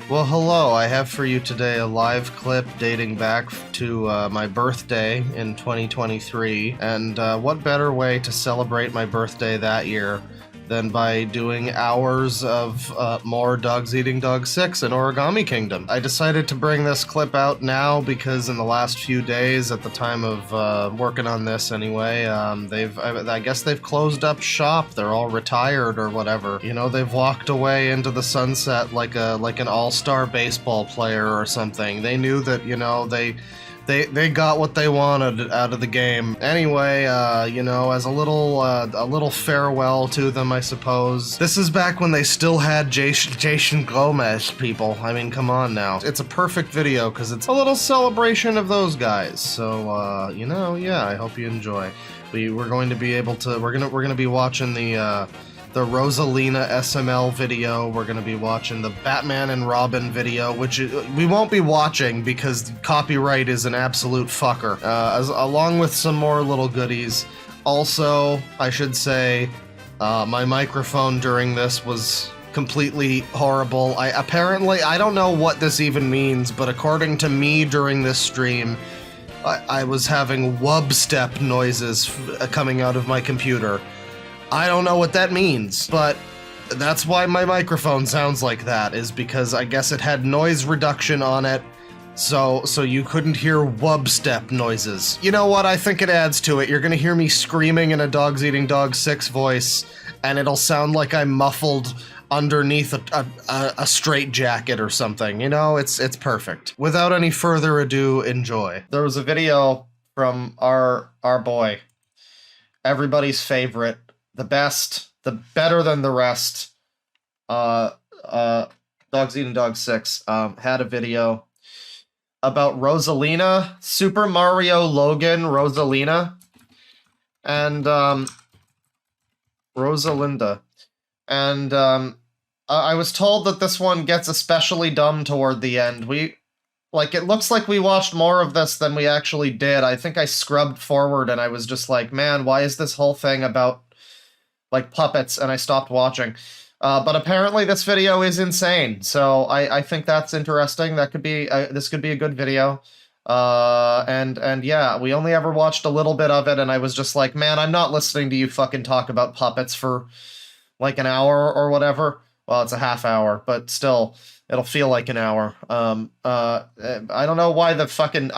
Well, hello. I have for you today a live clip dating back to my birthday in 2023, and what better way to celebrate my birthday that year than by doing hours of more DogsEatingDogs6 in Origami Kingdom. I decided to bring this clip out now because in the last few days, at the time of working on this anyway, I guess they've closed up shop. They're all retired or whatever. You know, they've walked away into the sunset like an all-star baseball player or something. They knew that, you know, they got what they wanted out of the game. Anyway, you know, as a little farewell to them, I suppose. This is back when they still had Jason Gomez, people. I mean, come on now. It's a perfect video because it's a little celebration of those guys. So, you know, yeah, I hope you enjoy. We're going to be able to. We're gonna be watching the Rosalina SML video. We're going to be watching the Batman and Robin video, which we won't be watching because copyright is an absolute fucker, along with some more little goodies. Also, I should say, my microphone during this was completely horrible. Apparently, I don't know what this even means, but according to me during this stream, I was having wub step noises coming out of my computer. I don't know what that means, but that's why my microphone sounds like that, is because I guess it had noise reduction on it, so you couldn't hear wub step noises. You know what? I think it adds to it. You're gonna hear me screaming in a DogsEatingDogs6 voice, and it'll sound like I'm muffled underneath a straight jacket or something. You know, it's perfect. Without any further ado, enjoy. There was a video from our boy, everybody's favorite, the best, the better than the rest, DogsEatingDogs6, had a video about Rosalina, Super Mario Logan Rosalina, and Rosalinda. And I was told that this one gets especially dumb toward the end. It looks like we watched more of this than we actually did. I think I scrubbed forward and I was just like, man, why is this whole thing about like puppets, and I stopped watching. But apparently this video is insane, so I think that's interesting. That could be this could be a good video. And yeah, we only ever watched a little bit of it, and I was just like, man, I'm not listening to you fucking talk about puppets for like an hour or whatever. Well, it's a half hour, but still, it'll feel like an hour. I don't know why the fucking...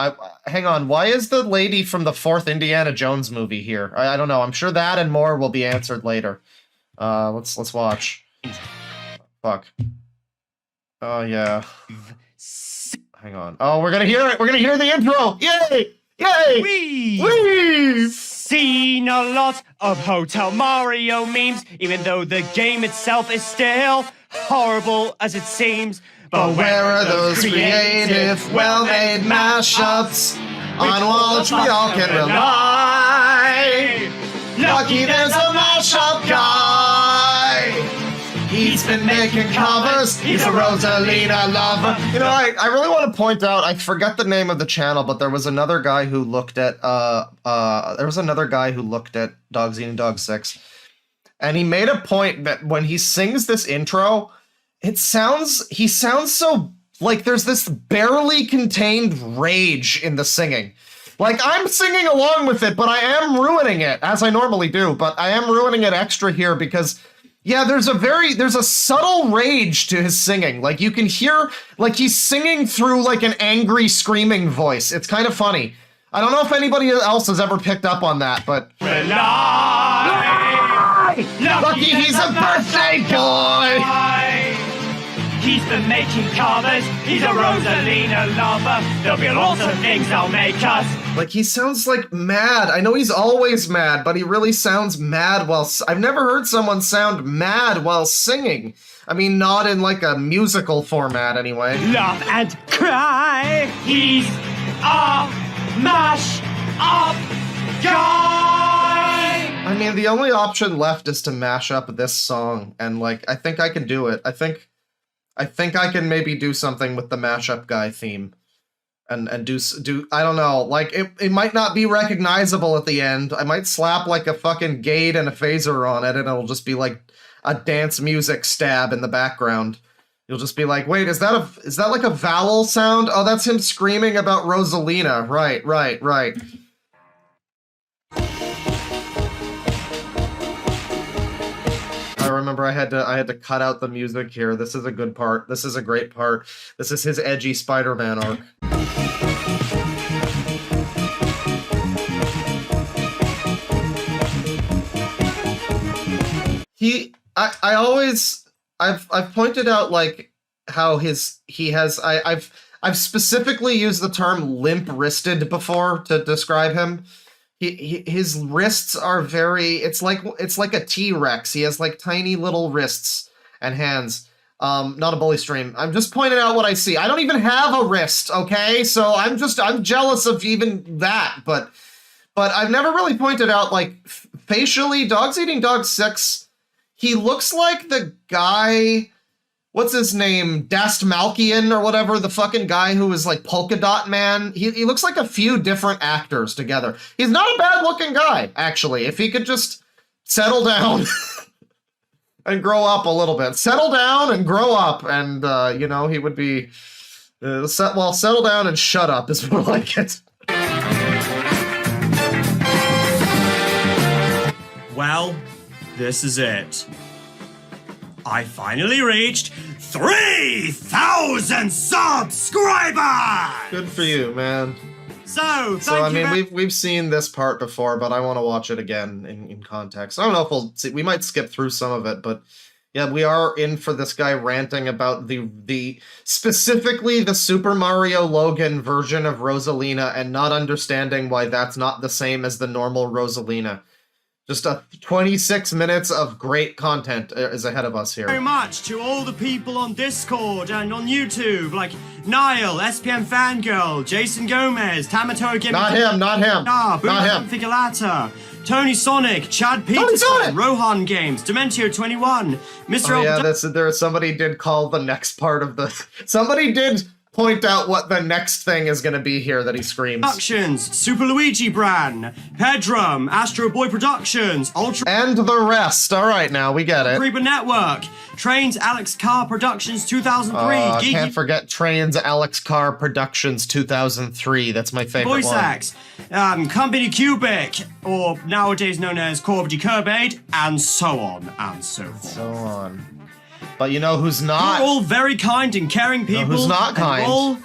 hang on, why is the lady from the 4th Indiana Jones movie here? I don't know, I'm sure that and more will be answered later. Let's watch. Fuck. Oh, yeah. Hang on. Oh, we're gonna hear it! We're gonna hear the intro! Yay! Yay! We've seen a lot of Hotel Mario memes, even though the game itself is still horrible as it seems. But where are those creative, well-made mashups on which we all can rely? Lucky there's a mashup guy. He's been making covers. He's a Rosalina lover. You know, I really want to point out, I forget the name of the channel, but there was another guy who looked at DogsEatingDogs6, and he made a point that when he sings this intro, he sounds so, like there's this barely contained rage in the singing. Like, I'm singing along with it, but I am ruining it, as I normally do, but I am ruining it extra here because, yeah, there's a subtle rage to his singing. Like, you can hear, like, he's singing through, like, an angry, screaming voice. It's kind of funny. I don't know if anybody else has ever picked up on that, but... Lucky he's a birthday boy! He's been making covers, he's a Rosalina lover. There'll be lots of things that'll make us. Like, he sounds like mad. I know he's always mad, but he really sounds mad while... I've never heard someone sound mad while singing. I mean, not in, like, a musical format, anyway. Laugh and cry. He's a mash-up guy. I mean, the only option left is to mash up this song, and, like, I think I can do it. I think I can maybe do something with the mashup guy theme. And do I don't know, like, it might not be recognizable at the end. I might slap, like, a fucking gate and a phaser on it, and it'll just be, like, a dance music stab in the background. You'll just be like, wait, is that like a vowel sound? Oh, that's him screaming about Rosalina. Right. I remember I had to cut out the music here. This is a good part. This is a great part. This is his edgy Spider-Man arc. I've pointed out like how I've specifically used the term limp-wristed before to describe him. His wrists are it's like a T-Rex. He has like tiny little wrists and hands. Not a bully stream. I'm just pointing out what I see. I don't even have a wrist, okay? So I'm jealous of even that, but I've never really pointed out, like, facially, DogsEatingDogs6, he looks like the guy, what's his name, Dastmalkian or whatever, the fucking guy who was like Polka Dot Man. He looks like a few different actors together. He's not a bad looking guy, actually, if he could just settle down and grow up a little bit. Settle down and grow up, and, you know, he would be, settle down and shut up is more like it. Well, this is it. I finally reached 3,000 subscribers! Good for you, man. So I mean, we've seen this part before, but I want to watch it again in context. I don't know if we'll see. We might skip through some of it, but yeah, we are in for this guy ranting about the specifically the Super Mario Logan version of Rosalina and not understanding why that's not the same as the normal Rosalina. Just 26 minutes of great content is ahead of us here. Very much to all the people on Discord and on YouTube, like Niall, SPM Fangirl, Jason Gomez, Tamato Game. Not him. Not him. Figulata, Tony Sonic, Chad Peterson, Rohan Games, Dementio21, Mr. Oh, yeah, somebody did call the next part of the. Somebody did point out what the next thing is going to be here that he screams. Productions, Super Luigi Bran, Pedrum, Astro Boy Productions, Ultra... And the rest. All right, now, we get it. Reba Network, Trains Alex Carr Productions 2003. Can't forget Trains Alex Carr Productions 2003. That's my favorite Voice acts, Company Cubic, or nowadays known as Corby Curbade, and so on and so forth. So on. But you know who's not? You're all very kind and caring people. Who's not kind? And all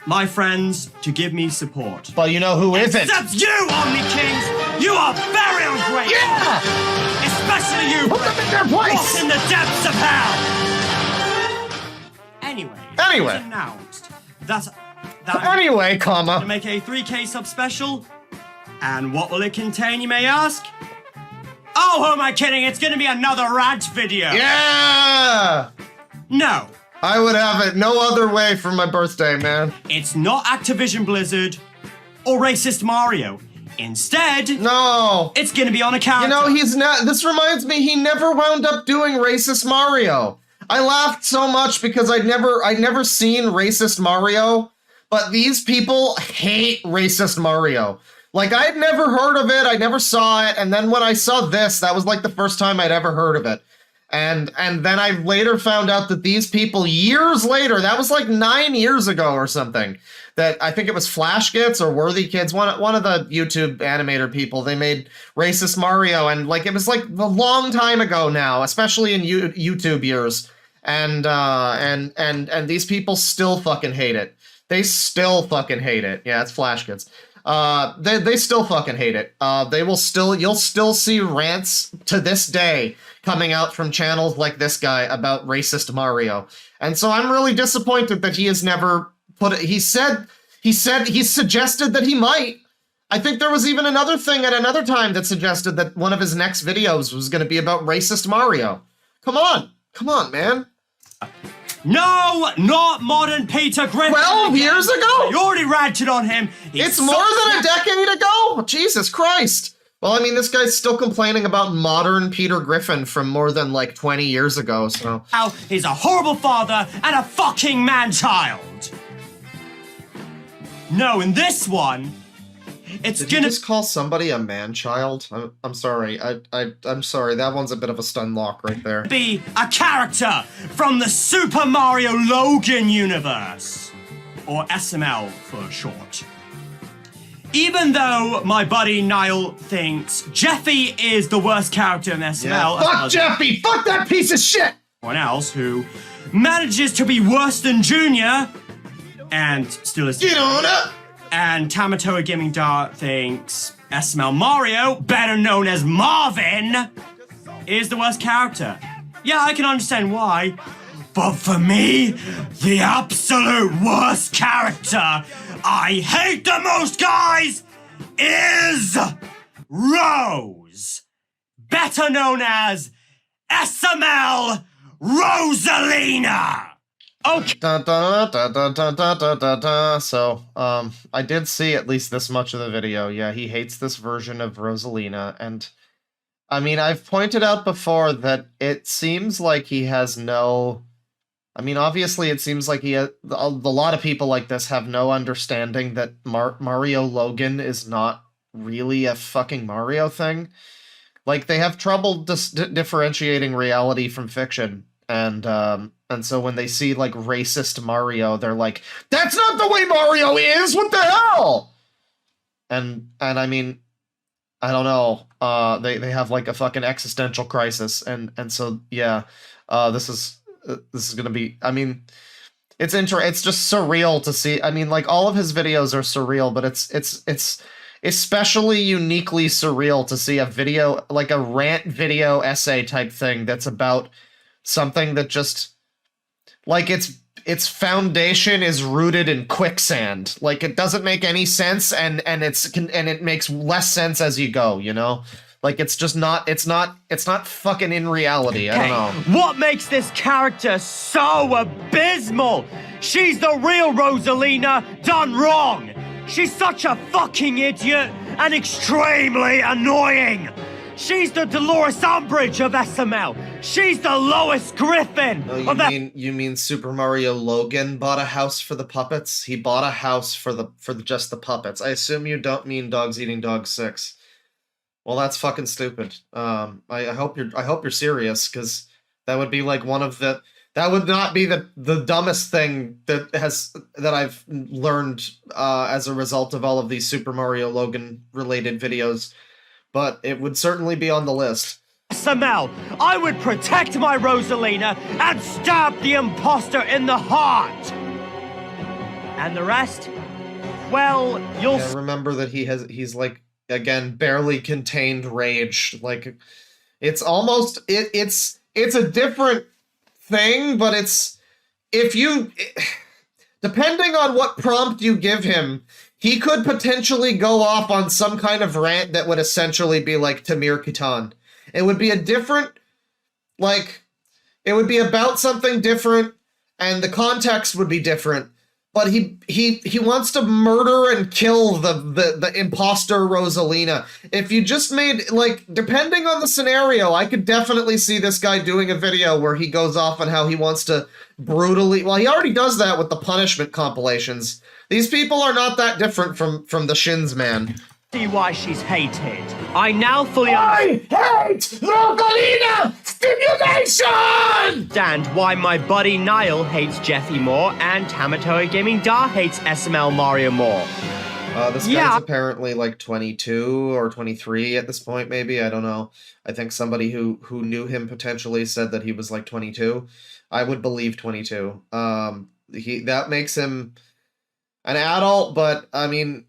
my friends to give me support. But you know who isn't? Except you, Omni Kings! You are very ungrateful! Yeah! Especially you! Put them in their place! Lost in the depths of hell! Anyway. Anyway. It's announced that anyway, comma. to make a 3K sub special. And what will it contain, you may ask? Oh, who am I kidding? It's gonna be another rant video. Yeah! No. I would have it no other way for my birthday, man. It's not Activision Blizzard or Racist Mario. Instead, no, it's gonna be on a character. You know, he's not. This reminds me, he never wound up doing Racist Mario. I laughed so much because I'd never seen Racist Mario, but these people hate Racist Mario. Like, I'd never heard of it, I never saw it, and then when I saw this, that was like the first time I'd ever heard of it. And then I later found out that these people, years later, that was like 9 years ago or something, that I think it was Flash Gits or Worthy Kids, one of the YouTube animator people, they made Racist Mario, and like it was like a long time ago now, especially in YouTube years. And these people still fucking hate it. They still fucking hate it. Yeah, it's Flash Gits. They still fucking hate it. You'll still see rants to this day coming out from channels like this guy about Racist Mario. And so I'm really disappointed that he has never put it. He suggested that he might. I think there was even another thing at another time that suggested that one of his next videos was going to be about Racist Mario. Come on, man. No, not modern Peter Griffin. 12 years ago? You already ranted on him. It's more than a decade ago? Jesus Christ. Well, I mean, this guy's still complaining about modern Peter Griffin from more than, like, 20 years ago, so... Now, he's a horrible father and a fucking man-child. No, in this one, It's Did you just call somebody a man-child? I'm sorry. I'm sorry. That one's a bit of a stun lock right there. Be a character from the Super Mario Logan universe, or SML for short. Even though my buddy Niall thinks Jeffy is the worst character in SML, Yeah, fuck Jeffy! Fuck that piece of shit! Someone else who manages to be worse than Junior and still is. Get on up! And Tamatoa Gaming Dart thinks SML Mario, better known as Marvin, is the worst character. Yeah, I can understand why. But for me, the absolute worst character I hate the most, guys, is Rose. Better known as SML Rosalina. Okay. So, I did see at least this much of the video. Yeah, he hates this version of Rosalina, and I mean, I've pointed out before that it seems like he has no... I mean, obviously, it seems like a lot of people like this have no understanding that Mario Logan is not really a fucking Mario thing. Like, they have trouble differentiating reality from fiction, and so when they see, like, racist Mario, they're like, that's not the way Mario is! What the hell? And I mean, I don't know. They have, like, a fucking existential crisis, and so, yeah, this is gonna be, I mean, it's just surreal to see. I mean, like, all of his videos are surreal, but it's especially uniquely surreal to see a video, like a rant video essay type thing that's about something that just, like, its foundation is rooted in quicksand. Like, it doesn't make any sense, and it makes less sense as you go, you know? Like, it's just not, it's not fucking in reality. I don't know. What makes this character so abysmal? She's the real Rosalina done wrong. She's such a fucking idiot and extremely annoying. She's the Dolores Umbridge of SML. She's the Lois Griffin of that. You mean Super Mario Logan bought a house for the puppets? He bought a house for just the puppets. I assume you don't mean DogsEatingDogs6. Well, that's fucking stupid. I hope you're serious, because that would be like that would not be the dumbest thing that I've learned as a result of all of these Super Mario Logan related videos, but it would certainly be on the list. SML, I would protect my Rosalina and stab the imposter in the heart. And the rest, well, you'll remember that he's like, again, barely contained rage. Like, it's almost it's a different thing, but depending on what prompt you give him, he could potentially go off on some kind of rant that would essentially be like Tamir Kitan. It would be a different, like, it would be about something different, and the context would be different. But he wants to murder and kill the imposter Rosalina. If you just made, like, depending on the scenario, I could definitely see this guy doing a video where he goes off on how he wants to brutally... Well, he already does that with the punishment compilations. These people are not that different from the Shins man. See why she's hated. I now fully hate Rosalina stimulation! understand why my buddy Niall hates Jeffy more and Tamatoa Gaming Dar hates SML Mario more. This guy's apparently like 22 or 23 at this point, maybe. I don't know. I think somebody who knew him potentially said that he was like 22. I would believe 22. That makes him an adult, but I mean...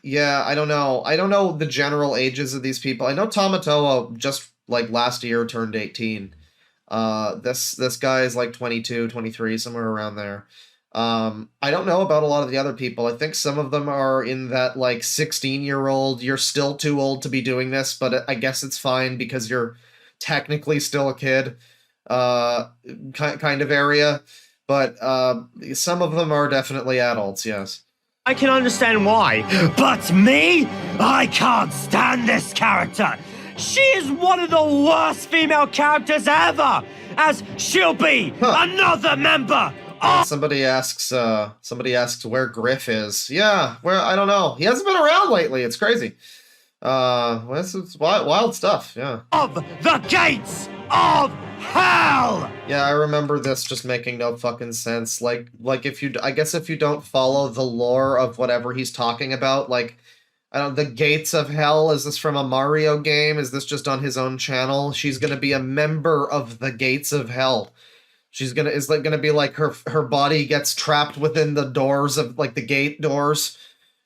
Yeah, I don't know. I don't know the general ages of these people. I know Tamatoa just, like, last year turned 18. This guy is, like, 22, 23, somewhere around there. I don't know about a lot of the other people. I think some of them are in that, like, 16-year-old, you're still too old to be doing this, but I guess it's fine because you're technically still a kid, kind of area. But some of them are definitely adults, yes. I can understand why, but me? I can't stand this character. She is one of the worst female characters ever, as she'll be another member of... Somebody asks where Griff is. Yeah, I don't know. He hasn't been around lately. It's crazy. This is wild stuff, yeah. Of the gates of hell! Yeah, I remember this just making no fucking sense. Like I guess if you don't follow the lore of whatever he's talking about, like, I don't, the gates of hell, is this from a Mario game? Is this just on his own channel? She's gonna be a member of the gates of hell. Is gonna be like her body gets trapped within the doors of, like, the gate doors.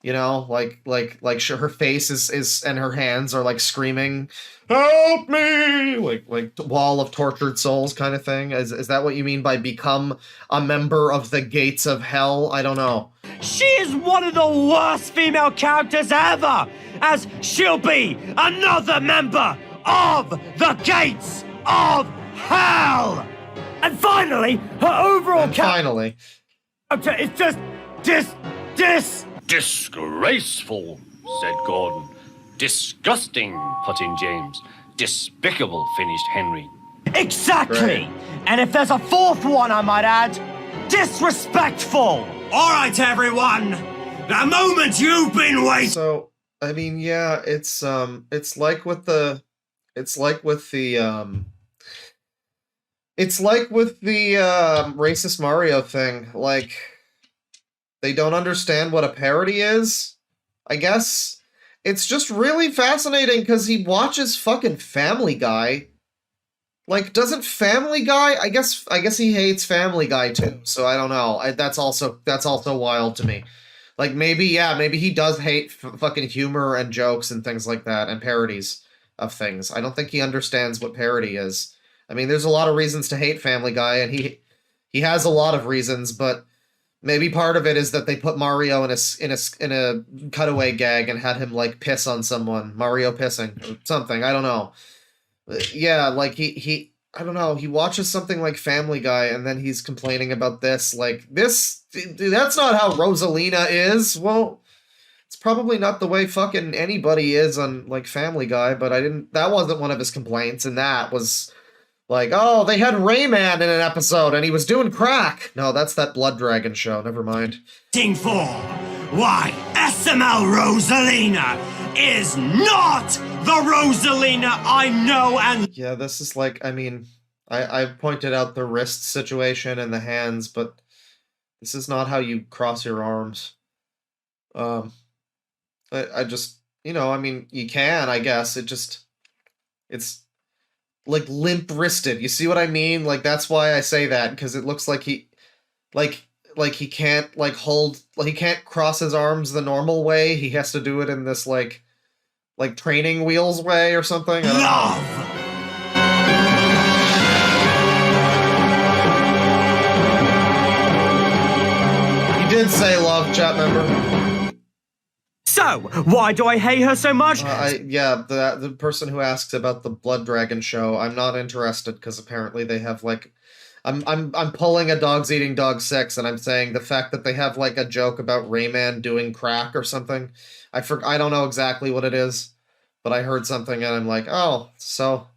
You know, like her face is and her hands are like screaming, "Help me!" like wall of tortured souls kind of thing. Is that what you mean by become a member of the gates of hell? I don't know. She is one of the worst female characters ever, as she'll be another member of the gates of hell. And finally, her overall character is just Disgraceful, said Gordon. Disgusting, put in James. Despicable, finished Henry. Exactly! Right. And if there's a fourth one, I might add, disrespectful! Alright, everyone! The moment you've been waiting... So, I mean, yeah, it's like with the racist Mario thing, like... They don't understand what a parody is, I guess. It's just really fascinating because he watches fucking Family Guy. Like, doesn't Family Guy? I guess he hates Family Guy too. So I don't know. That's also wild to me. Like, maybe he does hate fucking humor and jokes and things like that and parodies of things. I don't think he understands what parody is. I mean, there's a lot of reasons to hate Family Guy, and he has a lot of reasons, but. Maybe part of it is that they put Mario in a cutaway gag and had him, like, piss on someone. Mario pissing or something. I don't know. Yeah, like, I don't know. He watches something like Family Guy and then he's complaining about this. Like, that's not how Rosalina is. Well, it's probably not the way fucking anybody is on, like, Family Guy, but that wasn't one of his complaints, and that was... Like, oh, they had Rayman in an episode and he was doing crack. No, that's that Blood Dragon show. Never mind. For why SML Rosalina is not the Rosalina I know and... Yeah, this is like, I mean, I've pointed out the wrist situation and the hands, but this is not how you cross your arms. I just, you know, I mean, you can, I guess. It's... like limp-wristed. You see what I mean? Like, that's why I say that, because it looks like he can't, like, he can't cross his arms the normal way. He has to do it in this, like training wheels way or something. I don't know. He did say love, chat member. So, why do I hate her so much? The person who asks about the Blood Dragon show, I'm not interested because apparently they have, like, I'm pulling a DogsEatingDogs6 and I'm saying the fact that they have, like, a joke about Rayman doing crack or something. I don't know exactly what it is, but I heard something and I'm like, oh, so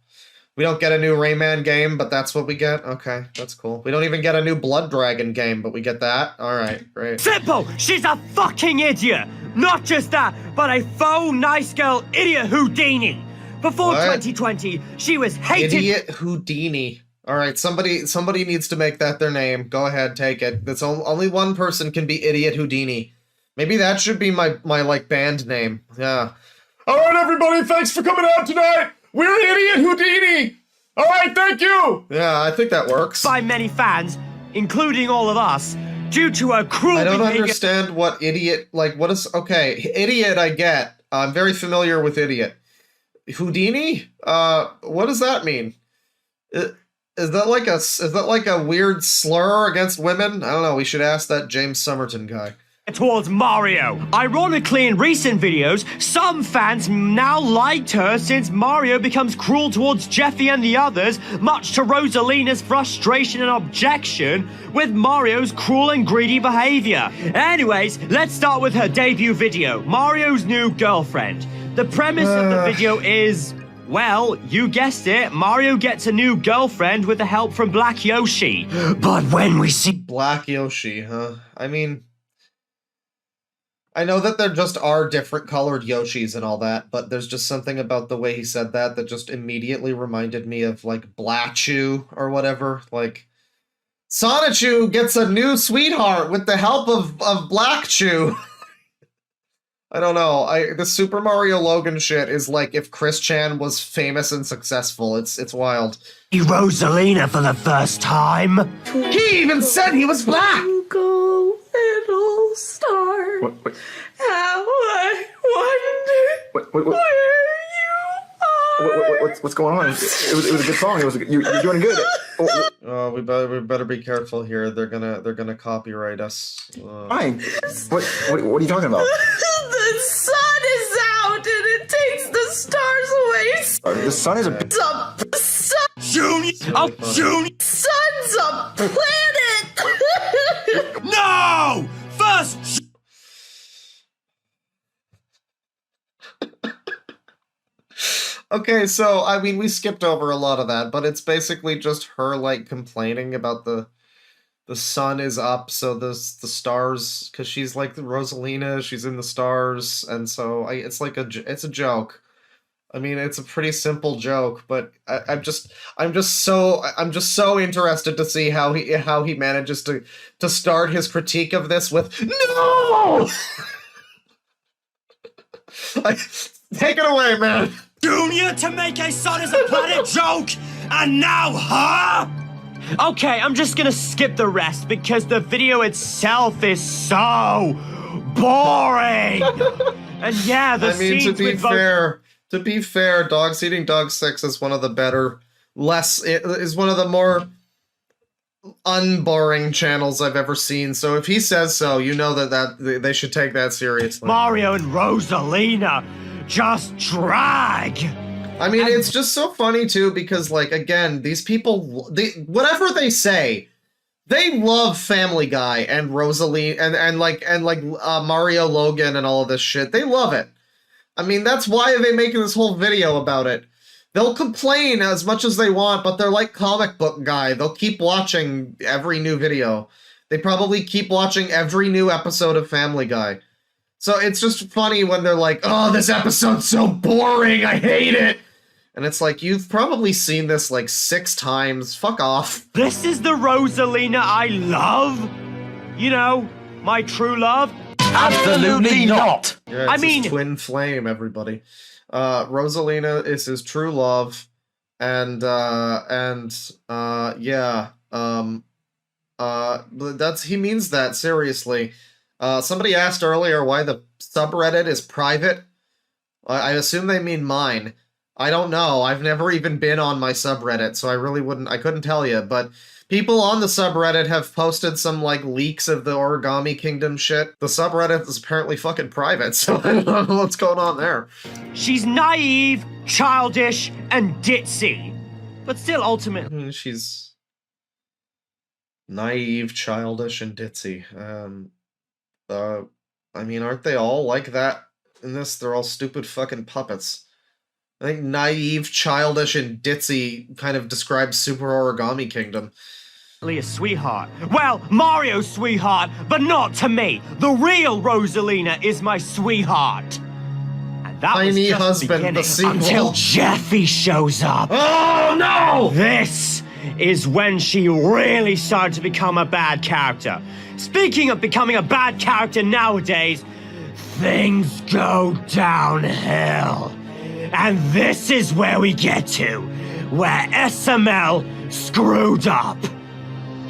we don't get a new Rayman game, but that's what we get? Okay, that's cool. We don't even get a new Blood Dragon game, but we get that? Alright, great. Simple! She's a fucking idiot! Not just that, but a faux nice girl idiot Houdini! Before 2020, she was hated- Idiot Houdini. Alright, somebody needs to make that their name. Go ahead, take it. That's only one person can be Idiot Houdini. Maybe that should be my like, band name. Yeah. Alright, everybody, thanks for coming out tonight! We're Idiot Houdini! Alright, thank you! Yeah, I think that works. By many fans, including all of us, due to a cruel I don't understand what idiot, like, what is, okay, idiot I get. I'm very familiar with idiot. Houdini? What does that mean? Is that like a weird slur against women? I don't know, we should ask that James Somerton guy. Towards Mario. Ironically, in recent videos, some fans now liked her since Mario becomes cruel towards Jeffy and the others, much to Rosalina's frustration and objection with Mario's cruel and greedy behavior. Anyways, let's start with her debut video, Mario's new girlfriend. The premise of the video is Well, you guessed it. Mario gets a new girlfriend with the help from Black Yoshi. But when we see Black Yoshi, huh? I mean, I know that there just are different colored Yoshis and all that, but there's just something about the way he said that that just immediately reminded me of, like, Blatchu or whatever. Like, Sonichu gets a new sweetheart with the help of Blackchu. I don't know. The Super Mario Logan shit is like if Chris Chan was famous and successful. It's wild. Rosalina for the first time. He even said he was black. Go, little star. What? How I wonder What? where you are. What's going on? It was a good song. You're doing good. Oh, we better be careful here. They're gonna copyright us. Fine. What are you talking about? The sun is out and it takes the stars away. The sun is a. The Junior! Oh, Junior! sun's a planet. No! First... Okay, so, I mean, we skipped over a lot of that, but it's basically just her, like, complaining about the sun is up, so the stars, because she's like Rosalina, she's in the stars, and so it's like it's a joke. I mean, it's a pretty simple joke, but I'm just so interested to see how he manages to start his critique of this with no. Take it away, man. Junior to make a sun is a planet joke, and now her? Okay, I'm just gonna skip the rest because the video itself is so boring. And yeah, the scenes to be fair, DogsEatingDogs6 is one of the better, is one of the more unboring channels I've ever seen. So if he says so, you know that they should take that seriously. Mario and Rosalina just drag. I mean, it's just so funny too because, like, again, these people, whatever they say, they love Family Guy and Rosalina and Mario Logan and all of this shit. They love it. I mean, that's why they're making this whole video about it. They'll complain as much as they want, but they're like Comic Book Guy. They'll keep watching every new video. They probably keep watching every new episode of Family Guy. So it's just funny when they're like, oh, this episode's so boring, I hate it. And it's like, you've probably seen this like 6 times. Fuck off. This is the Rosalina I love? You know, my true love? Absolutely not. Yeah, it's his twin flame, everybody. Rosalina is his true love. And he means that, seriously. Somebody asked earlier why the subreddit is private. I assume they mean mine. I don't know. I've never even been on my subreddit, so I couldn't tell you. But people on the subreddit have posted some, like, leaks of the Origami Kingdom shit. The subreddit is apparently fucking private, so I don't know what's going on there. She's naive, childish, and ditzy. But still, ultimately... She's naive, childish, and ditzy. I mean, aren't they all like that in this? They're all stupid fucking puppets. I think naive, childish, and ditzy kind of describes Super Origami Kingdom. A sweetheart. Well, Mario's sweetheart, but not to me. The real Rosalina is my sweetheart. And that was Tiny just Husband, the sequel. until Jeffy shows up. Oh no! This is when she really started to become a bad character. Speaking of becoming a bad character nowadays, things go downhill. And this is where we get to, where SML screwed up.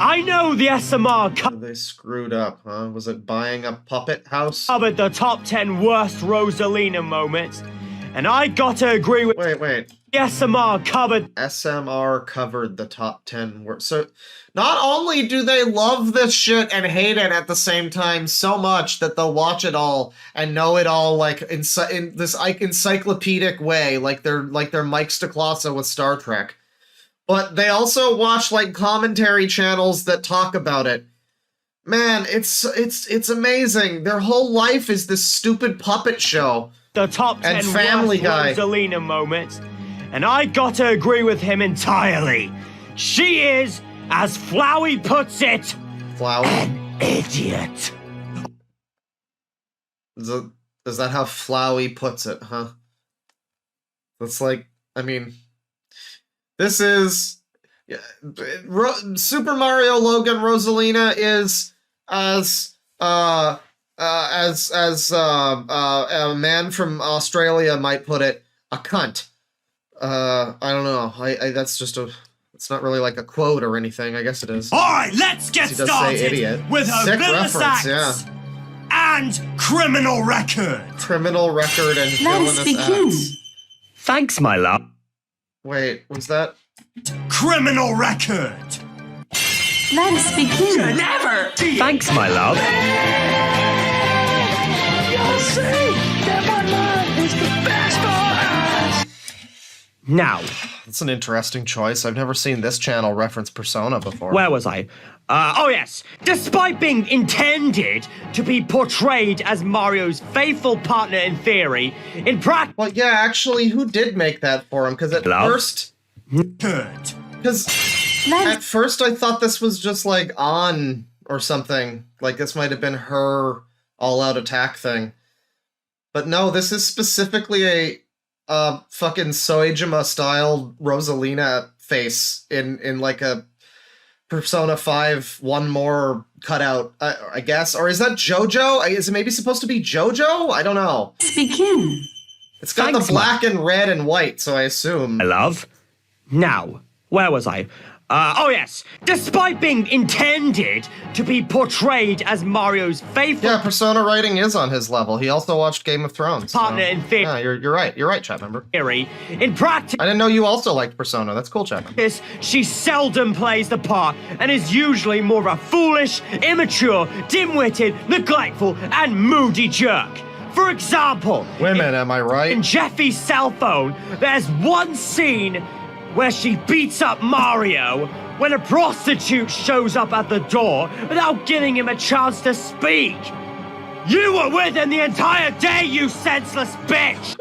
I know the SMR They screwed up, huh? Was it buying a puppet house? covered the top 10 worst Rosalina moments, and I gotta agree with... Wait. The SMR covered... SMR covered the top 10 worst. So, not only do they love this shit and hate it at the same time so much that they'll watch it all and know it all, like, in this encyclopedic way, like they're Mike Stacklasa with Star Trek. But they also watch, like, commentary channels that talk about it. Man, it's amazing. Their whole life is this stupid puppet show. The top 10 and Family worst Guy. Rosalina moments, and I gotta agree with him entirely. She is, as Flowey puts it, Flower? an idiot. Is that how Flowey puts it, huh? That's like, I mean, this is Super Mario Logan Rosalina is as a man from Australia might put it, a cunt. I don't know. I that's just a. It's not really like a quote or anything. I guess it is. All right, let's get He does say started idiot. with her Sick villainous reference, acts yeah. and criminal record. Criminal record and Let us villainous begin. acts. Thanks, my love. Wait, was that? Criminal record. Let us begin. Never! Thanks, my love. You'll see that my love is the best on earth! Now, That's an interesting choice. I've never seen this channel reference Persona before. where was I? Oh yes. Despite being intended to be portrayed as Mario's faithful partner in theory, in practice, Well, yeah, actually, who did make that for him? Because at Love? first, good. because at first I thought this was just like on or something. Like this might have been her all-out attack thing. But no, this is specifically a fucking Soejima style Rosalina face in like a Persona 5 one more cutout, I guess. Or is that JoJo? Is it maybe supposed to be JoJo? I don't know. Let's begin. It's got Thanks, the black and red and white, so I assume. My love. Now, where was I? Oh yes. Despite being intended to be portrayed as Mario's faithful Yeah, Persona writing is on his level. He also watched Game of Thrones. partner in theory, Yeah, you're right. You're right, chat member. in practice, I didn't know you also liked Persona. That's cool, chat member. she seldom plays the part and is usually more of a foolish, immature, dim-witted, neglectful, and moody jerk. For example, Women, am I in right? Jeffy's cell phone, there's one scene where she beats up Mario when a prostitute shows up at the door without giving him a chance to speak. You were with him the entire day, you senseless bitch!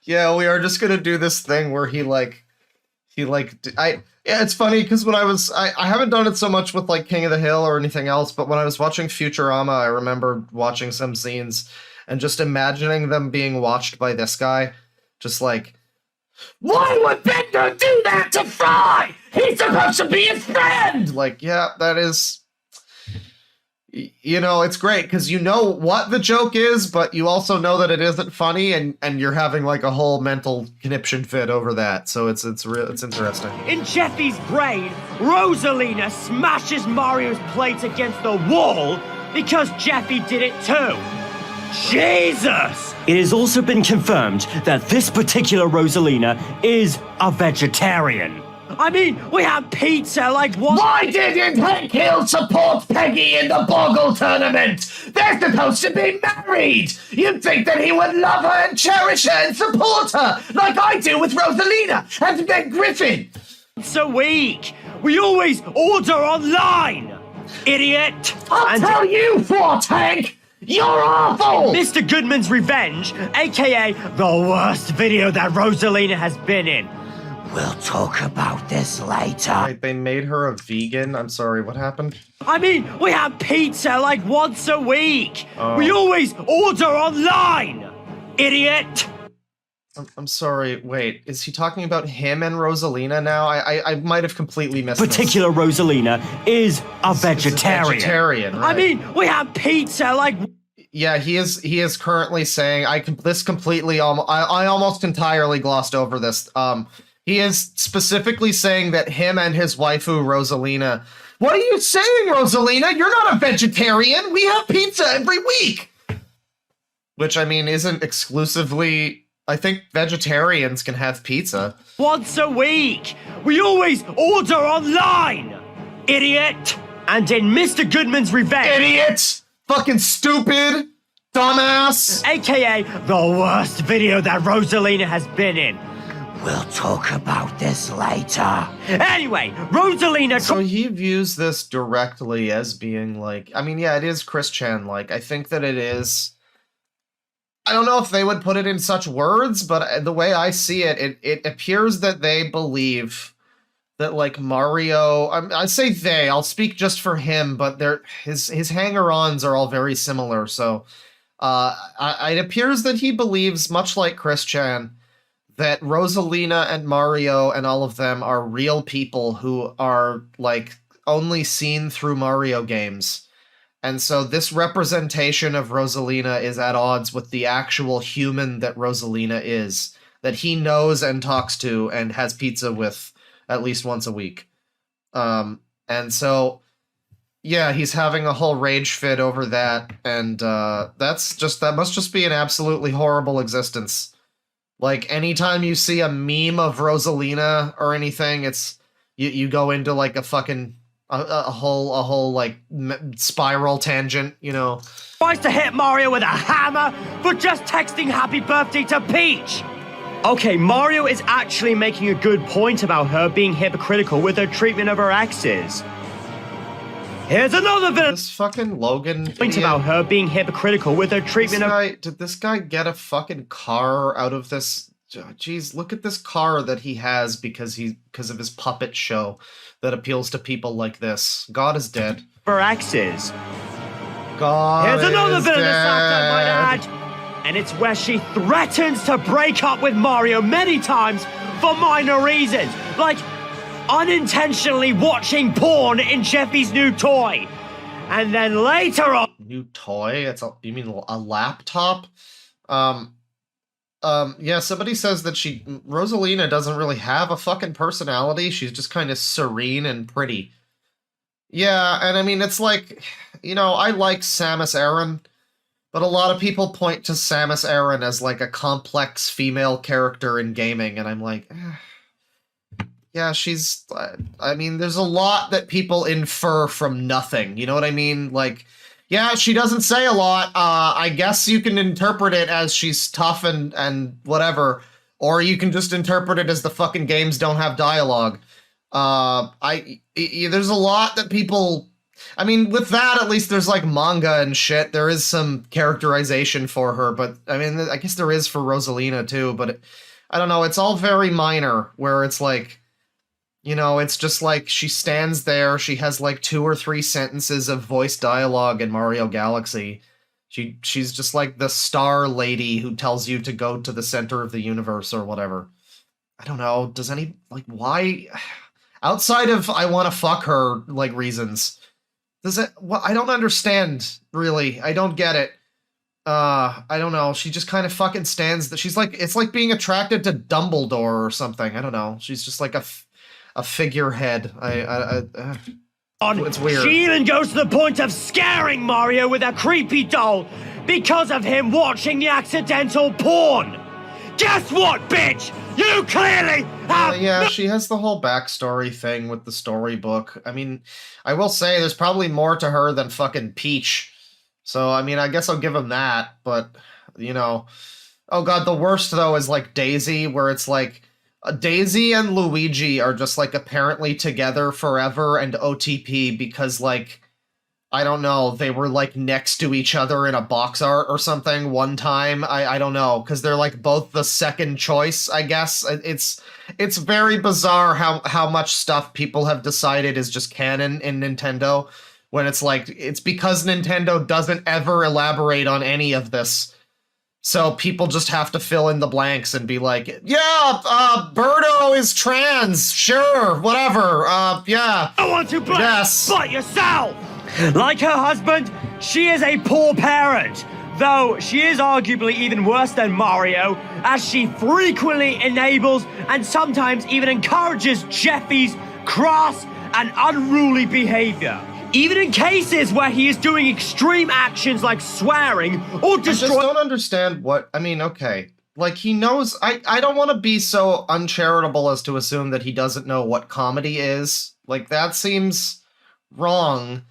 Yeah, we are just gonna do this thing where yeah, it's funny because when I haven't done it so much with like King of the Hill or anything else, but when I was watching Futurama, I remember watching some scenes and just imagining them being watched by this guy. Just like, Why would Bender do that to Fry? He's supposed to be his friend! like, yeah, that is, you know, it's great because you know what the joke is, but you also know that it isn't funny, and you're having like a whole mental conniption fit over that. So it's interesting. In Jeffy's brain, Rosalina smashes Mario's plate against the wall because Jeffy did it too. Jesus! It has also been confirmed that this particular Rosalina is a vegetarian. I mean, we have pizza like what? Why didn't Hank Hill support Peggy in the Boggle tournament? They're supposed to be married! You'd think that he would love her and cherish her and support her, like I do with Rosalina and Ben Griffin! Once a week. We always order online. Idiot. I'll tell you what, Hank! You're awful! Mr. Goodman's Revenge, aka the worst video that Rosalina has been in. We'll talk about this later. Right, they made her a vegan. I'm sorry, what happened? I mean, we have pizza like once a week. Oh. We always order online. Idiot. I'm sorry, wait, is he talking about him and Rosalina now? I might have completely missed this. Particular Rosalina is a vegetarian. Vegetarian, right. I mean, we have pizza like... Yeah, he is currently saying, I almost entirely glossed over this. He is specifically saying that him and his waifu, Rosalina... What are you saying, Rosalina? You're not a vegetarian! We have pizza every week! Which, I mean, isn't exclusively... I think vegetarians can have pizza. Once a week. We always order online. Idiot. And in Mr. Goodman's Revenge... Idiot! Fucking stupid! Dumbass! AKA the worst video that Rosalina has been in. We'll talk about this later. Anyway, Rosalina... So he views this directly as being like... I mean, yeah, it is Chris Chan. Like, I think that it is... I don't know if they would put it in such words, but the way I see it, it appears that they believe that, like, Mario, I say they, I'll speak just for him, but his hanger-ons are all very similar, so it appears that he believes, much like Chris-chan, that Rosalina and Mario and all of them are real people who are, like, only seen through Mario games. And so this representation of Rosalina is at odds with the actual human that Rosalina is, that he knows and talks to and has pizza with at least once a week. And so, yeah, he's having a whole rage fit over that, and that must just be an absolutely horrible existence. Like, anytime you see a meme of Rosalina or anything, it's you go into like a fucking a whole like spiral tangent, you know. Tries to hit Mario with a hammer for just texting happy birthday to Peach. Okay, Mario is actually making a good point about her being hypocritical with her treatment of her exes. Here's another villain. This fucking Logan point about her being hypocritical with her treatment Did this guy get a fucking car out of this? Jeez, look at this car that he has because of his puppet show that appeals to people like this. God is dead. Her exes. God Here's another is villain dead. I might add. And it's where she threatens to break up with Mario many times for minor reasons, like unintentionally watching porn in Jeffy's new toy. And then later on... New toy? You mean a laptop? Yeah, somebody says that Rosalina doesn't really have a fucking personality. She's just kind of serene and pretty. Yeah, and I mean, it's like, you know, I like Samus Aran, but a lot of people point to Samus Aran as like a complex female character in gaming, and I'm like, yeah, I mean, there's a lot that people infer from nothing, you know what I mean? Like, yeah, she doesn't say a lot. I guess you can interpret it as she's tough and whatever, or you can just interpret it as the fucking games don't have dialogue. There's a lot that people... I mean, with that, at least there's, like, manga and shit. There is some characterization for her, but, I mean, I guess there is for Rosalina, too, but I don't know, it's all very minor, where it's like, you know, it's just like she stands there, she has, like, 2 or 3 sentences of voice dialogue in Mario Galaxy. She's just like the star lady who tells you to go to the center of the universe or whatever. I don't know, why... Outside of I want to fuck her, like, reasons... I don't understand, really. I don't get it. I don't know. She just kind of fucking stands that she's like, it's like being attracted to Dumbledore or something. I don't know. She's just like a figurehead. It's weird. She even goes to the point of scaring Mario with a creepy doll because of him watching the accidental porn. Guess what, bitch? You clearly have... yeah, she has the whole backstory thing with the storybook. I mean, I will say there's probably more to her than fucking Peach. So, I mean, I guess I'll give him that, but, you know... Oh god, the worst, though, is, like, Daisy, where it's, like... Daisy and Luigi are just, like, apparently together forever and OTP because, like... I don't know, they were, like, next to each other in a box art or something one time. I don't know, because they're, like, both the second choice, I guess. It's very bizarre how much stuff people have decided is just canon in Nintendo, when it's, like, it's because Nintendo doesn't ever elaborate on any of this. So people just have to fill in the blanks and be like, yeah, Birdo is trans, sure, whatever, yeah. I want to blame but yourself! Like her husband, she is a poor parent, though she is arguably even worse than Mario, as she frequently enables and sometimes even encourages Jeffy's crass and unruly behavior. Even in cases where he is doing extreme actions like swearing or destroying... I just don't understand what... I mean, okay. Like, he knows... I don't want to be so uncharitable as to assume that he doesn't know what comedy is. Like, that seems wrong.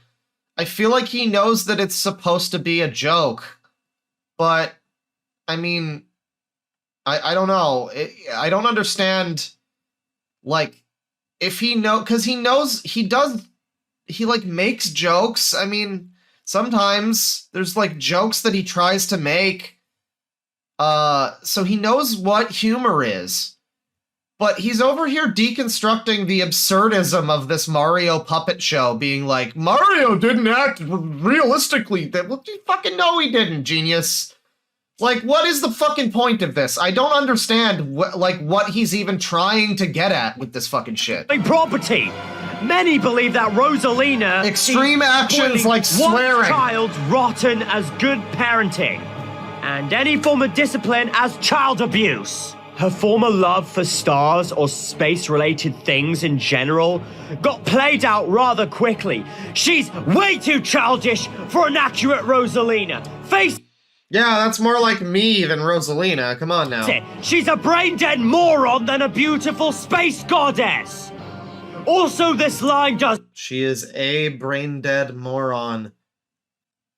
I feel like he knows that it's supposed to be a joke, but, I mean, I don't know. I don't understand, like, if he because he knows, he like, makes jokes. I mean, sometimes there's, like, jokes that he tries to make, So he knows what humor is. But he's over here deconstructing the absurdism of this Mario puppet show, being like, Mario didn't act realistically. Well, you fucking know he didn't, genius. Like, what is the fucking point of this? I don't understand what he's even trying to get at with this fucking shit. Property. Many believe that Rosalina extreme actions like swearing, one child's rotten as good parenting, and any form of discipline as child abuse. Her former love for stars or space-related things in general got played out rather quickly. She's way too childish for an accurate Rosalina. Yeah, that's more like me than Rosalina. Come on now. She's a brain-dead moron than a beautiful space goddess. Also, this line does... She is a brain-dead moron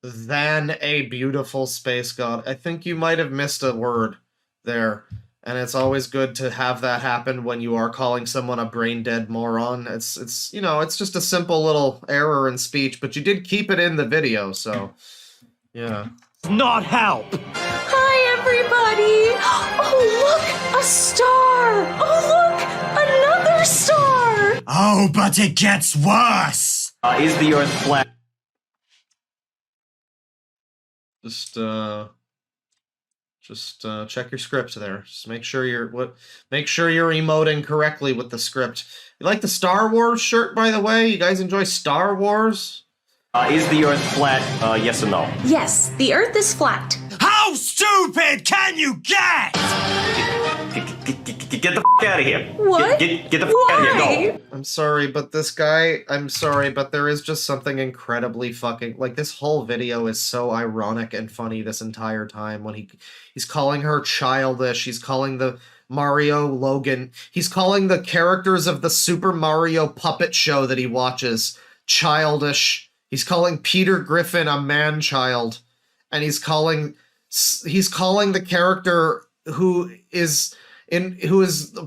than a beautiful space god. I think you might have missed a word there. And it's always good to have that happen when you are calling someone a brain-dead moron. It's you know, it's just a simple little error in speech, but you did keep it in the video, so... Yeah. Not help. Hi, everybody. Oh, look, a star. Oh, look, another star. Oh, but it gets worse. Is the Earth flat? Just check your script there. Just make sure you're emoting correctly with the script. You like the Star Wars shirt, by the way? You guys enjoy Star Wars? Is the Earth flat? Yes or no? Yes, the Earth is flat. How stupid can you get? Get the f out of here. What? Get the f out of here. Go. I'm sorry, but there is just something incredibly fucking... Like, this whole video is so ironic and funny this entire time when he's calling her childish, he's calling the Mario Logan, he's calling the characters of the Super Mario puppet show that he watches childish, he's calling Peter Griffin a man-child, and he's calling the character who is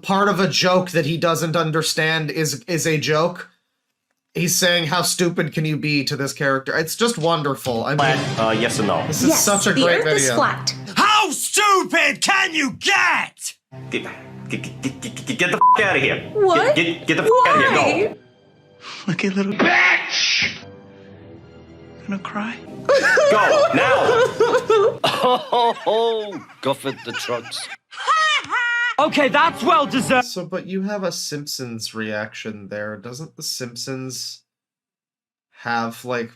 part of a joke that he doesn't understand is a joke. He's saying, how stupid can you be to this character? It's just wonderful. I mean, yes or no? This is such a great video. The Earth is flat. How stupid can you get? Get the f out of here. What? Get the f out of here. Go. Lucky little bitch. Gonna cry? Go now. Oh, Gufford the trucks. Okay, that's well deserved. So, but you have a Simpsons reaction there. Doesn't The Simpsons have, like,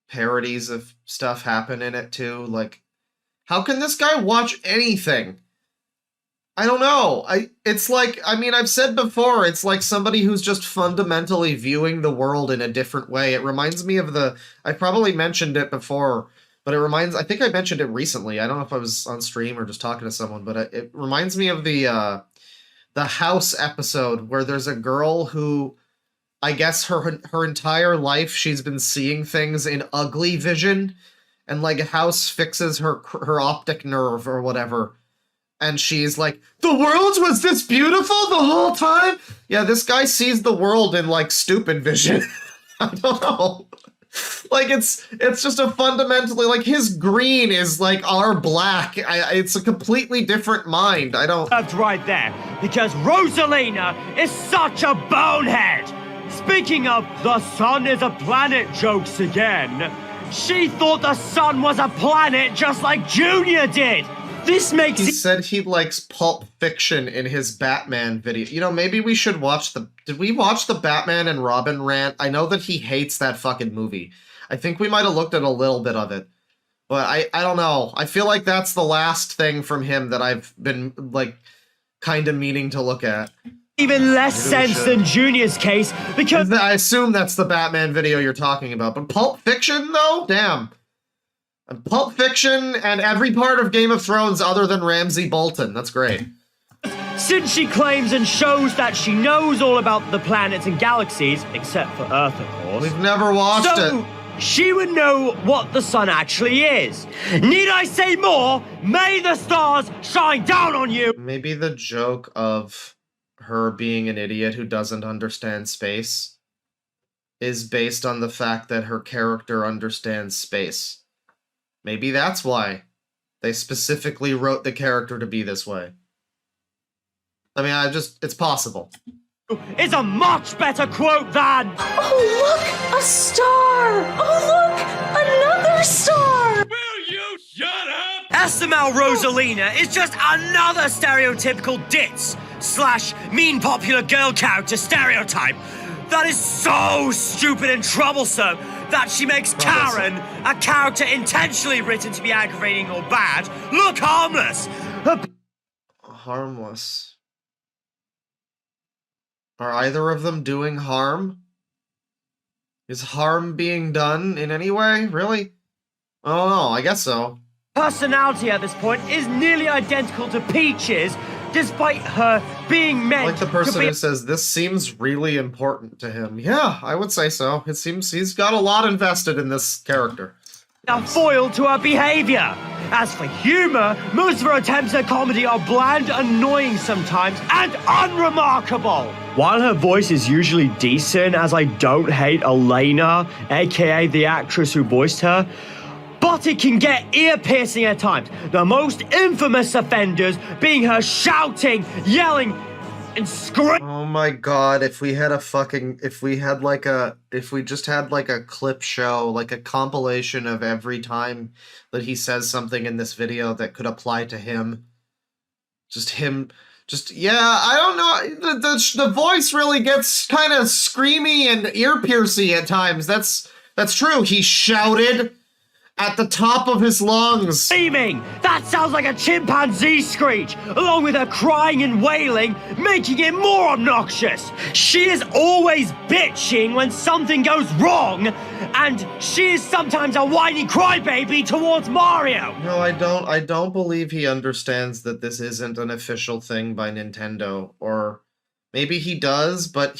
parodies of stuff happen in it, too? Like, how can this guy watch anything? I don't know. It's like, I mean, I've said before, it's like somebody who's just fundamentally viewing the world in a different way. It reminds me of I probably mentioned it before, but I think I mentioned it recently. I don't know if I was on stream or just talking to someone, but it reminds me of the House episode where there's a girl who, I guess her entire life she's been seeing things in ugly vision, and like House fixes her optic nerve or whatever. And she's like, the world was this beautiful the whole time? Yeah, this guy sees the world in, like, stupid vision. I don't know. Like, it's just a fundamentally, like, his green is, like, our black. It's a completely different mind. I don't... That's right there, because Rosalina is such a bonehead. Speaking of the sun is a planet jokes again, she thought the sun was a planet just like Junior did. This makes He said he likes Pulp Fiction in his Batman video. You know, maybe we should watch did we watch the Batman and Robin rant? I know that he hates that fucking movie. I think we might have looked at a little bit of it. But I don't know. I feel like that's the last thing from him that I've been, like, kind of meaning to look at. Even less sense than Junior's case, because... I assume that's the Batman video you're talking about. But Pulp Fiction, though? Damn. Pulp Fiction and every part of Game of Thrones other than Ramsay Bolton. That's great. Since she claims and shows that she knows all about the planets and galaxies, except for Earth, of course. We've never watched it. She would know what the sun actually is. Need I say more? May the stars shine down on you! Maybe the joke of her being an idiot who doesn't understand space is based on the fact that her character understands space. Maybe that's why. They specifically wrote the character to be this way. I mean, it's possible. Is a much better quote than... Oh, look! A star! Oh, look! Another star! Will you shut up? SML Rosalina is just another stereotypical ditz / mean popular girl character stereotype that is so stupid and troublesome that she makes Karen, a character intentionally written to be aggravating or bad, look harmless. Harmless. Are either of them doing harm? Is harm being done in any way? Really? I don't know, I guess so. Personality at this point is nearly identical to Peach's, despite her being meant like the person to be who says, this seems really important to him. Yeah, I would say so. It seems he's got a lot invested in this character. a foil to her behavior. As for humor, most of her attempts at comedy are bland, annoying sometimes, and unremarkable. While her voice is usually decent, as I don't hate Elena, aka the actress who voiced her, but it can get ear-piercing at times. The most infamous offenders being her shouting, yelling, and screaming. Oh my god, if we just had like a clip show, like a compilation of every time that he says something in this video that could apply to him. Yeah, I don't know, the voice really gets kind of screamy and ear-piercy at times. That's true. He shouted at the top of his lungs. Screaming! That sounds like a chimpanzee screech, along with her crying and wailing, making it more obnoxious. She is always bitching when something goes wrong, and she is sometimes a whiny crybaby towards Mario. No, I don't believe he understands that this isn't an official thing by Nintendo. Or maybe he does, but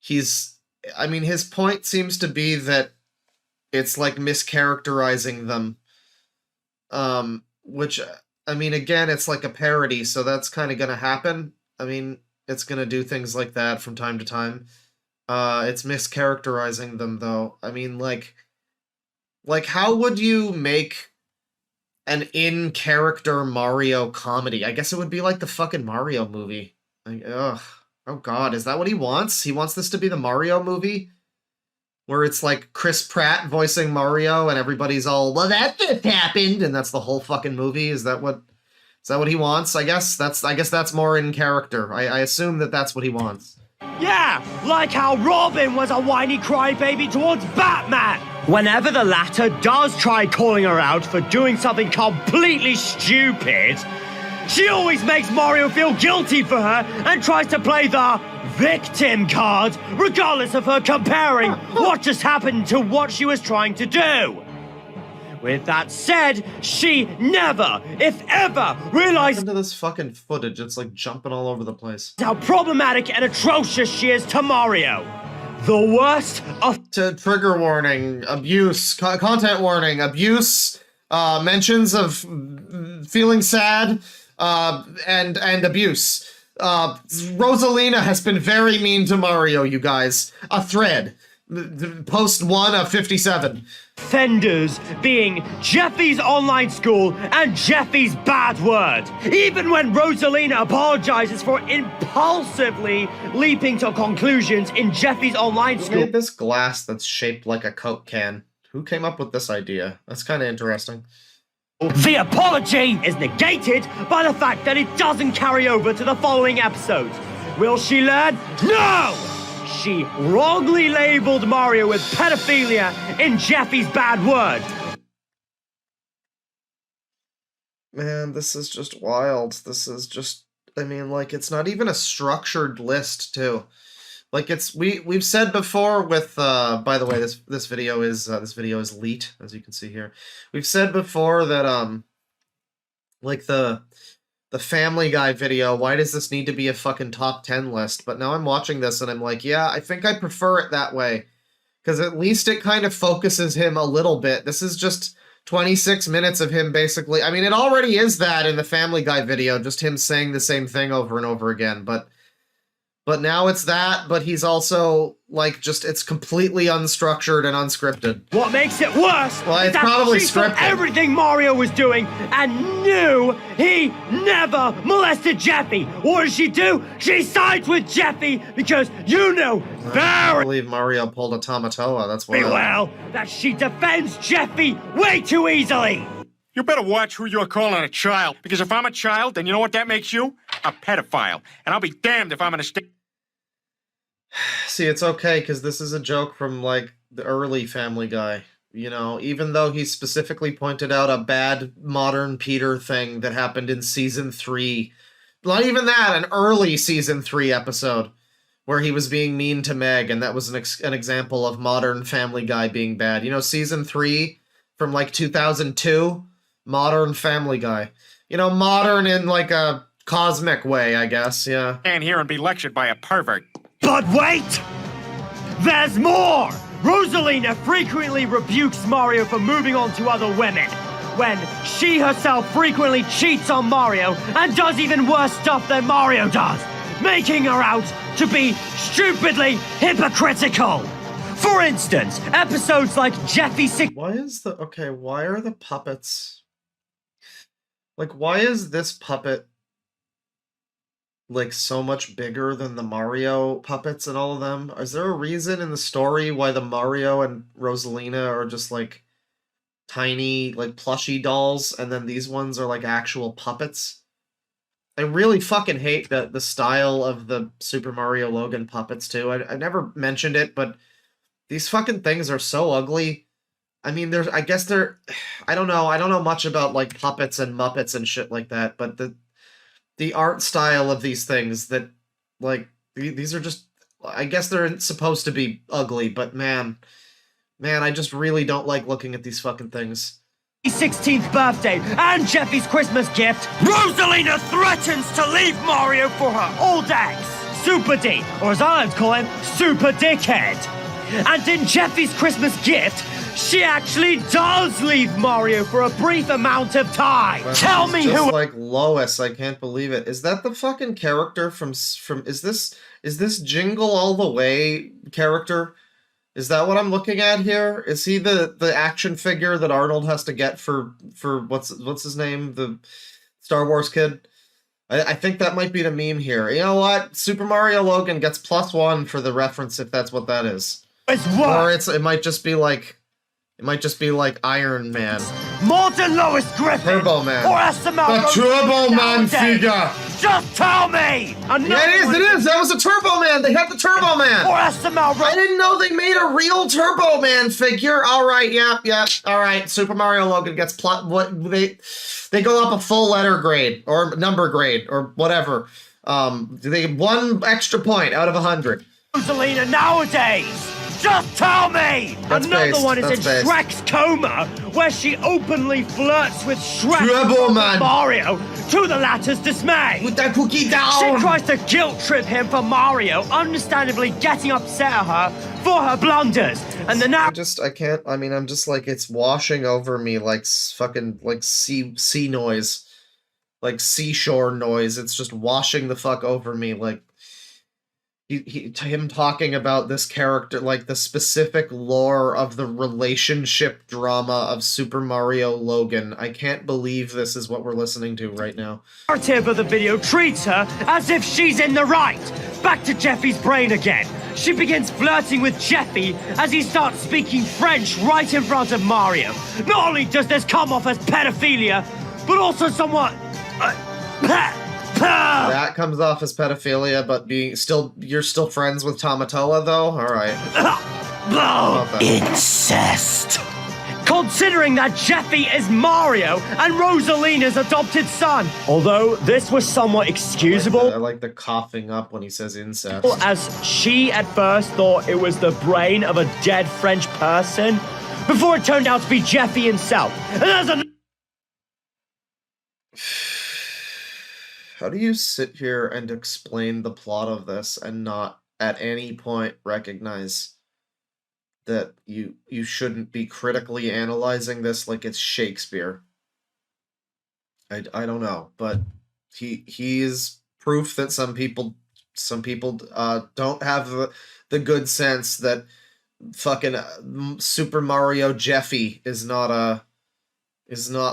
his point seems to be that it's like mischaracterizing them. Which, I mean, again, it's like a parody, so that's kind of gonna happen. I mean, it's gonna do things like that from time to time. It's mischaracterizing them, though. I mean, like how would you make an in-character Mario comedy? I guess it would be like the fucking Mario movie. Like, ugh. Oh god, is that what he wants? He wants this to be the Mario movie? Where it's like Chris Pratt voicing Mario and everybody's all, well, that just happened, and that's the whole fucking movie? Is that what he wants? I guess that's more in character. I assume that that's what he wants. Yeah, like how Robin was a whiny crybaby towards Batman. Whenever the latter does try calling her out for doing something completely stupid, she always makes Mario feel guilty for her and tries to play the victim card, regardless of her comparing what just happened to what she was trying to do. With that said, she never, if ever, realized into this fucking footage. It's like jumping all over the place. How problematic and atrocious she is to Mario. The worst of trigger warning, abuse, content warning, abuse, mentions of feeling sad, and abuse. Rosalina has been very mean to Mario, you guys. A thread. Post 1 of 57. offenders being Jeffy's online school and Jeffy's bad word. Even when Rosalina apologizes for impulsively leaping to conclusions in Jeffy's online Who school. made this glass that's shaped like a Coke can? Who came up with this idea? That's kind of interesting. The apology is negated by the fact that it doesn't carry over to the following episodes. Will she learn? No! She wrongly labeled Mario with pedophilia in Jeffy's bad word. Man, this is just wild. This is just, I mean, like, it's not even a structured list, too. Like, it's, we've said before with, by the way, this video is leaked, as you can see here. We've said before that, like, the Family Guy video, why does this need to be a fucking top 10 list? But now I'm watching this and I'm like, yeah, I think I prefer it that way. Because at least it kind of focuses him a little bit. This is just 26 minutes of him basically, I mean, it already is that in the Family Guy video, just him saying the same thing over and over again, but But now it's that, but he's also, like, just, it's completely unstructured and unscripted. What makes it worse Well, is it's that probably she saw scripted. everything Mario was doing and knew he never molested Jeffy. What does she do? She sides with Jeffy because you know I very believe Mario pulled a Tamatoa, that's why. well that she defends Jeffy way too easily. You better watch who you're calling a child, because if I'm a child, then you know what that makes you? A pedophile. And I'll be damned if I'm gonna stay. See, it's okay, because this is a joke from, like, the early Family Guy. You know, even though he specifically pointed out a bad modern Peter thing that happened in season 3. Not even that, an early season 3 episode where he was being mean to Meg, and that was an example of modern Family Guy being bad. You know, season 3 from, like, 2002? Modern Family Guy. You know, modern in, like, a cosmic way, I guess, yeah. Stand here and be lectured by a pervert. But wait! There's more! Rosalina frequently rebukes Mario for moving on to other women, when she herself frequently cheats on Mario and does even worse stuff than Mario does, making her out to be stupidly hypocritical. For instance, episodes like Jeffy 6. Why is the... Okay, why are the puppets... Like, why is this puppet, like, so much bigger than the Mario puppets and all of them? Is there a reason in the story why the Mario and Rosalina are just, like, tiny, like, plushy dolls, and then these ones are, like, actual puppets? I really fucking hate the style of the Super Mario Logan puppets, too. I never mentioned it, but these fucking things are so ugly. I mean, I guess they're, I don't know much about, like, puppets and Muppets and shit like that, but the art style of these things that, like, these are just, I guess they're supposed to be ugly, but man, I just really don't like looking at these fucking things. 16th birthday and Jeffy's Christmas gift, Rosalina threatens to leave Mario for her old ex, Super D, or as I like to call him, Super Dickhead. And in Jeffy's Christmas gift, she actually does leave Mario for a brief amount of time. But Tell me just who. like Lois, I can't believe it. Is that the fucking character from is this Jingle All the Way character? Is that what I'm looking at here? Is he the action figure that Arnold has to get for what's his name? The Star Wars kid? I think that might be the meme here. You know what? Super Mario Logan gets +1 for the reference if that's what that is. It's what? Or it might just be like Iron Man. More than Lois Griffin. Turbo Man. Or SML. The Turbo Man figure. Just tell me. Yeah, it is. That was a Turbo Man. They had the Turbo Man. Or SML. I didn't know they made a real Turbo Man figure. All right, yeah. All right, Super Mario Logan gets they go up a full letter grade or number grade or whatever. They get 1 extra point out of 100. Rosalina nowadays. Just tell me! That's Another based. one is That's in based. Shrek's coma, where she openly flirts with Shrek Turbo and Man. Mario, to the latter's dismay. With that cookie down. She tries to guilt trip him for Mario, understandably getting upset at her for her blunders. And the now I'm just like, it's washing over me like fucking, like sea noise. Like seashore noise. It's just washing the fuck over me, like, him talking about this character, like the specific lore of the relationship drama of Super Mario Logan. I can't believe this is what we're listening to right now. narrative of the video treats her as if she's in the right. Back to Jeffy's brain again. She begins flirting with Jeffy as he starts speaking French right in front of Mario. Not only does this come off as pedophilia, but also somewhat... That comes off as pedophilia, but you're still friends with Tamatoa, though? Alright. Incest. Considering that Jeffy is Mario and Rosalina's adopted son. Although this was somewhat excusable. I like the coughing up when he says incest. As she at first thought it was the brain of a dead French person, before it turned out to be Jeffy himself. And as a... How do you sit here and explain the plot of this and not at any point recognize that you shouldn't be critically analyzing this like it's Shakespeare? I don't know, but he is proof that some people some people don't have the good sense that fucking Super Mario Jeffy is not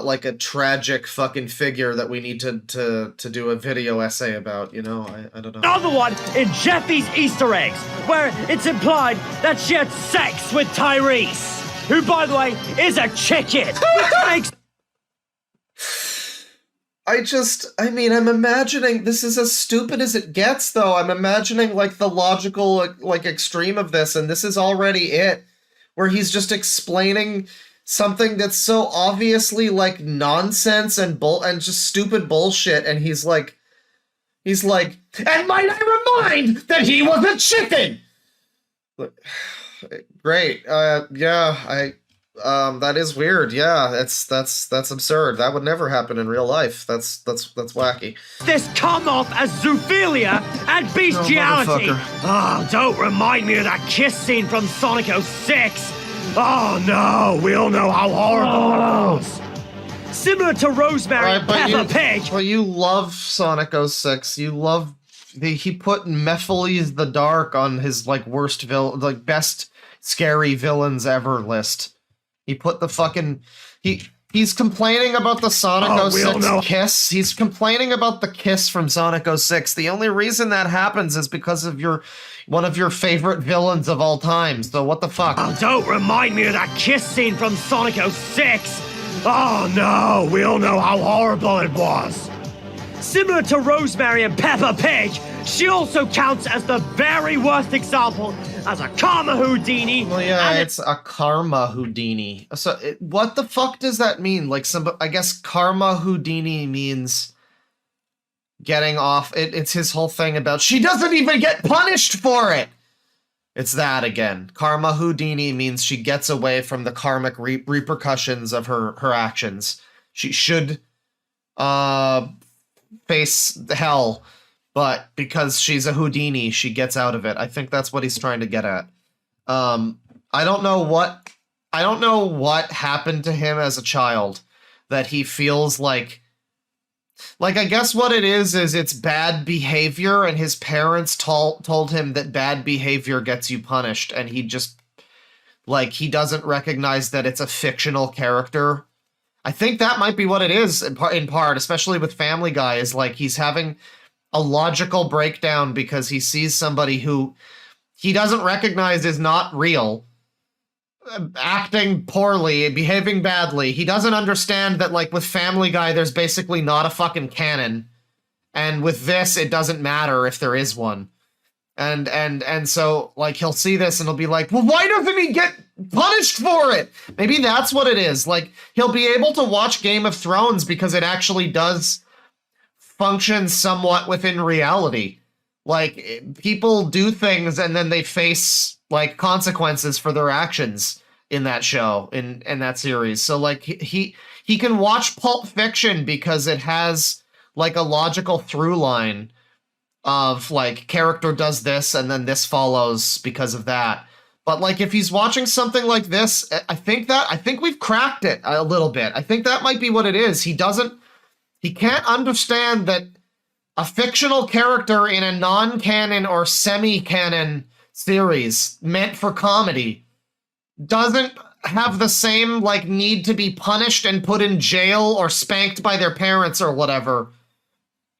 like a tragic fucking figure that we need to do a video essay about, you know? I don't know. Another one in Jeffy's Easter eggs, where it's implied that she had sex with Tyrese, who, by the way, is a chicken, which makes... I'm imagining, this is as stupid as it gets, though. I'm imagining, like, the logical, like, extreme of this, and this is already it, where he's just explaining something that's so obviously, like, nonsense and just stupid bullshit, and he's like, and might I remind that he was a chicken? Great, that is weird. Yeah, that's absurd. That would never happen in real life. That's wacky. This come off as zoophilia and bestiality. Oh, don't remind me of that kiss scene from Sonic 06. Oh no, we all know how horrible it was. Similar to Rosemary and Peppa Pig. Well, you love Sonic 06. You love he put Mephiles the Dark on his like worst best scary villains ever list. He put the fucking he's complaining about the Sonic 06 kiss. He's complaining about the kiss from Sonic 06. The only reason that happens is because of one of your favorite villains of all time. So what the fuck? Oh, don't remind me of that kiss scene from Sonic 06. Oh no, we all know how horrible it was. Similar to Rosemary and Peppa Pig, she also counts as the very worst example as a karma Houdini. Well, yeah, it's a karma Houdini. So, what the fuck does that mean? Like, I guess karma Houdini means getting off. It's his whole thing about she doesn't even get punished for it. It's that again. Karma Houdini means she gets away from the karmic repercussions of her actions. She should face hell, but because she's a Houdini, she gets out of it. I think that's what he's trying to get at. I don't know what happened to him as a child that he feels like I guess what it is it's bad behavior, and his parents told him that bad behavior gets you punished, and he just he doesn't recognize that it's a fictional character. I think that might be what it is in part, especially with Family Guy, is like he's having a logical breakdown because he sees somebody who he doesn't recognize is not real, acting poorly, behaving badly. He doesn't understand that, like, with Family Guy, there's basically not a fucking canon. And with this, it doesn't matter if there is one. And so, like, he'll see this and he'll be like, well, why doesn't he get punished for it? Maybe that's what it is. Like, he'll be able to watch Game of Thrones because it actually does function somewhat within reality. Like, people do things and then they face, like, consequences for their actions in that show, in that series. So, like, he can watch Pulp Fiction because it has, like, a logical through line of, like, character does this and then this follows because of that. But, like, if he's watching something like this, I think we've cracked it a little bit. I think that might be what it is. He can't understand that a fictional character in a non-canon or semi-canon series meant for comedy doesn't have the same, like, need to be punished and put in jail or spanked by their parents or whatever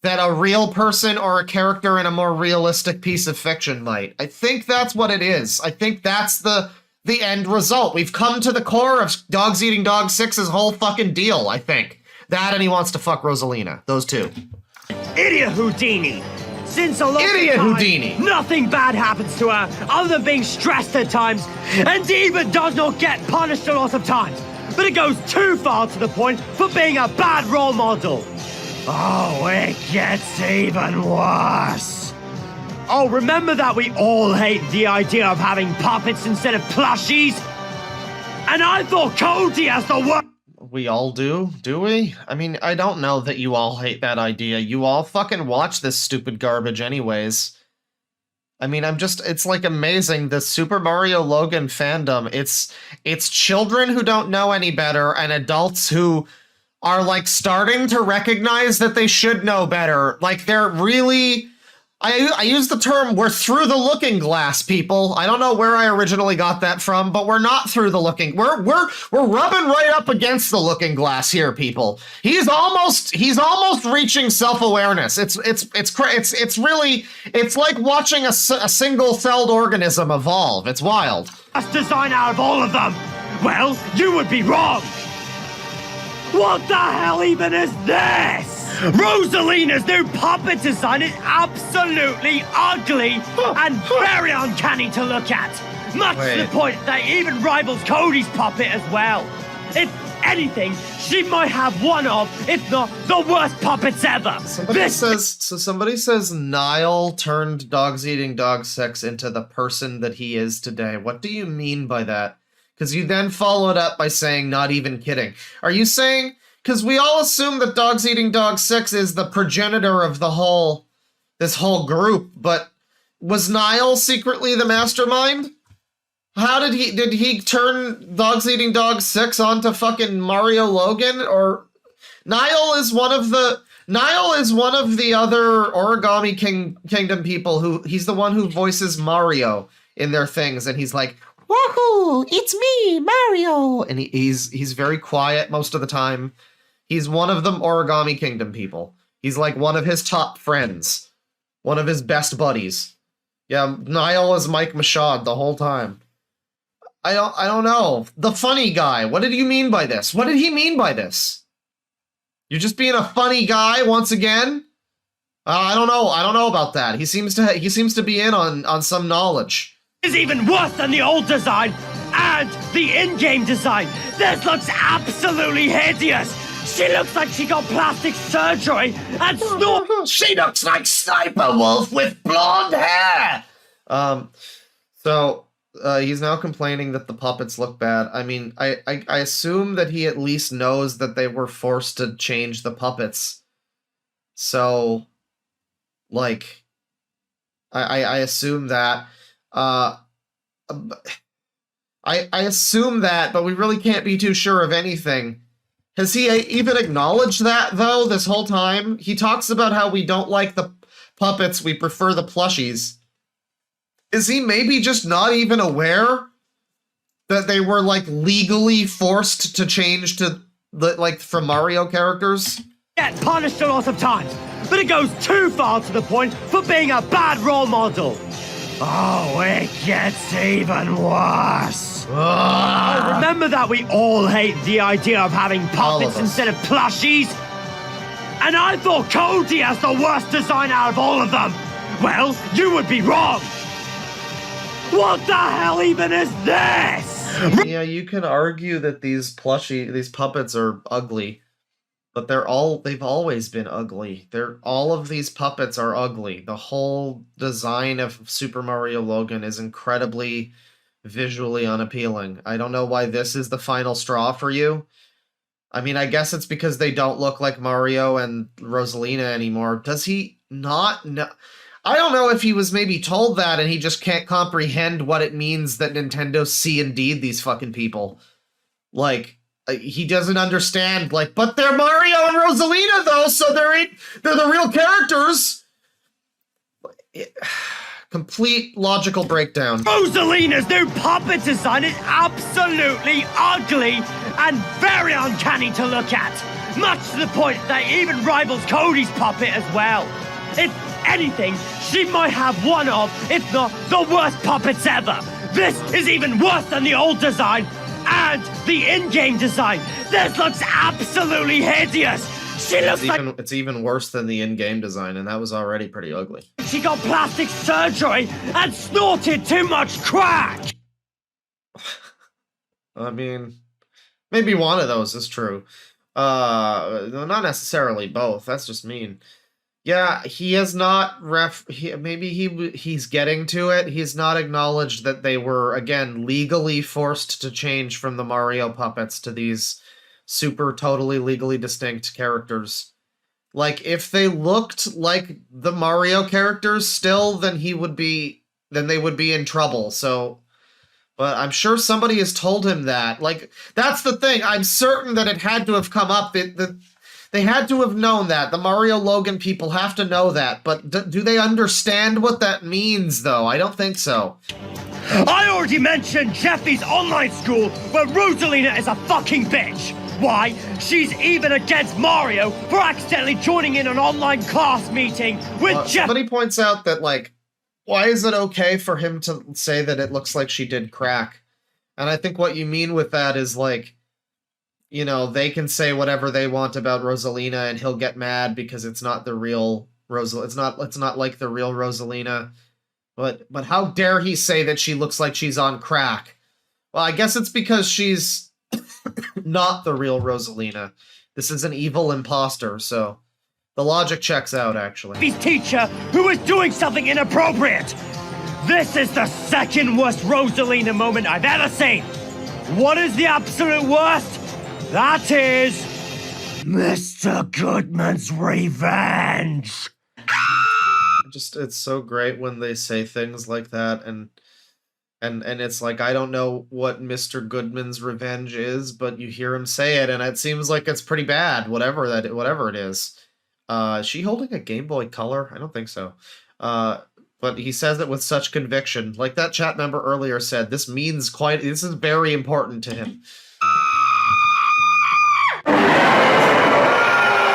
that a real person or a character in a more realistic piece of fiction might. I think that's what it is. I think that's the end result. We've come to the core of DogsEatingDogs6's whole fucking deal, I think. That and he wants to fuck Rosalina. Those two. Idiot Houdini! Since a lot of time, Houdini! Nothing bad happens to her other than being stressed at times, and even does not get punished a lot of times. But it goes too far to the point for being a bad role model. Oh, it gets even worse. Oh, remember that we all hate the idea of having puppets instead of plushies? And I thought Cody has the worst. We all do we? I mean, I don't know that you all hate that idea. You all fucking watch this stupid garbage anyways. I mean, it's like amazing, the Super Mario Logan fandom. It's children who don't know any better and adults who are, like, starting to recognize that they should know better. Like, they're really I use the term, we're through the looking glass, people. I don't know where I originally got that from, but we're not through the looking. We're rubbing right up against the looking glass here, people. He's almost reaching self-awareness. It's really like watching a single-celled organism evolve. It's wild. Best design out of all of them. Well, you would be wrong. What the hell even is this? Rosalina's new puppet design is absolutely ugly and very uncanny to look at. Much to the point that it even rivals Cody's puppet as well. If anything, she might have one of, if not the worst puppets ever. Somebody says Niall turned DogsEatingDogs6 into the person that he is today. What do you mean by that? Because you then followed up by saying, not even kidding. Are you saying... Because we all assume that DogsEatingDogs6 is the progenitor of this whole group, but was Niall secretly the mastermind? How did he turn DogsEatingDogs6 onto fucking Mario Logan? Or Niall is one of the other Origami Kingdom people he's the one who voices Mario in their things, and he's like, woohoo, it's me, Mario! And he's very quiet most of the time. He's one of the Origami Kingdom people. He's like one of his top friends. One of his best buddies. Yeah, Niall is Mike Machad the whole time. I don't know. The funny guy. What did you mean by this? What did he mean by this? You're just being a funny guy once again? I don't know. I don't know about that. He seems to be in on some knowledge. Is even worse than the old design and the in-game design. This looks absolutely hideous. She looks like she got plastic surgery and She looks like Sniper Wolf with blonde hair. So he's now complaining that the puppets look bad. I mean, I assume that he at least knows that they were forced to change the puppets. So, like, I assume that. I assume that, but we really can't be too sure of anything. Has he even acknowledged that, though, this whole time? He talks about how we don't like the puppets, we prefer the plushies. Is he maybe just not even aware that they were, like, legally forced to change to, like, from Mario characters? Get punished a lot of times, but it goes too far to the point for being a bad role model. Oh, it gets even worse. Oh, remember that we all hate the idea of having puppets instead of plushies? And I thought Cody has the worst design out of all of them. Well, you would be wrong. What the hell even is this? Yeah, you can argue that these puppets are ugly. But they've always been ugly. All of these puppets are ugly. The whole design of Super Mario Logan is incredibly visually unappealing. I don't know why this is the final straw for you. I mean, I guess it's because they don't look like Mario and Rosalina anymore. Does he not know? I don't know if he was maybe told that and he just can't comprehend what it means that Nintendo see indeed these fucking people. Like, he doesn't understand, like, but they're Mario and Rosalina, though, so they're the real characters. Complete logical breakdown. Rosalina's new puppet design is absolutely ugly and very uncanny to look at. Much to the point that it even rivals Cody's puppet as well. If anything, she might have one of, if not the worst puppets ever. This is even worse than the old design and the in-game design. This looks absolutely hideous. She looks it's even worse than the in-game design, and that was already pretty ugly. She got plastic surgery and snorted too much crack. I mean, maybe one of those is true. Not necessarily both. That's just mean. Yeah, he has not he's getting to it. He's not acknowledged that they were, again, legally forced to change from the Mario puppets to these super totally legally distinct characters. Like, if they looked like the Mario characters still, then they would be in trouble. So, but I'm sure somebody has told him that. Like, that's the thing. I'm certain that it had to have come up. They had to have known that. The Mario Logan people have to know that. But do they understand what that means, though? I don't think so. I already mentioned Jeffy's online school where Rosalina is a fucking bitch. Why? She's even against Mario for accidentally joining in an online class meeting with Jeff. Somebody points out that, like, why is it okay for him to say that it looks like she did crack? And I think what you mean with that is, like, you know, they can say whatever they want about Rosalina and he'll get mad because it's not the real Rosalina. It's not like the real Rosalina. But how dare he say that she looks like she's on crack? Well, I guess it's because she's not the real Rosalina. This is an evil imposter, so the logic checks out, actually. His teacher who is doing something inappropriate. This is the second worst Rosalina moment I've ever seen. What is the absolute worst? That is Mr. Goodman's revenge. It's so great when they say things like that, and it's like, I don't know what Mr. Goodman's revenge is, but you hear him say it, and it seems like it's pretty bad, whatever it is. Is she holding a Game Boy Color? I don't think so. But he says it with such conviction. Like that chat member earlier said, this is very important to him.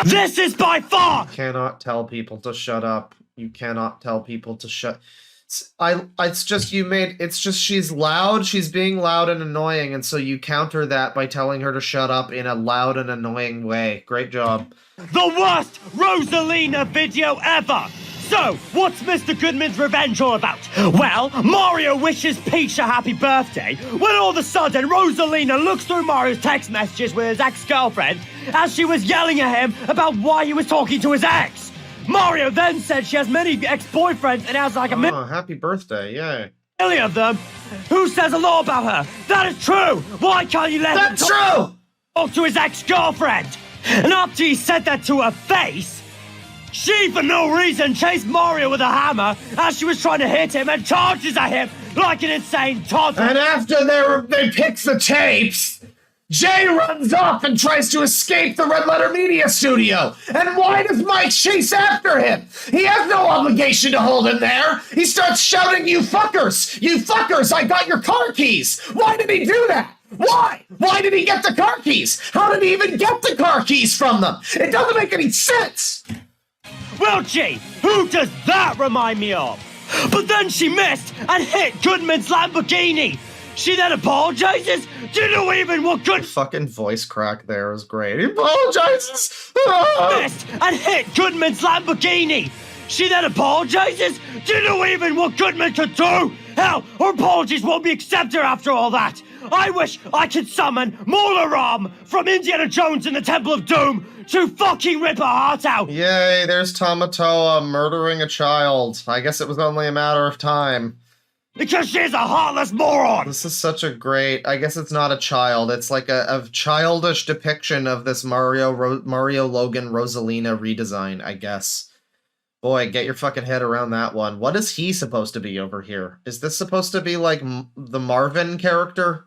This is by far! You cannot tell people to shut up. You cannot tell people to shut... It's just she's loud, she's being loud and annoying, and so you counter that by telling her to shut up in a loud and annoying way. Great job. The worst Rosalina video ever! So, what's Mr. Goodman's revenge all about? Well, Mario wishes Peach a happy birthday, when all of a sudden Rosalina looks through Mario's text messages with his ex-girlfriend as she was yelling at him about why he was talking to his ex. Mario then said she has many ex-boyfriends and has like a happy birthday, yay. million of them. Who says a lot about her? That is true! Why can't you let him talk to his ex-girlfriend? And after he said that to her face, she, for no reason, chased Mario with a hammer as she was trying to hit him and charges at him like an insane toddler. And after they pick the tapes, Jay runs off and tries to escape the Red Letter Media studio. And why does Mike chase after him? He has no obligation to hold him there. He starts shouting, "You fuckers! You fuckers! I got your car keys!" Why did he do that? Why? Why did he get the car keys? How did he even get the car keys from them? It doesn't make any sense. Well, gee, who does that remind me of? But then she missed and hit Goodman's Lamborghini. She then apologizes? Do you know even what good fucking voice crack there is great. He apologizes. Missed and hit Goodman's Lamborghini. She then apologizes? Do you know even what Goodman could do? Hell, her apologies won't be accepted after all that. I wish I could summon Mola Ram from Indiana Jones and the Temple of Doom to fucking rip her heart out. Yay, there's Tamatoa murdering a child. I guess it was only a matter of time. Because she's a heartless moron! This is such a great... I guess it's not a child. It's like a childish depiction of this Mario Logan Rosalina redesign, I guess. Boy, get your fucking head around that one. What is he supposed to be over here? Is this supposed to be like the Marvin character?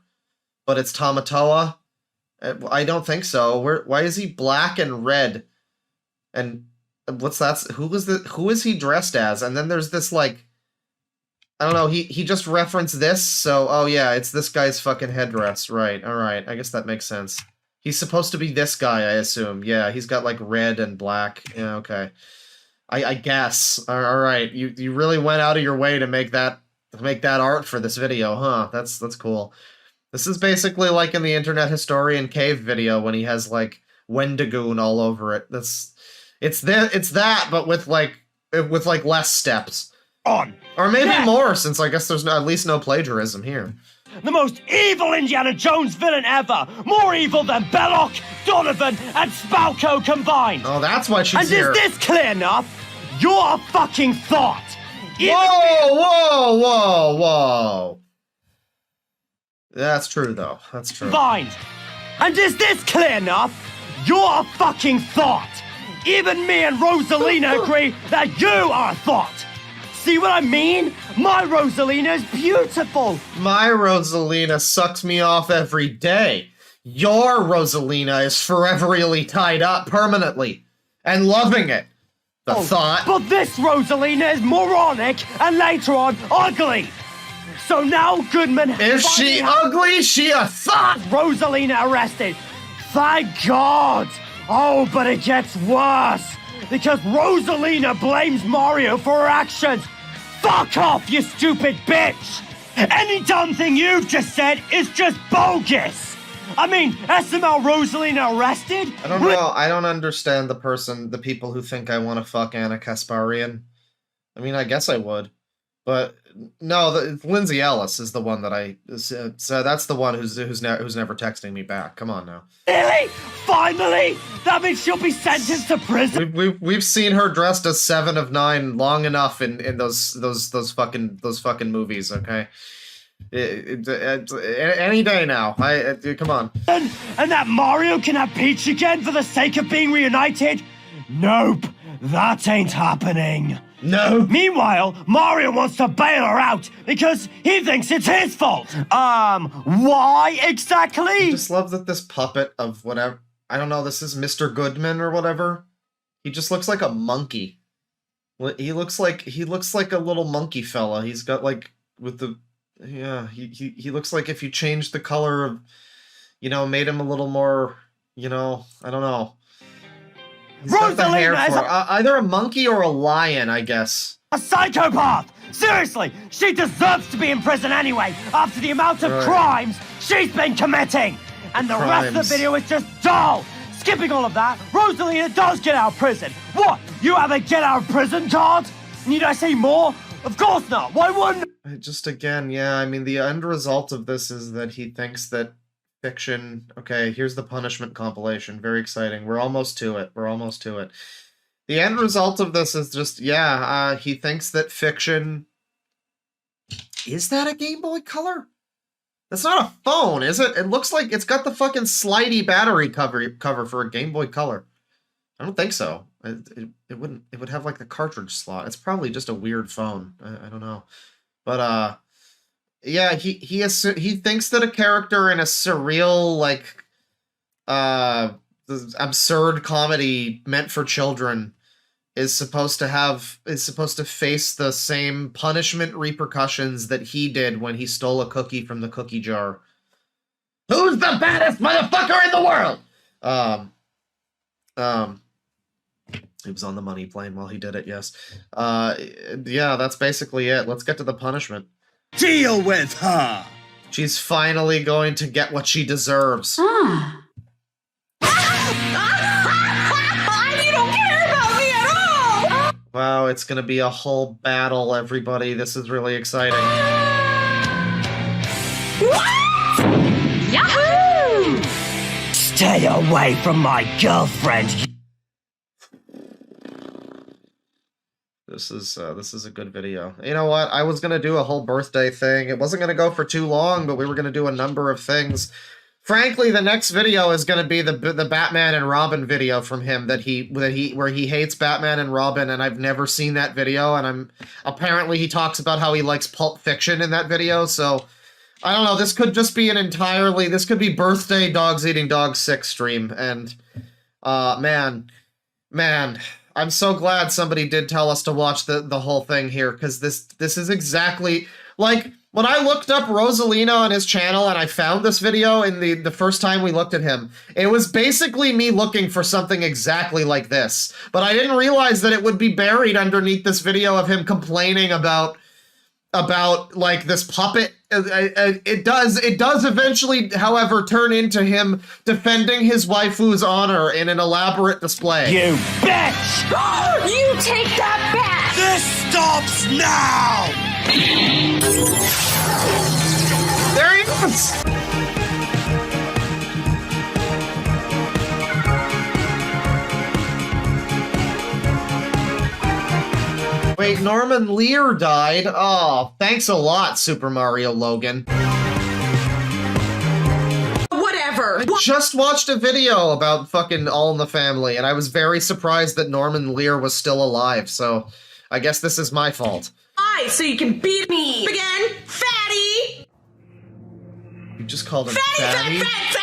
But it's Tamatoa? I don't think so. Why is he black and red? And what's that? Who is he dressed as? And then there's this like... I don't know, he just referenced this, so, oh yeah, it's this guy's fucking headdress, right, alright, I guess that makes sense. He's supposed to be this guy, I assume, yeah, he's got, like, red and black, yeah, okay. I guess, alright, you really went out of your way to make that art for this video, huh, that's cool. This is basically like in the Internet Historian Cave video, when he has, like, Wendigoon all over it, it's that, but with less steps. On. Or maybe more, since I guess there's at least no plagiarism here. The most evil Indiana Jones villain ever! More evil than Belloc, Donovan, and Spalco combined! Oh, that's why she's here. And is this clear enough? You're a fucking thought! Whoa! That's true, though. That's true. Combined! And is this clear enough? You're a fucking thought! Even me and Rosalina agree that you are a thought! See what I mean? My Rosalina is beautiful. My Rosalina sucks me off every day. Your Rosalina is foreverly tied up permanently and loving it. The thought. But this Rosalina is moronic and later on ugly. So now Goodman Is she ugly? She a thought. Rosalina arrested. Thank God. Oh, but it gets worse. Because Rosalina blames Mario for her actions. Fuck off, you stupid bitch. Any dumb thing you've just said is just bogus. I mean, SML Rosalina arrested? I don't know. I don't understand the people who think I want to fuck Anna Kasparian. I mean, I guess I would. But no, Lindsay Ellis is the one that so that's the one who's never texting me back. Come on now. Really? Finally? That means she'll be sentenced to prison. We've seen her dressed as 7 of 9 long enough in those fucking movies. Okay. Any day now. Come on. And that Mario can have Peach again for the sake of being reunited? Nope, that ain't happening. No. Meanwhile, Mario wants to bail her out because he thinks it's his fault. Why exactly? I just love that this puppet of whatever, I don't know, this is Mr. Goodman or whatever. He just looks like a monkey. He looks like a little monkey fella. He's got like with the he looks like if you changed the color of, made him a little more, I don't know. He's got the hair for either a monkey or a lion, I guess. A psychopath! Seriously, she deserves to be in prison anyway, after the amount of crimes she's been committing! And the rest of the video is just dull! Skipping all of that, Rosalina does get out of prison! What? You have a get out of prison card? Need I say more? Of course not! Why wouldn't— Just again, yeah, I mean, the end result of this is that he thinks that fiction... Okay, here's the punishment compilation. Very exciting. We're almost to it. The end result of this is just, he thinks that fiction... Is that a Game Boy Color? That's not a phone, is it? It looks like it's got the fucking slidey battery cover for a Game Boy Color. I don't think so. It wouldn't. It would have like the cartridge slot. It's probably just a weird phone. I don't know. But yeah, he thinks that a character in a surreal, like, absurd comedy meant for children is supposed to face the same punishment repercussions that he did when he stole a cookie from the cookie jar. Who's the baddest motherfucker in the world? He was on the money plane while he did it, yes. Yeah, that's basically it. Let's get to the punishment. Deal with her! She's finally going to get what she deserves. You don't care about me at all! Wow, it's gonna be a whole battle, everybody. This is really exciting. Yahoo! Stay away from my girlfriend! This is a good video. You know what? I was gonna do a whole birthday thing. It wasn't gonna go for too long, but we were gonna do a number of things. Frankly, the next video is gonna be the Batman and Robin video from him where he hates Batman and Robin, and I've never seen that video. And apparently he talks about how he likes Pulp Fiction in that video. So I don't know. This could just be this could be birthday DogsEatingDogs6 stream. And man. I'm so glad somebody did tell us to watch the whole thing here, because this is exactly... Like, when I looked up Rosalina on his channel and I found this video in the first time we looked at him, it was basically me looking for something exactly like this. But I didn't realize that it would be buried underneath this video of him complaining about like this puppet. It does eventually, however, turn into him defending his waifu's honor in an elaborate display. You bitch! You take that back! This stops now! There he is! Wait, Norman Lear died? Oh, thanks a lot, Super Mario Logan. Whatever. I just watched a video about fucking All in the Family, and I was very surprised that Norman Lear was still alive, so I guess this is my fault. Why? So you can beat me again, fatty! You just called him Fatty, fatty? fat!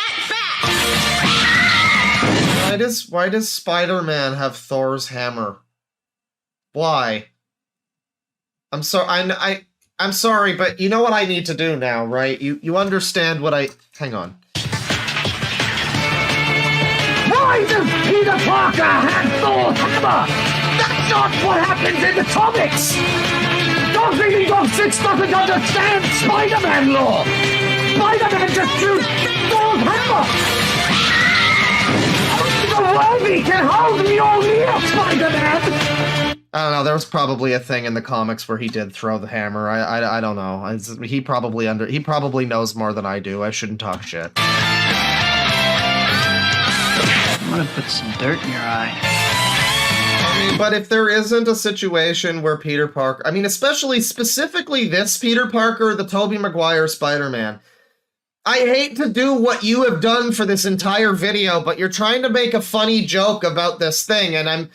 why does Spider-Man have Thor's hammer? Why? I'm sorry, but you know what I need to do now, right? You understand what I... Hang on. Why does Peter Parker have Thor's hammer? That's not what happens in the comics! DogsEatingDogs6 doesn't understand Spider-Man lore! Spider-Man just shoots Thor's hammer! Only the worthy can hold the all-near Spider-Man! I don't know, there was probably a thing in the comics where he did throw the hammer. I don't know. He probably knows more than I do. I shouldn't talk shit. I'm gonna put some dirt in your eye. But if there isn't a situation where Peter Parker... I mean, specifically this Peter Parker, the Tobey Maguire Spider-Man. I hate to do what you have done for this entire video, but you're trying to make a funny joke about this thing, and I'm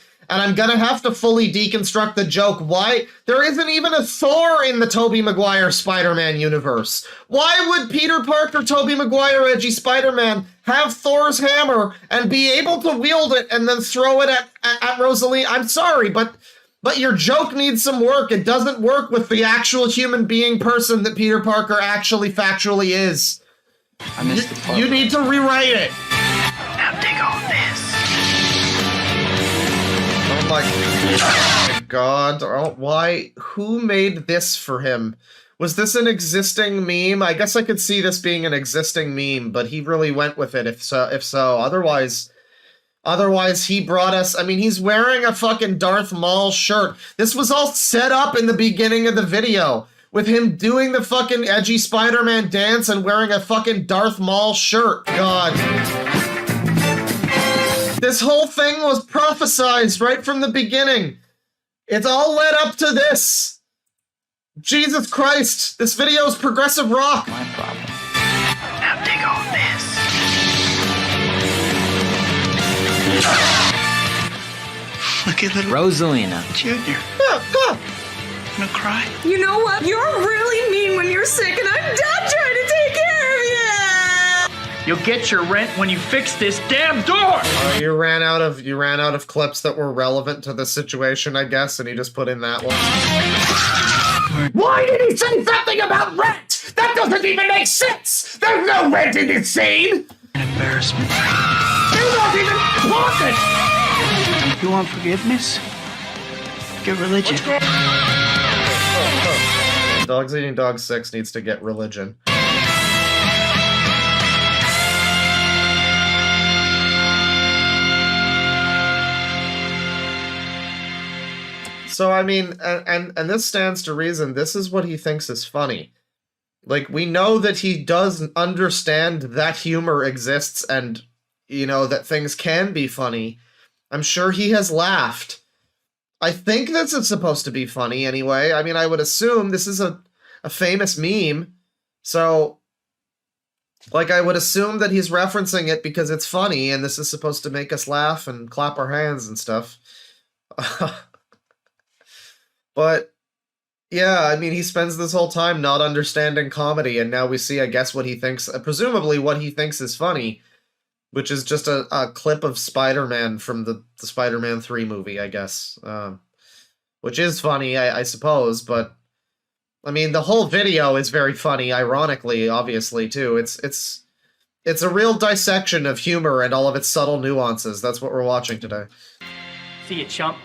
gonna have to fully deconstruct the joke. Why? There isn't even a Thor in the Tobey Maguire Spider-Man universe. Why would Peter Parker, Tobey Maguire, edgy Spider-Man have Thor's hammer and be able to wield it and then throw it at Rosalina? I'm sorry, but your joke needs some work. It doesn't work with the actual human being person that Peter Parker actually factually is. I missed the part. You need to rewrite it. Now take all this. Oh my god. Oh, why? Who made this for him? Was this an existing meme? I guess I could see this being an existing meme, but he really went with it if so. Otherwise he brought us... I mean, he's wearing a fucking Darth Maul shirt. This was all set up in the beginning of the video, with him doing the fucking edgy Spider-Man dance and wearing a fucking Darth Maul shirt. God. This whole thing was prophesized right from the beginning. It's all led up to this. Jesus Christ, this video is progressive rock. My problem. Now take all this. Look at little Rosalina. Junior. Gonna cry? You know what? You're really mean when you're sick, and I'm done trying to take care of you! You'll get your rent when you fix this damn door! You ran out of clips that were relevant to the situation, I guess, and he just put in that one. Why did he say something about rent? That doesn't even make sense! There's no rent in this scene! An embarrassment. You're not even important! You want forgiveness? Get religion. DogsEatingDogs6 needs to get religion. So, I mean, and this stands to reason, this is what he thinks is funny. Like, we know that he does understand that humor exists and, you know, that things can be funny. I'm sure he has laughed. I think this is supposed to be funny anyway. I mean, I would assume this is a famous meme. So, like, I would assume that he's referencing it because it's funny and this is supposed to make us laugh and clap our hands and stuff. But, yeah, I mean, he spends this whole time not understanding comedy, and now we see, I guess, what he thinks, presumably what he thinks is funny, which is just a clip of Spider-Man from the Spider-Man 3 movie, I guess. Which is funny, I suppose, but, I mean, the whole video is very funny, ironically, obviously, too. It's a real dissection of humor and all of its subtle nuances. That's what we're watching today. See you, chump.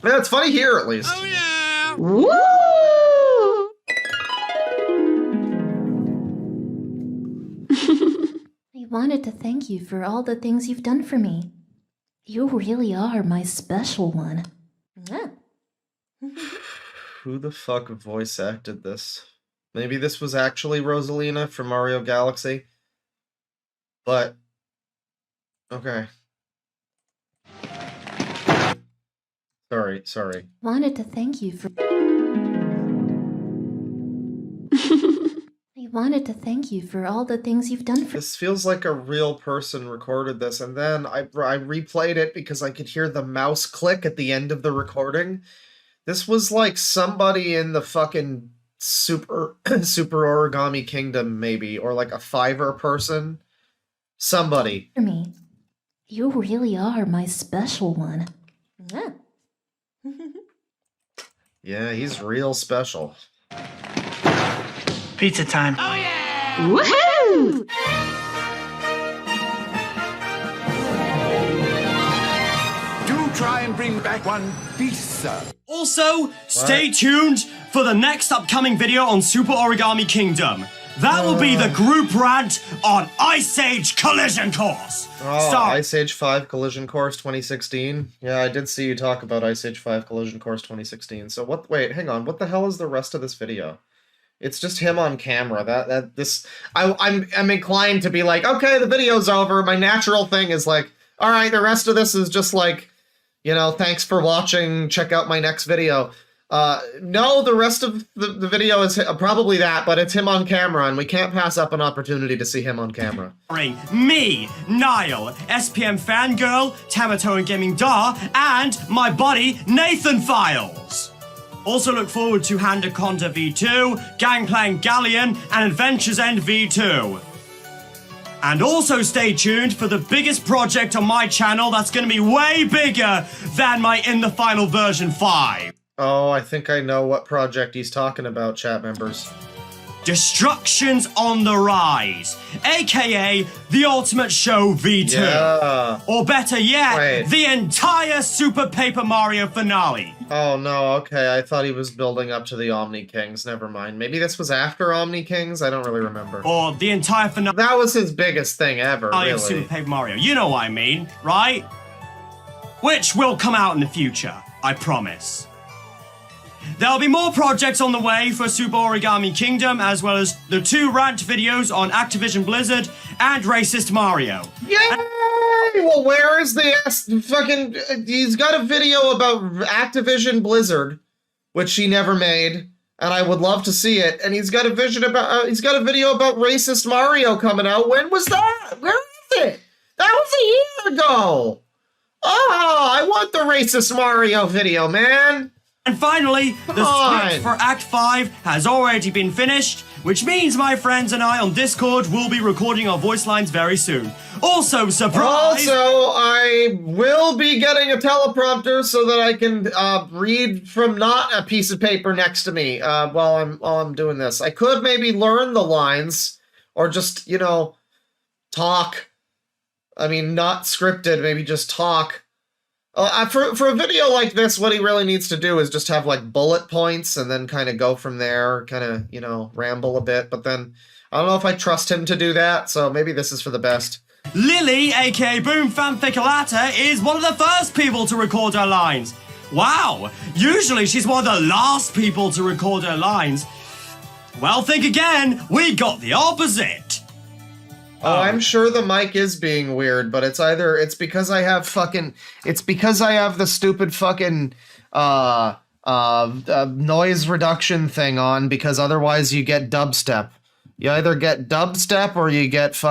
Yeah, it's funny here, at least. Oh, yeah! Woo! I wanted to thank you for all the things you've done for me. You really are my special one. Who the fuck voice acted this? Maybe this was actually Rosalina from Mario Galaxy? But... okay. Sorry. Wanted to thank you for... I wanted to thank you for all the things you've done for... This feels like a real person recorded this, and then I replayed it because I could hear the mouse click at the end of the recording. This was like somebody in the fucking Super Origami Kingdom, maybe, or like a Fiverr person. Somebody. For me. You really are my special one. Yeah, he's real special. Pizza time. Oh yeah! Woohoo! Do try and bring back one piece, sir. Also, stay tuned for the next upcoming video on Super Origami Kingdom. That will be the group rant on Ice Age Collision Course. Oh, Ice Age 5 Collision Course 2016. Yeah, I did see you talk about Ice Age 5 Collision Course 2016. So what? Wait, hang on. What the hell is the rest of this video? It's just him on camera. I'm inclined to be like, okay, the video's over. My natural thing is like, all right, the rest of this is just like, you know, thanks for watching. Check out my next video. No, the rest of the video is probably that, but it's him on camera, and we can't pass up an opportunity to see him on camera. Me, Niall, SPM Fangirl, Tamato and Gaming Dar, and my buddy, Nathan Files. Also look forward to Handaconda V2, Gangplank Galleon, and Adventures End V2. And also stay tuned for the biggest project on my channel that's going to be way bigger than my In the Final Version 5. Oh, I think I know what project he's talking about, chat members. Destruction's on the Rise, aka The Ultimate Show V2. Yeah. Or better yet, the entire Super Paper Mario finale. Oh no, okay, I thought he was building up to the Omni Kings, never mind. Maybe this was after Omni Kings? I don't really remember. Or the entire finale. That was his biggest thing ever, really. Of Super Paper Mario, you know what I mean, right? Which will come out in the future, I promise. There'll be more projects on the way for Super Origami Kingdom, as well as the 2 rant videos on Activision Blizzard and Racist Mario. Yay! Well, where is the fucking... He's got a video about Activision Blizzard, which he never made, and I would love to see it. And he's got a vision about... he's got a video about Racist Mario coming out. When was that? Where is it? That was a year ago! Oh, I want the Racist Mario video, man! And finally, the script for Act 5 has already been finished, which means my friends and I on Discord will be recording our voice lines very soon. Also, surprise! Also, I will be getting a teleprompter so that I can read from not a piece of paper next to me while I'm doing this. I could maybe learn the lines, or just, you know, talk. I mean, not scripted, maybe just talk. For a video like this, what he really needs to do is just have, like, bullet points and then kind of go from there, kind of, you know, ramble a bit. But then, I don't know if I trust him to do that, so maybe this is for the best. Lily, aka Boom Fanficalata, is one of the first people to record her lines. Wow, usually she's one of the last people to record her lines. Well, think again, we got the opposite. Oh, I'm sure the mic is being weird, but it's because I have the stupid fucking noise reduction thing on, because otherwise you get dubstep. You either get dubstep or you get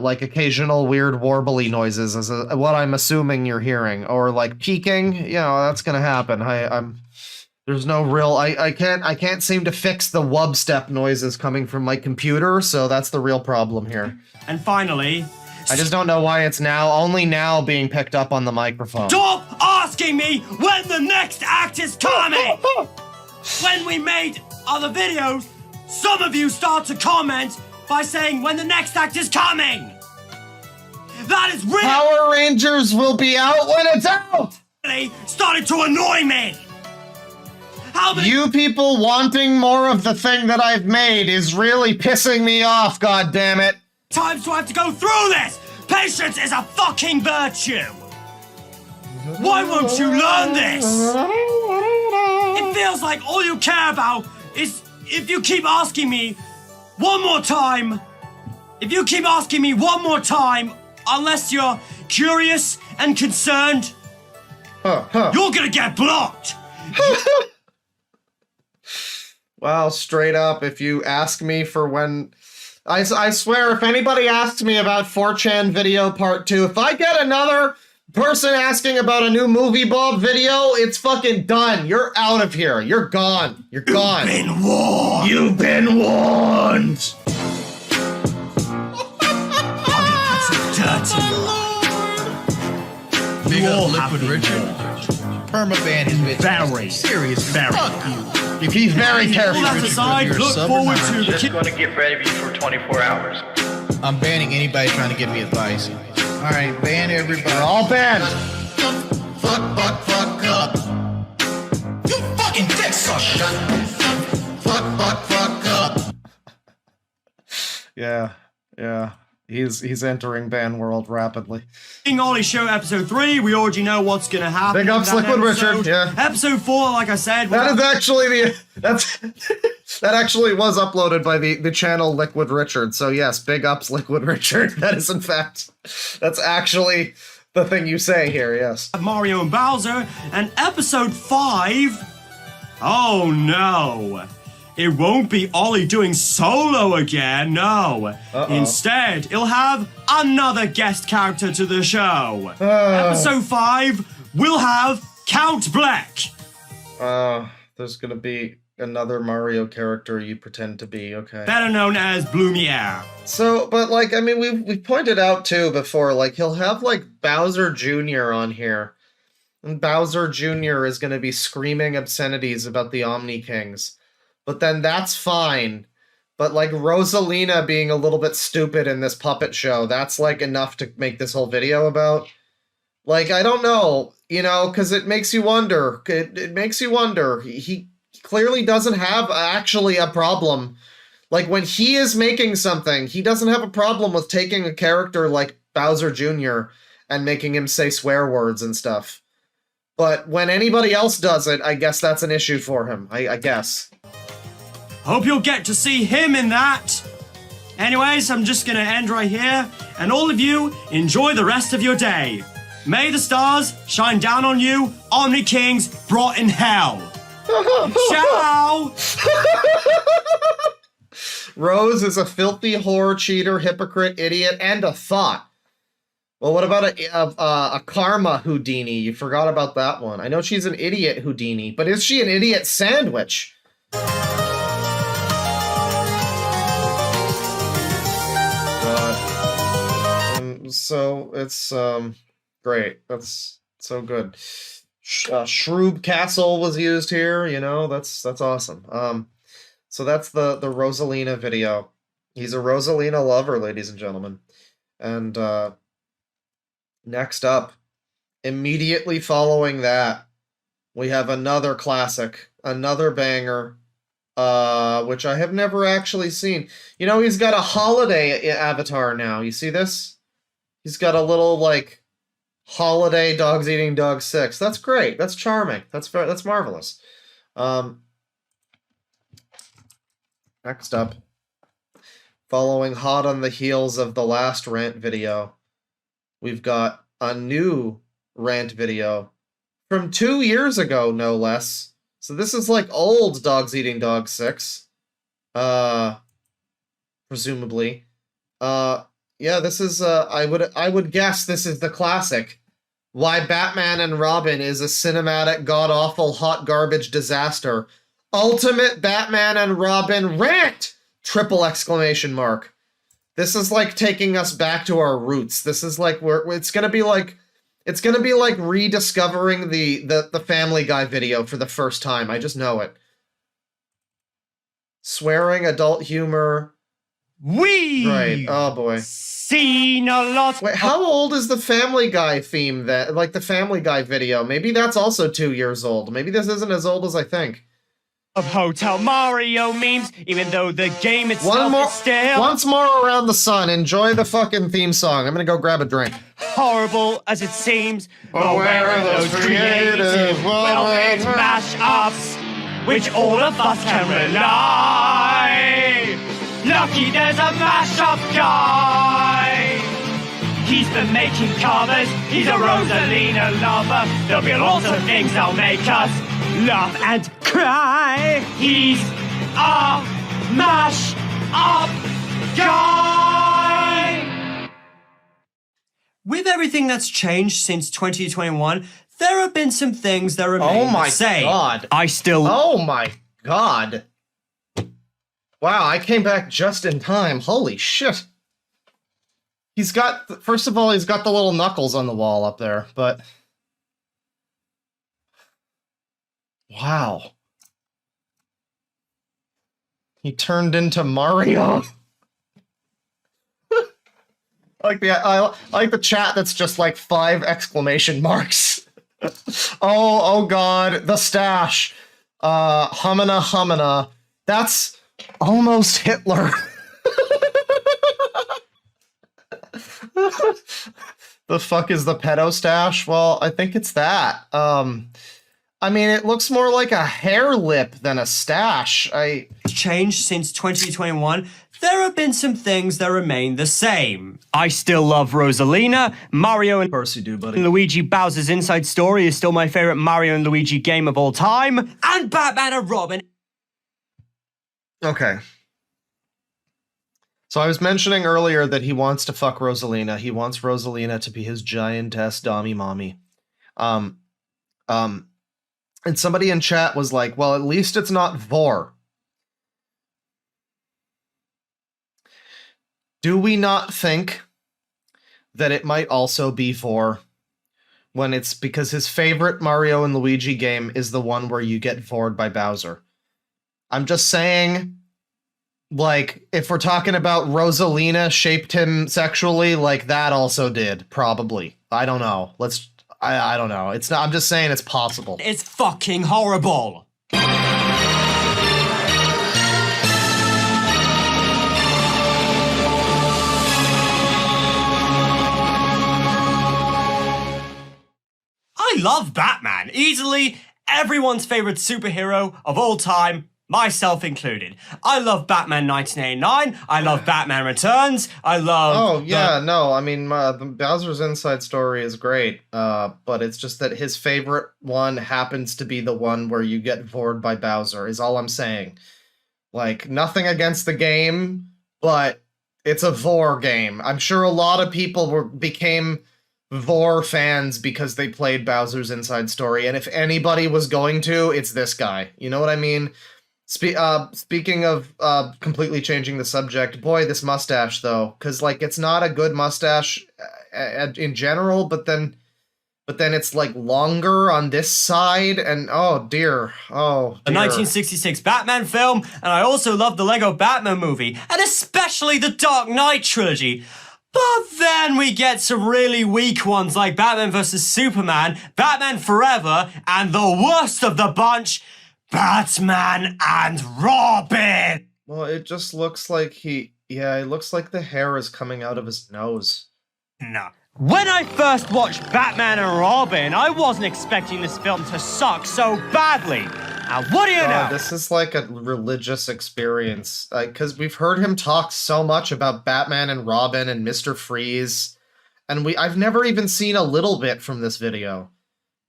like occasional weird warbly noises, is what I'm assuming you're hearing, or like peaking. You know, that's gonna happen. There's no real... I can't seem to fix the wubstep noises coming from my computer, so that's the real problem here. And finally... I just don't know why it's only now being picked up on the microphone. Stop asking me when the next act is coming! When we made other videos, some of you start to comment by saying when the next act is coming! That is really... Power Rangers will be out when it's out! ...started to annoy me! You people wanting more of the thing that I've made is really pissing me off, goddammit. Times do I have to go through this? Patience is a fucking virtue! Why won't you learn this? It feels like all you care about is if you keep asking me one more time, unless you're curious and concerned, you're gonna get blocked! Well, straight up, if you ask me for when... I swear, if anybody asks me about 4chan video part 2, if I get another person asking about a new Movie Bob video, it's fucking done. You're out of here. You're gone. You're gone. You've been warned. You've been warned. You all have Liquid been Richard. Permaban his bitch. very Serious. very. Fuck you. If he's very careful. All that aside, you're a look sub or forward not? to Just going to get ready for 24 hours. I'm banning anybody trying to give me advice. All right, ban everybody. They're all banned. Fuck up. You fucking dick sucker. Fuck up. Yeah. He's entering ban world rapidly. King Ollie Show episode 3, we already know what's gonna happen. Big ups, in that Liquid episode. Richard. Yeah. Episode 4, like I said, That is actually that actually was uploaded by the channel Liquid Richard. So yes, big ups, Liquid Richard. That is in fact, that's actually the thing you say here. Yes. Mario and Bowser, and episode 5. Oh no. It won't be Ollie doing solo again, no. Instead, he'll have another guest character to the show. Episode 5, we'll have Count Black. There's gonna be another Mario character you pretend to be, okay. Better known as Bloomier. So, but like, I mean, we've pointed out too before, like, he'll have like Bowser Jr. on here. And Bowser Jr. is gonna be screaming obscenities about the Omni Kings. But then that's fine. But like Rosalina being a little bit stupid in this puppet show, that's like enough to make this whole video about. Like, I don't know, you know, because it makes you wonder. It makes you wonder. He clearly doesn't have actually a problem. Like, when he is making something, he doesn't have a problem with taking a character like Bowser Jr. and making him say swear words and stuff. But when anybody else does it, I guess that's an issue for him, I guess. Hope you'll get to see him in that. Anyways, I'm just gonna end right here, and all of you, enjoy the rest of your day. May the stars shine down on you, Omni Kings brought in hell. Ciao! Rose is a filthy whore, cheater, hypocrite, idiot, and a thought. Well, what about a karma Houdini? You forgot about that one. I know she's an idiot Houdini, but is she an idiot sandwich? So it's great. That's so good. Shroob Castle was used here. You know, that's awesome. So that's the Rosalina video. He's a Rosalina lover, ladies and gentlemen. And next up, immediately following that, we have another classic, another banger, which I have never actually seen. You know, he's got a holiday avatar now. You see this? He's got a little, like, holiday DogsEatingDogs6. That's great. That's charming. That's marvelous. Next up, following hot on the heels of the last rant video, we've got a new rant video from 2 years ago, no less. So this is like old DogsEatingDogs6. Presumably. Yeah, this is, I would guess this is the classic. Why Batman and Robin is a cinematic, god-awful, hot garbage disaster. Ultimate Batman and Robin rant! Triple exclamation mark. This is like taking us back to our roots. This is like, it's gonna be like rediscovering the Family Guy video for the first time. I just know it. Swearing, adult humor. Right, oh boy. Seen a lot. Wait, how old is the Family Guy theme that, like the Family Guy video? Maybe that's also 2 years old. Maybe this isn't as old as I think. Of Hotel Mario memes, even though the game itself is still once more around the sun. Enjoy the fucking theme song. I'm gonna go grab a drink. horrible as it seems. But where are those creative, well-made mash-ups, which all of us can rely? Lucky there's a mash-up guy. He's been making covers, he's a Rosalina lover. There'll be lots of things that'll make us laugh and cry. He's a mash-up guy. With everything that's changed since 2021, there have been some things that remain the same. God. Oh my god. Wow, I came back just in time. Holy shit. He's got, first of all, he's got the little knuckles on the wall up there, but Wow. He turned into Mario. I like the chat that's just like 5 exclamation marks. oh god, the stash. Humana. That's almost Hitler. The fuck is the pedo stash? Well, I think it's that. I mean, it looks more like a hair lip than a stash. Changed since 2021. There have been some things that remain the same. I still love Rosalina, Mario and... Of course you do, buddy. Luigi Bowser's Inside Story is still my favorite Mario and Luigi game of all time. And Batman and Robin. Okay. So I was mentioning earlier that he wants to fuck Rosalina. He wants Rosalina to be his giantess dommy mommy. And somebody in chat was like, well, at least it's not Vor. Do we not think that it might also be Vor when it's because his favorite Mario and Luigi game is the one where you get Vored by Bowser? I'm just saying, like, if we're talking about Rosalina shaped him sexually, like that also did, probably. I don't know. I don't know. It's not, I'm just saying it's possible. It's fucking horrible. I love Batman. Easily everyone's favorite superhero of all time, myself included. I love Batman 1989. I love Batman Returns. I love... Oh, yeah, no, I mean, Bowser's Inside Story is great, but it's just that his favorite one happens to be the one where you get Vored by Bowser, is all I'm saying. Like, nothing against the game, but it's a Vor game. I'm sure a lot of people became Vor fans because they played Bowser's Inside Story, and if anybody was going to, it's this guy. You know what I mean? Speaking of completely changing the subject, boy, this mustache though, because like it's not a good mustache in general, but then it's like longer on this side, and oh dear. The 1966 Batman film, and I also love the Lego Batman movie, and especially the Dark Knight trilogy. But then we get some really weak ones like Batman vs. Superman, Batman Forever, and the worst of the bunch, Batman and Robin! Well, it just looks like it looks like the hair is coming out of his nose. No. When I first watched Batman and Robin, I wasn't expecting this film to suck so badly. Now, what do you know? This is like a religious experience, because we've heard him talk so much about Batman and Robin and Mr. Freeze, and I've never even seen a little bit from this video.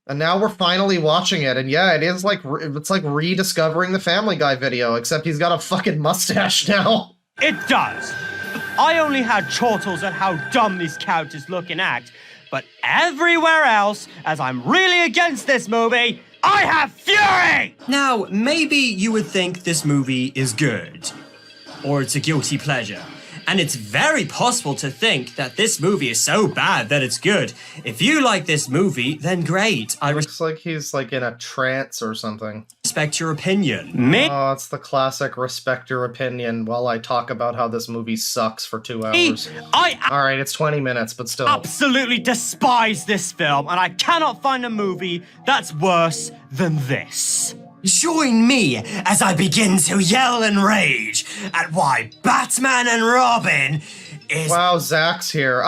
And now we're finally watching it, and yeah, it's like rediscovering the Family Guy video, except he's got a fucking mustache now. It does. I only had chortles at how dumb these characters look and act, but everywhere else, as I'm really against this movie, I have fury! Now, maybe you would think this movie is good, or it's a guilty pleasure. And it's very possible to think that this movie is so bad that it's good. If you like this movie, then great. Looks like he's like in a trance or something. Respect your opinion. Oh, it's the classic respect your opinion while I talk about how this movie sucks for 2 hours. Alright, it's 20 minutes, but still. Absolutely despise this film, and I cannot find a movie that's worse than this. Join me as I begin to yell and rage at why Batman and Robin is... Wow, Zach's here.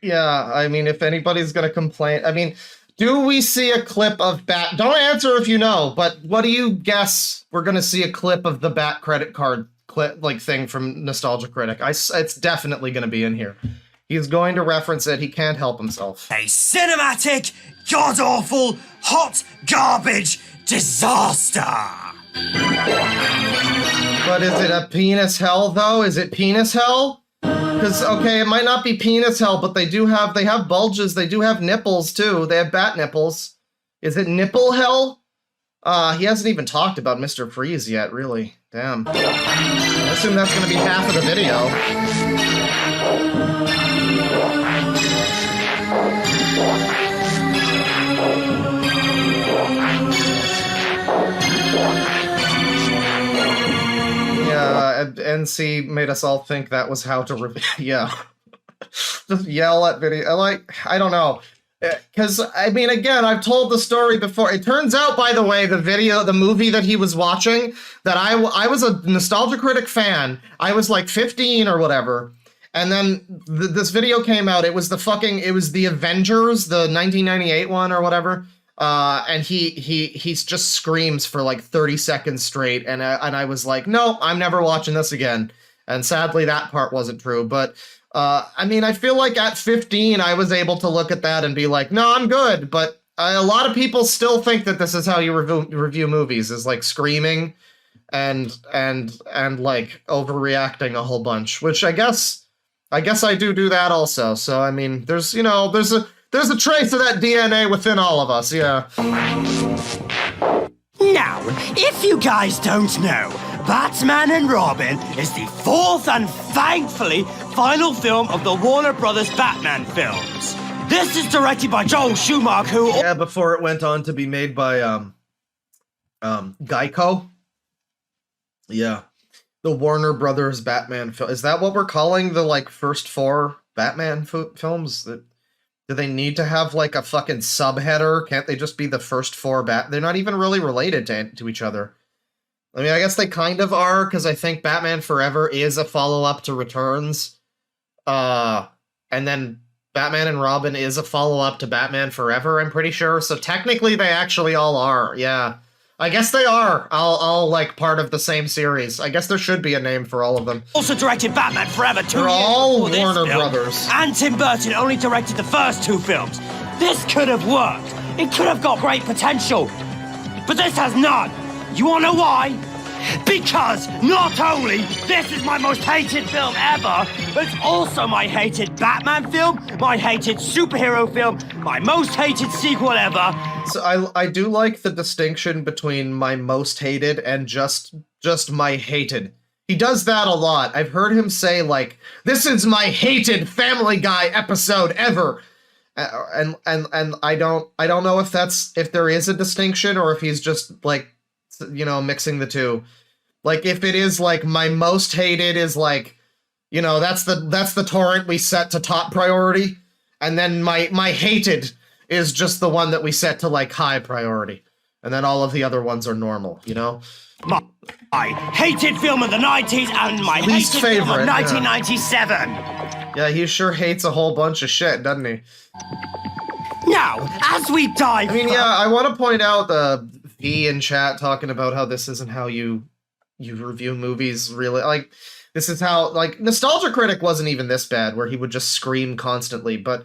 Yeah, I mean, if anybody's gonna complain... I mean, do we see a clip of Bat... Don't answer if you know, but what do you guess we're gonna see a clip of the Bat credit card thing from Nostalgia Critic? It's definitely gonna be in here. He's going to reference it. He can't help himself. A cinematic, god-awful, hot garbage disaster! But is it a penis hell, though? Is it penis hell? Because, okay, it might not be penis hell, but they have bulges, they do have nipples, too. They have bat nipples. Is it nipple hell? He hasn't even talked about Mr. Freeze yet, really. Damn. I assume that's gonna be half of the video. NC made us all think that was how to yeah. Just yell at video. I don't know. Because, I mean, again, I've told the story before. It turns out, by the way, the movie that he was watching, that I was a Nostalgia Critic fan. I was like 15 or whatever. And then this video came out. It was the Avengers, the 1998 one or whatever. And he just screams for like 30 seconds straight. And I was like, no, I'm never watching this again. And sadly, that part wasn't true. But I mean, I feel like at 15, I was able to look at that and be like, no, I'm good. But a lot of people still think that this is how you review movies, is like screaming and like overreacting a whole bunch, which I guess I do that also. So, I mean, there's a trace of that DNA within all of us. Yeah. Now, if you guys don't know, Batman and Robin is the fourth and thankfully final film of the Warner Brothers Batman films. This is directed by Joel Schmuck, who... Yeah, before it went on to be made by, Geico. Yeah. The Warner Brothers Batman film. Is that what we're calling the, like, first four Batman films? Do they need to have, like, a fucking subheader? Can't they just be the first four They're not even really related to each other. I mean, I guess they kind of are, because I think Batman Forever is a follow-up to Returns. And then Batman and Robin is a follow-up to Batman Forever, I'm pretty sure. So technically they actually all are, yeah. I guess they are all like part of the same series. I guess there should be a name for all of them. Also directed Batman Forever 2 They're years all before Warner this film, Brothers. And Tim Burton only directed the first two films. This could have worked. It could have got great potential. But this has none. You wanna know why? Because not only this is my most hated film ever, but it's also my hated Batman film, my hated superhero film, my most hated sequel ever. So I do like the distinction between my most hated and just my hated. He does that a lot. I've heard him say, like, this is my hated Family Guy episode ever. And I don't know if there is a distinction or if he's just like, mixing the two. Like, if it is like my most hated is like, that's the torrent we set to top priority, and then my hated is just the one that we set to like high priority, and then all of the other ones are normal, My hated film of the 90s and my least hated favorite, film of 1997. Yeah, he sure hates a whole bunch of shit, doesn't he? Now, as we dive... I mean, yeah, I want to point out the V in chat talking about how this isn't how you review movies, really. Like, this is how, like, Nostalgia Critic wasn't even this bad, where he would just scream constantly, but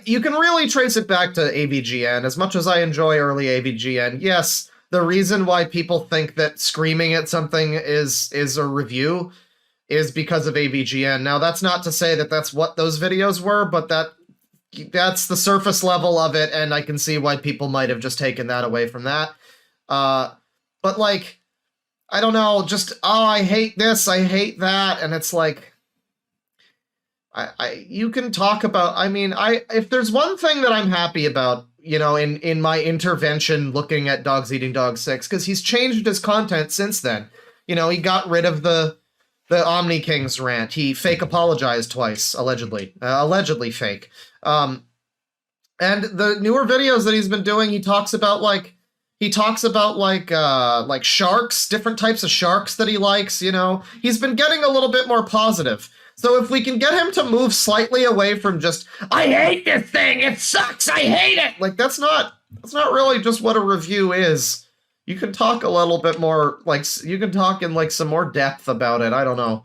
you can really trace it back to AVGN. As much as I enjoy early AVGN, yes, the reason why people think that screaming at something is a review is because of AVGN. Now, that's not to say that that's what those videos were, but that's the surface level of it, and I can see why people might have just taken that away from that. But, like, I don't know, just, I hate this, I hate that, and it's like, you can talk about, I mean, if there's one thing that I'm happy about, in my intervention looking at DogsEatingDogs6, because he's changed his content since then. He got rid of the Omni Kings rant. He fake apologized twice, allegedly. Allegedly fake. And the newer videos that he's been doing, he talks about, like, sharks, different types of sharks that he likes, He's been getting a little bit more positive. So if we can get him to move slightly away from just, I hate this thing, it sucks, I hate it! Like, that's not really just what a review is. You can talk a little bit more, like, you can talk in, like, some more depth about it, I don't know.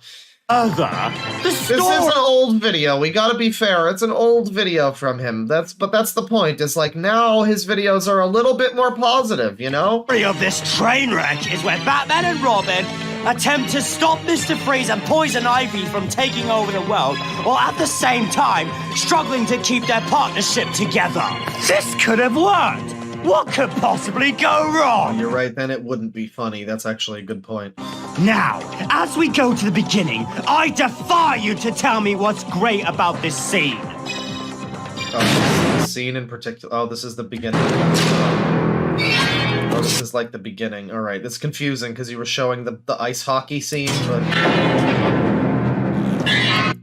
This is an old video, we gotta be fair, it's an old video from him, but that's the point, is like, now his videos are a little bit more positive, The story of this train wreck is where Batman and Robin attempt to stop Mr. Freeze and Poison Ivy from taking over the world, while at the same time struggling to keep their partnership together. This could have worked! What could possibly go wrong? You're right, then it wouldn't be funny. That's actually a good point. Now, as we go to the beginning, I defy you to tell me what's great about this scene. Oh, this scene in particular. Oh, this is the beginning. Oh, this is like the beginning. Alright, it's confusing because you were showing the ice hockey scene, but...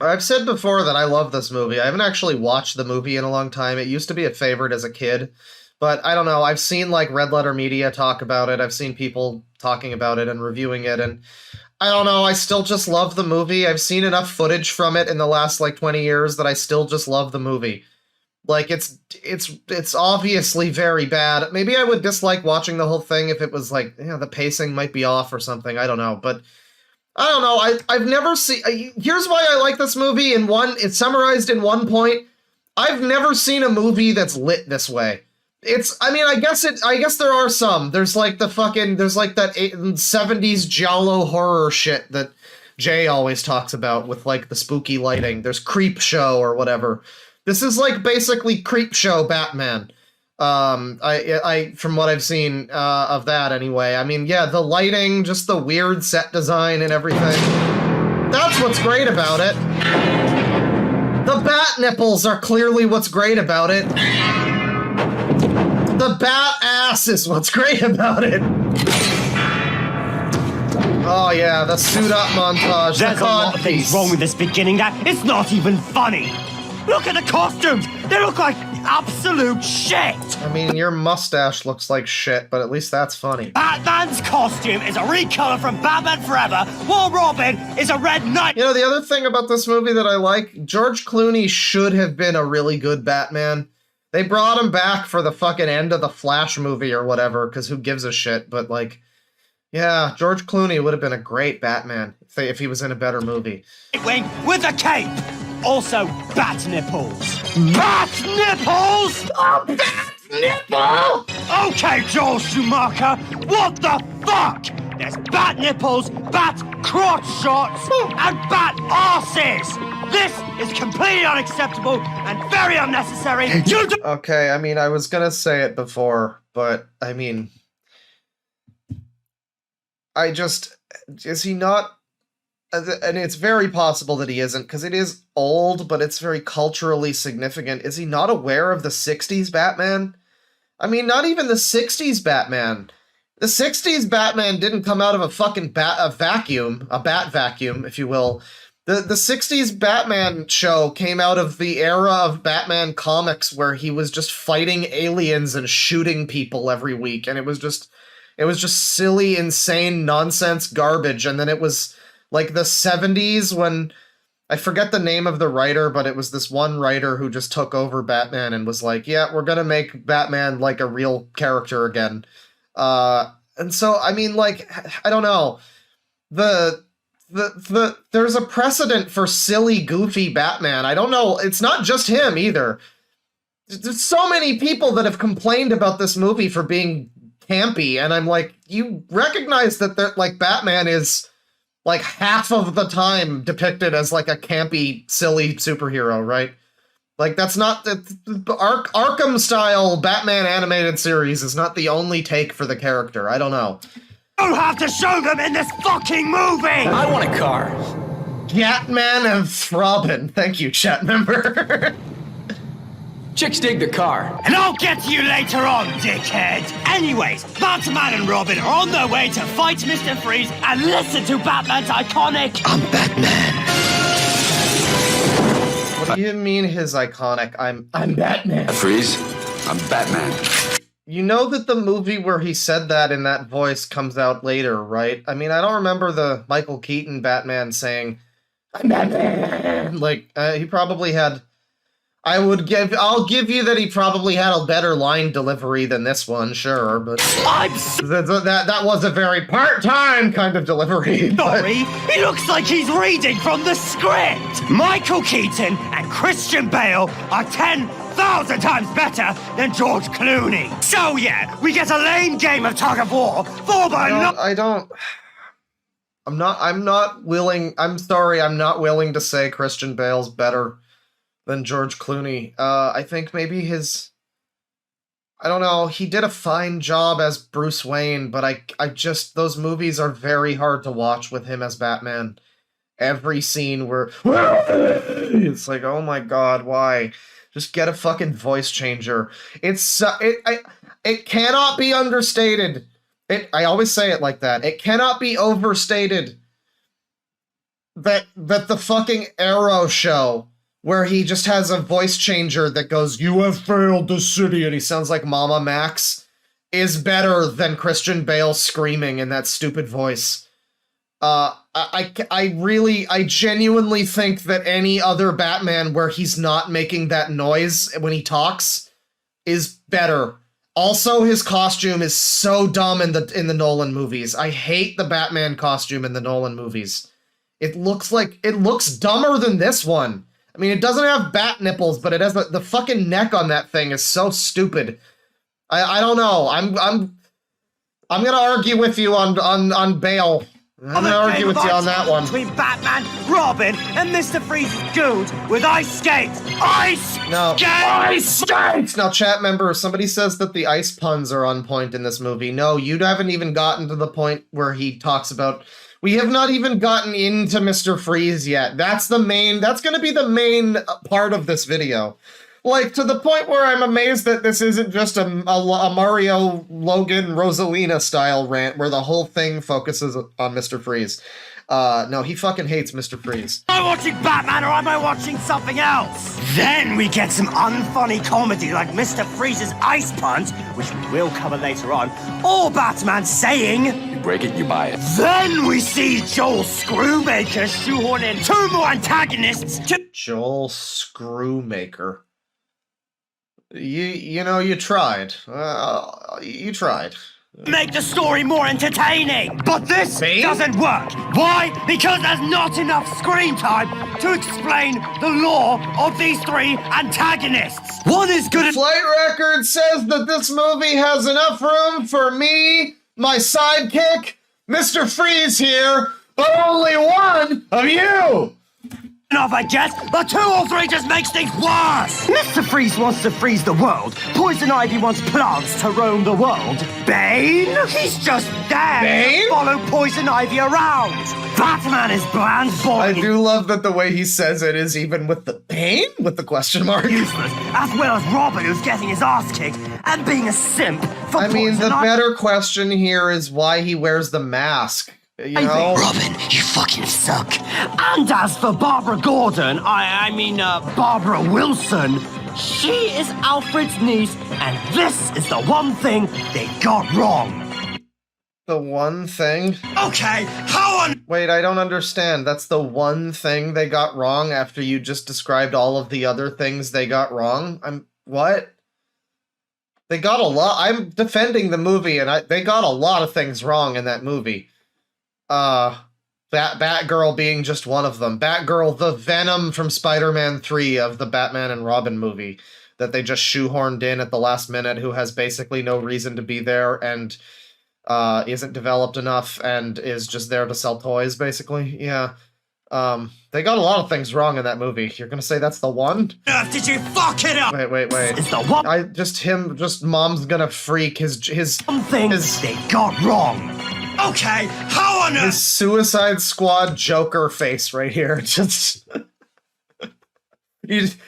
I've said before that I love this movie. I haven't actually watched the movie in a long time. It used to be a favorite as a kid, but I don't know. I've seen, like, Red Letter Media talk about it. I've seen people talking about it and reviewing it, and I don't know. I still just love the movie. I've seen enough footage from it in the last, like, 20 years that I still just love the movie. Like, it's obviously very bad. Maybe I would dislike watching the whole thing if it was, like, you know, the pacing might be off or something. I don't know, but... I don't know, I've never seen... Here's why I like this movie it's summarized in one point. I've never seen a movie that's lit this way. I mean, I guess there are some. There's like that 70s giallo horror shit that Jay always talks about with like the spooky lighting. There's Creep Show or whatever. This is like basically Creep Show Batman. From what I've seen of that anyway. I mean, yeah, the lighting, just the weird set design and everything. That's what's great about it. The bat nipples are clearly what's great about it. The bat ass is what's great about it. Oh yeah, the suit up montage. There's a lot of things wrong with this beginning that it's not even funny. Look at the costumes! They look like absolute shit! I mean, your mustache looks like shit, but at least that's funny. Batman's costume is a recolor from Batman Forever, while Robin is a red knight. You know, the other thing about this movie that I like, George Clooney should have been a really good Batman. They brought him back for the fucking end of the Flash movie or whatever, because who gives a shit, but like, yeah, George Clooney would have been a great Batman if he was in a better movie. Wing with a cape! Also, bat nipples. Bat nipples? Oh, bat nipple! Okay, Joel Schumacher, what the fuck? There's bat nipples, bat crotch shots, and bat arses! This is completely unacceptable and very unnecessary. Okay, I mean, I was gonna say it before, but, I mean... Is he not... And it's very possible that he isn't, because it is old, but it's very culturally significant. Is he not aware of the 60s Batman? I mean, not even the 60s Batman. The 60s Batman didn't come out of a fucking bat vacuum, if you will. The 60s Batman show came out of the era of Batman comics where he was just fighting aliens and shooting people every week, and it was just silly, insane, nonsense garbage, and then it was... like the 70s when, I forget the name of the writer, but it was this one writer who just took over Batman and was like, yeah, we're gonna make Batman like a real character again. And so, I mean, like, I don't know. There's a precedent for silly, goofy Batman. I don't know. It's not just him either. There's so many people that have complained about this movie for being campy, and I'm like, you recognize that like Batman is... like half of the time depicted as like a campy, silly superhero, right? Like that's not the Arkham style Batman animated series is not the only take for the character. I don't know. You have to show them in this fucking movie! I want a car. Catman and Robin. Thank you, chat member. Chicks dig the car. And I'll get to you later on, dickhead! Anyways, Batman and Robin are on their way to fight Mr. Freeze and listen to Batman's iconic... I'm Batman. What do you mean his iconic, I'm Batman? Freeze, I'm Batman. You know that the movie where he said that in that voice comes out later, right? I mean, I don't remember the Michael Keaton Batman saying, I'm Batman! Like, he probably had... I'll give you that he probably had a better line delivery than this one, sure, but that was a very part-time kind of delivery. Sorry, he looks like he's reading from the script. Michael Keaton and Christian Bale are 10,000 times better than George Clooney. So yeah, we get a lame game of tug of war. I'm not willing to say Christian Bale's better than George Clooney. I think maybe I don't know, he did a fine job as Bruce Wayne, but I just, those movies are very hard to watch with him as Batman. Every scene where, it's like, oh my god, why? Just get a fucking voice changer. It cannot be understated. I always say it like that. It cannot be overstated that the fucking Arrow show, where he just has a voice changer that goes, "You have failed the city," and he sounds like Mama Max, is better than Christian Bale screaming in that stupid voice. I genuinely think that any other Batman where he's not making that noise when he talks is better. Also, his costume is so dumb in the Nolan movies. I hate the Batman costume in the Nolan movies. It looks dumber than this one. I mean, it doesn't have bat nipples, but it has the fucking neck on that thing is so stupid. I don't know. I'm gonna argue with you on Bale. I'm gonna argue with you on that one. Between Batman, Robin, and Mr. Freeze's goons with ice skates. Ice skates! Now, chat member, somebody says that the ice puns are on point in this movie. No, you haven't even gotten to the point where he talks about... We have not even gotten into Mr. Freeze yet. That's gonna be the main part of this video. Like, to the point where I'm amazed that this isn't just a Mario, Logan, Rosalina style rant where the whole thing focuses on Mr. Freeze. No, he fucking hates Mr. Freeze. Am I watching Batman or am I watching something else? Then we get some unfunny comedy like Mr. Freeze's ice puns, which we will cover later on, or Batman saying... You break it, you buy it. Then we see Joel Screwmaker shoehorn in 2 more antagonists to... Joel Screwmaker. You know, you tried. You tried. Make the story more entertaining. But this doesn't work. Why? Because there's not enough screen time to explain the lore of these 3 antagonists. One is good at... Flight Record says that this movie has enough room for me, my sidekick, Mr. Freeze here, but only one of you. Enough, I guess, but 2 or 3 just makes things worse! Mr. Freeze wants to freeze the world. Poison Ivy wants plants to roam the world. Bane? He's just there to follow Poison Ivy around. Batman is bland, boring. I do love that the way he says it is even with the Bane? With the question mark? Useless, as well as Robin, who's getting his ass kicked and being a simp for I mean, the better question here is why he wears the mask. You know? Robin, you fucking suck. And as for Barbara Gordon, I mean Barbara Wilson, she is Alfred's niece, and this is the one thing they got wrong. The one thing? Okay, how on... Wait, I don't understand. That's the one thing they got wrong after you just described all of the other things they got wrong? What? They got a lot... I'm defending the movie, and they got a lot of things wrong in that movie. Batgirl being just one of them. Batgirl, the Venom from Spider-Man 3 of the Batman and Robin movie that they just shoehorned in at the last minute, who has basically no reason to be there and isn't developed enough and is just there to sell toys, basically. Yeah. They got a lot of things wrong in that movie. You're gonna say that's the one? Did you fuck it up? Wait. It's the one. Mom's gonna freak his something they got wrong. Okay, how on earth? His Suicide Squad Joker face right here. Just...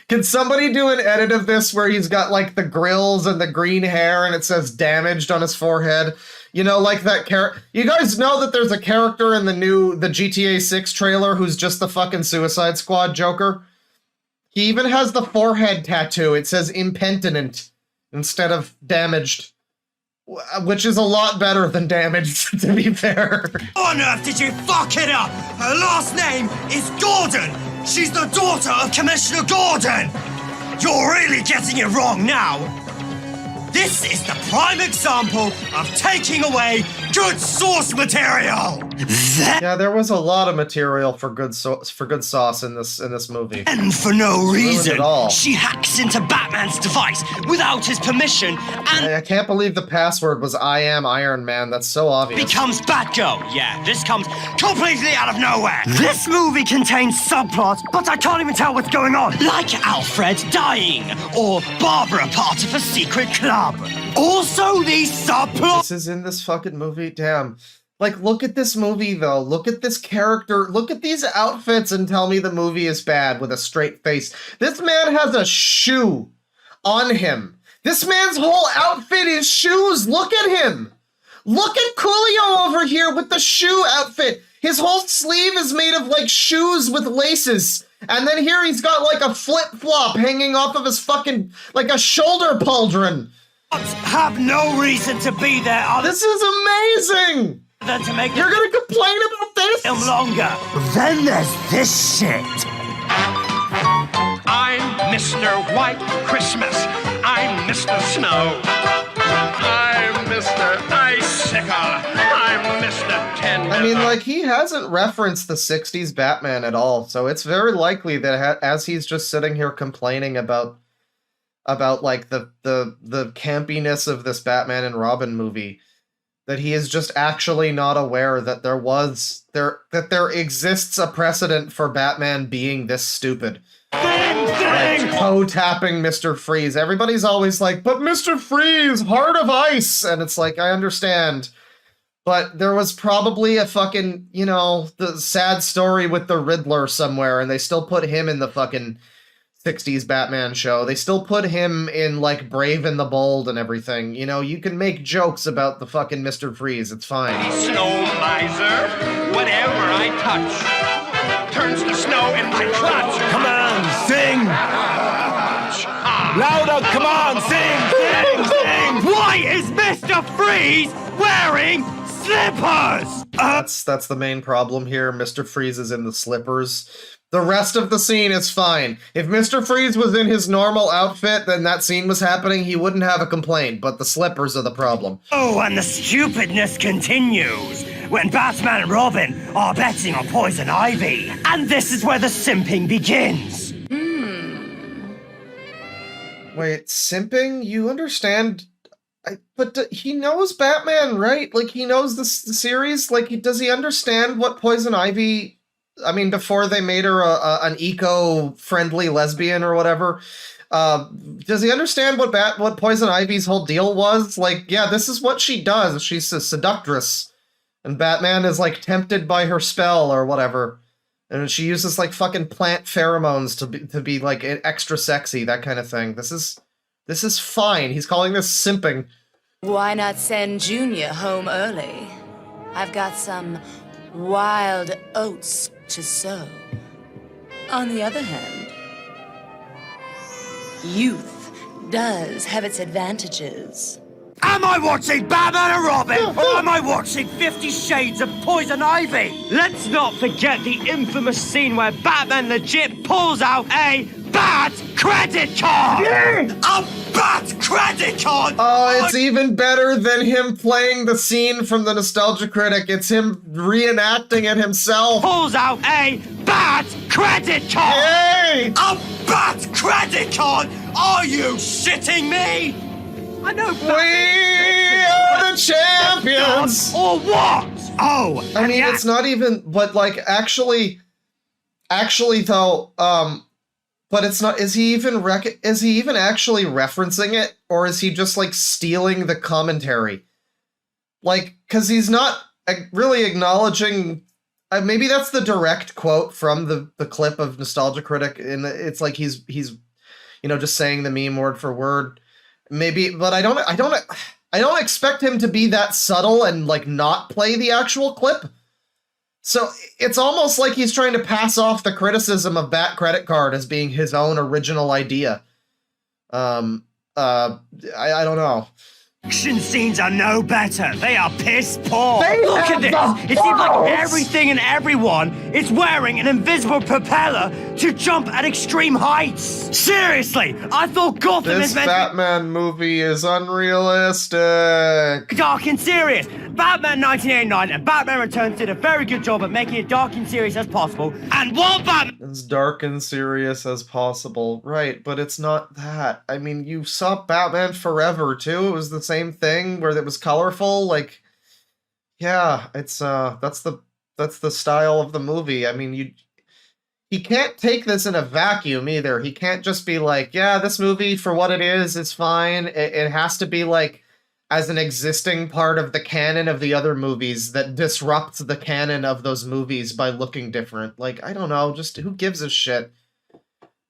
Can somebody do an edit of this where he's got, like, the grills and the green hair and it says damaged on his forehead? You know, like that character... You guys know that there's a character in the GTA 6 trailer who's just the fucking Suicide Squad Joker? He even has the forehead tattoo. It says impenitent instead of damaged. Which is a lot better than damaged, to be fair. How on earth did you fuck it up? Her last name is Gordon. She's the daughter of Commissioner Gordon. You're really getting it wrong now. This is the prime example of taking away good source material. Yeah, there was a lot of material for good sauce in this movie. And for no reason, she hacks into Batman's device without his permission and... I can't believe the password was I am Iron Man. That's so obvious. Becomes Batgirl. Yeah, this comes completely out of nowhere. This movie contains subplots, but I can't even tell what's going on. Like Alfred dying, or Barbara part of a secret club. Also, these subplots... This is in this fucking movie? Damn. Like, look at this movie, though. Look at this character. Look at these outfits and tell me the movie is bad with a straight face. This man has a shoe on him This man's whole outfit is shoes. Look at him. Look at Coolio over here with the shoe outfit. His whole sleeve is made of, like, shoes with laces. And then here he's got, like, a flip-flop hanging off of his fucking, like, a shoulder pauldron. Have no reason to be there. This is amazing. Than to make You're gonna complain about this? Longer. Then there's this shit. I'm Mr. White Christmas. I'm Mr. Snow. I'm Mr. Icicle. I'm Mr. Tender. I mean, like, he hasn't referenced the 60s Batman at all, so it's very likely that as he's just sitting here complaining about like the campiness of this Batman and Robin movie, that he is just actually not aware that there exists a precedent for Batman being this stupid. Like, toe-tapping Mr. Freeze. Everybody's always like, but Mr. Freeze, Heart of Ice! And it's like, I understand. But there was probably a fucking, you know, the sad story with the Riddler somewhere, and they still put him in the fucking 60s Batman show. They still put him in, like, Brave and the Bold and everything. You know, you can make jokes about the fucking Mr. Freeze. It's fine. Snow miser, whatever I touch turns to snow in my clutch. Come on, sing! Louder, come on, sing! Why is Mr. Freeze wearing slippers? That's the main problem here. Mr. Freeze is in the slippers. The rest of the scene is fine. If Mr. Freeze was in his normal outfit, then that scene was happening, he wouldn't have a complaint, but the slippers are the problem. Oh, and the stupidness continues when Batman and Robin are betting on Poison Ivy. And this is where the simping begins. Wait, simping? You understand? But he knows Batman, right? Like, he knows the series? Like, does he understand what Poison Ivy... I mean, before they made her an eco-friendly lesbian or whatever, does he understand what Poison Ivy's whole deal was? Like, yeah, this is what she does. She's a seductress, and Batman is, like, tempted by her spell or whatever, and she uses, like, fucking plant pheromones to be like, extra sexy, that kind of thing. This is fine. He's calling this simping. Why not send Junior home early? I've got some wild oats to sow. On the other hand, youth does have its advantages. Am I watching Batman and Robin, or am I watching 50 Shades of Poison Ivy? Let's not forget the infamous scene where Batman legit pulls out a bat credit card! A bat credit card! Oh, it's even better than him playing the scene from the Nostalgia Critic. It's him reenacting it himself. Pulls out a bat credit card! Yay! A bat credit card? Are you shitting me? I know. We are the champions! Or what? Oh, I mean, it's not even, but like, actually though, but it's not, is he even actually referencing it? Or is he just, like, stealing the commentary? Like, because he's not really acknowledging, maybe that's the direct quote from the clip of Nostalgia Critic, and it's like he's, you know, just saying the meme word for word. Maybe, but I don't expect him to be that subtle and, like, not play the actual clip. So it's almost like he's trying to pass off the criticism of Bat Credit Card as being his own original idea. I don't know. Action scenes are no better. They are piss poor. Look at this. It seems like everything and everyone is wearing an invisible propeller to jump at extreme heights. Seriously, I thought Gotham is meant Batman movie is unrealistic. Dark and serious. Batman 1989 and Batman Returns did a very good job at making it dark and serious as possible. And what Batman... As dark and serious as possible. Right, but it's not that. I mean, you saw Batman Forever, too. It was the same thing, where it was colorful. Like, yeah, it's, that's the style of the movie. I mean, he can't take this in a vacuum, either. He can't just be like, yeah, this movie, for what it is fine. It has to be, like, as an existing part of the canon of the other movies that disrupts the canon of those movies by looking different. Like, I don't know, just who gives a shit?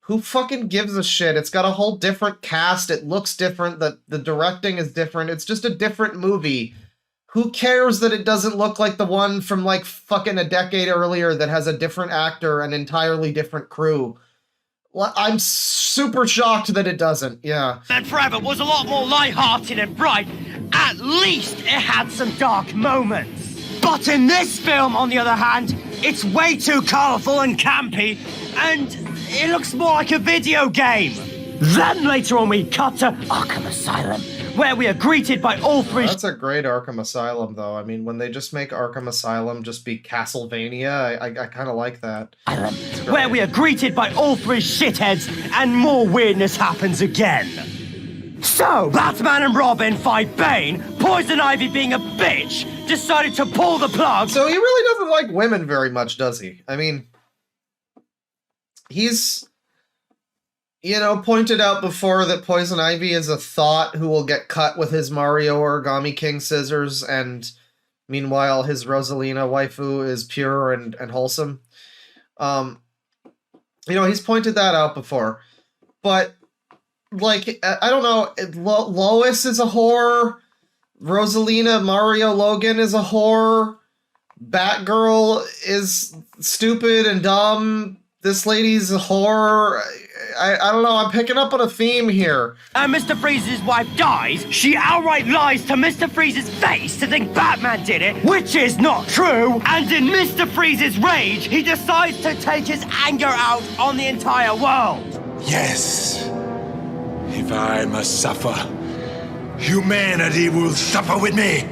Who fucking gives a shit? It's got a whole different cast. It looks different. The directing is different. It's just a different movie. Who cares that it doesn't look like the one from like fucking a decade earlier that has a different actor and entirely different crew? I'm super shocked that it doesn't, yeah. And Forever was a lot more light-hearted and bright. At least it had some dark moments. But in this film, on the other hand, it's way too colourful and campy, and it looks more like a video game. Then later on we cut to Arkham Asylum, where we are greeted by all three... That's a great Arkham Asylum, though. I mean, when they just make Arkham Asylum just be Castlevania, I kind of like that. Where we are greeted by all three shitheads, and more weirdness happens again. So, Batman and Robin fight Bane, Poison Ivy being a bitch, decided to pull the plug. So he really doesn't like women very much, does he? I mean, he's... You know, pointed out before that Poison Ivy is a thought who will get cut with his Mario Origami King scissors, and meanwhile his Rosalina waifu is pure and wholesome. You know, he's pointed that out before. But, like, I don't know, Lois is a whore, Rosalina Mario Logan is a whore, Batgirl is stupid and dumb, this lady's a whore... I don't know, I'm picking up on a theme here. And Mr. Freeze's wife dies, she outright lies to Mr. Freeze's face to think Batman did it, which is not true. And in Mr. Freeze's rage, he decides to take his anger out on the entire world. Yes. If I must suffer, humanity will suffer with me.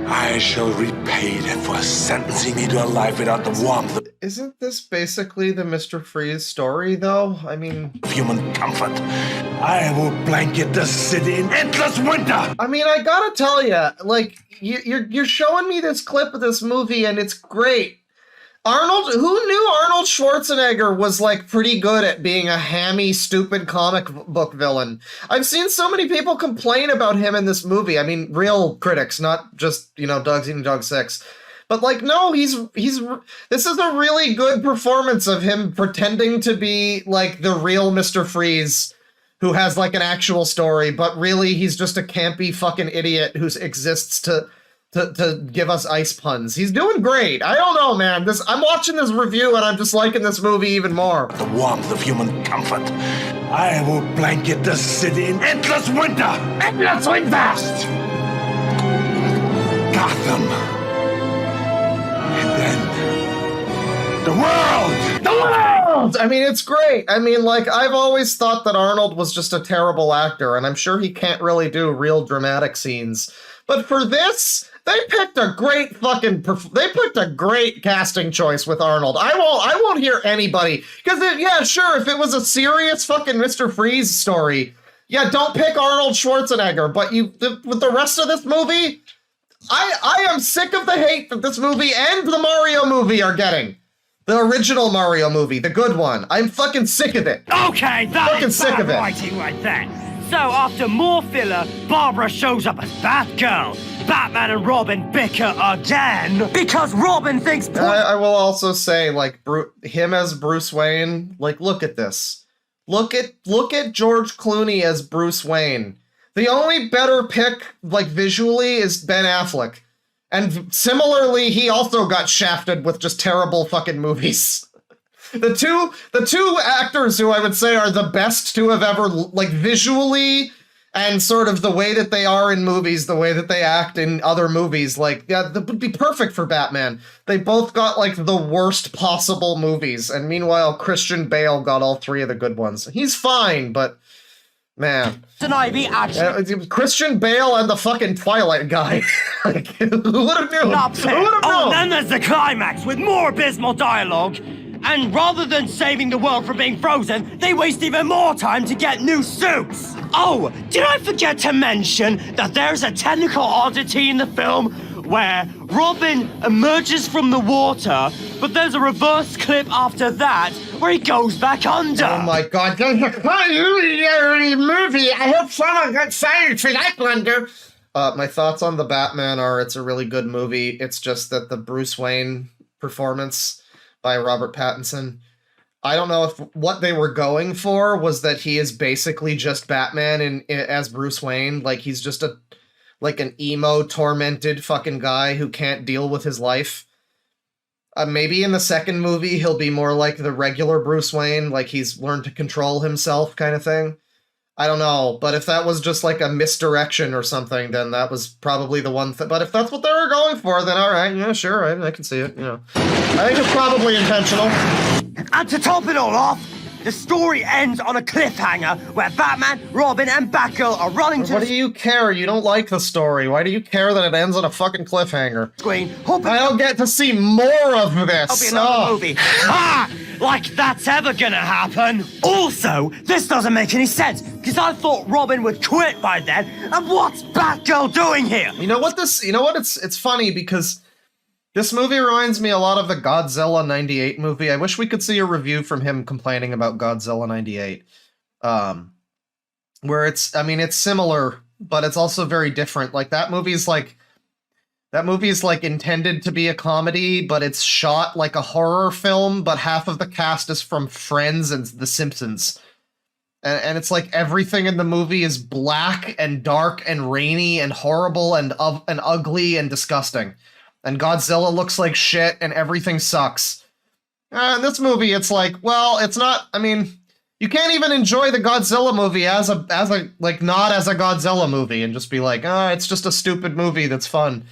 I shall repay them for sentencing me to a life without the warmth of... Isn't this basically the Mr. Freeze story, though? I mean... Human comfort. I will blanket the city in endless winter! I mean, I gotta tell you, like, you're showing me this clip of this movie, and it's great. Who knew Arnold Schwarzenegger was, like, pretty good at being a hammy, stupid comic book villain? I've seen so many people complain about him in this movie. I mean, real critics, not just, you know, DogsEatingDogs6. But, like, no, this is a really good performance of him pretending to be, like, the real Mr. Freeze, who has, like, an actual story, but really he's just a campy fucking idiot who exists to give us ice puns. He's doing great. I don't know, man. I'm watching this review and I'm just liking this movie even more. The warmth of human comfort. I will blanket the city in endless winter! Endless winter! Gotham. And then... the world! The world! I mean, it's great. I mean, like, I've always thought that Arnold was just a terrible actor, and I'm sure he can't really do real dramatic scenes. But for this... They picked a great casting choice with Arnold. I won't hear anybody. Because, yeah, sure, if it was a serious fucking Mr. Freeze story, yeah, don't pick Arnold Schwarzenegger. But with the rest of this movie, I am sick of the hate that this movie and the Mario movie are getting. The original Mario movie, the good one. I'm fucking sick of it. Okay, that's bad writing right there. So after more filler, Barbara shows up as Batgirl. Batman and Robin bicker again because Robin thinks... I will also say, like, him as Bruce Wayne, like, look at this. Look at George Clooney as Bruce Wayne. The only better pick, like, visually is Ben Affleck. And similarly, he also got shafted with just terrible fucking movies. The two actors who I would say are the best to have ever, like, visually and sort of the way that they are in movies, the way that they act in other movies, like, yeah, that would be perfect for Batman. They both got, like, the worst possible movies, and meanwhile, Christian Bale got all three of the good ones. He's fine, but, man. Christian Bale and the fucking Twilight guy. Like, who would have known? Oh, and then there's the climax with more abysmal dialogue. And rather than saving the world from being frozen, they waste even more time to get new suits. Oh, did I forget to mention that there's a technical oddity in the film where Robin emerges from the water, but there's a reverse clip after that where he goes back under. Oh my god, there's a movie. I hope someone got fired for that blunder. My thoughts on the Batman are it's a really good movie. It's just that the Bruce Wayne performance by Robert Pattinson, I don't know if what they were going for was that he is basically just Batman as Bruce Wayne. Like, he's just an emo, tormented fucking guy who can't deal with his life. Maybe in the second movie, he'll be more like the regular Bruce Wayne, like he's learned to control himself kind of thing. I don't know, but if that was just like a misdirection or something, then that was probably the one thing. But if that's what they were going for, then all right, yeah, sure, I can see it, you know. I think it's probably intentional. And to top it all off, the story ends on a cliffhanger where Batman, Robin, and Batgirl are running to What do you care? You don't like the story. Why do you care that it ends on a fucking cliffhanger? screen. I don't get to see more of this. It'll be another movie. Ah! Like that's ever gonna happen. Also, this doesn't make any sense, because I thought Robin would quit by then, and what's Batgirl doing here? It's funny because this movie reminds me a lot of the Godzilla 98 movie. I wish we could see a review from him complaining about Godzilla 98. Where it's similar, but it's also very different. Like, that movie's like intended to be a comedy, but it's shot like a horror film, but half of the cast is from Friends and The Simpsons. And it's like everything in the movie is black and dark and rainy and horrible and ugly and disgusting. And Godzilla looks like shit, and everything sucks. In this movie, it's like, well, it's not. I mean, you can't even enjoy the Godzilla movie not as a Godzilla movie, and just be like, it's just a stupid movie that's fun.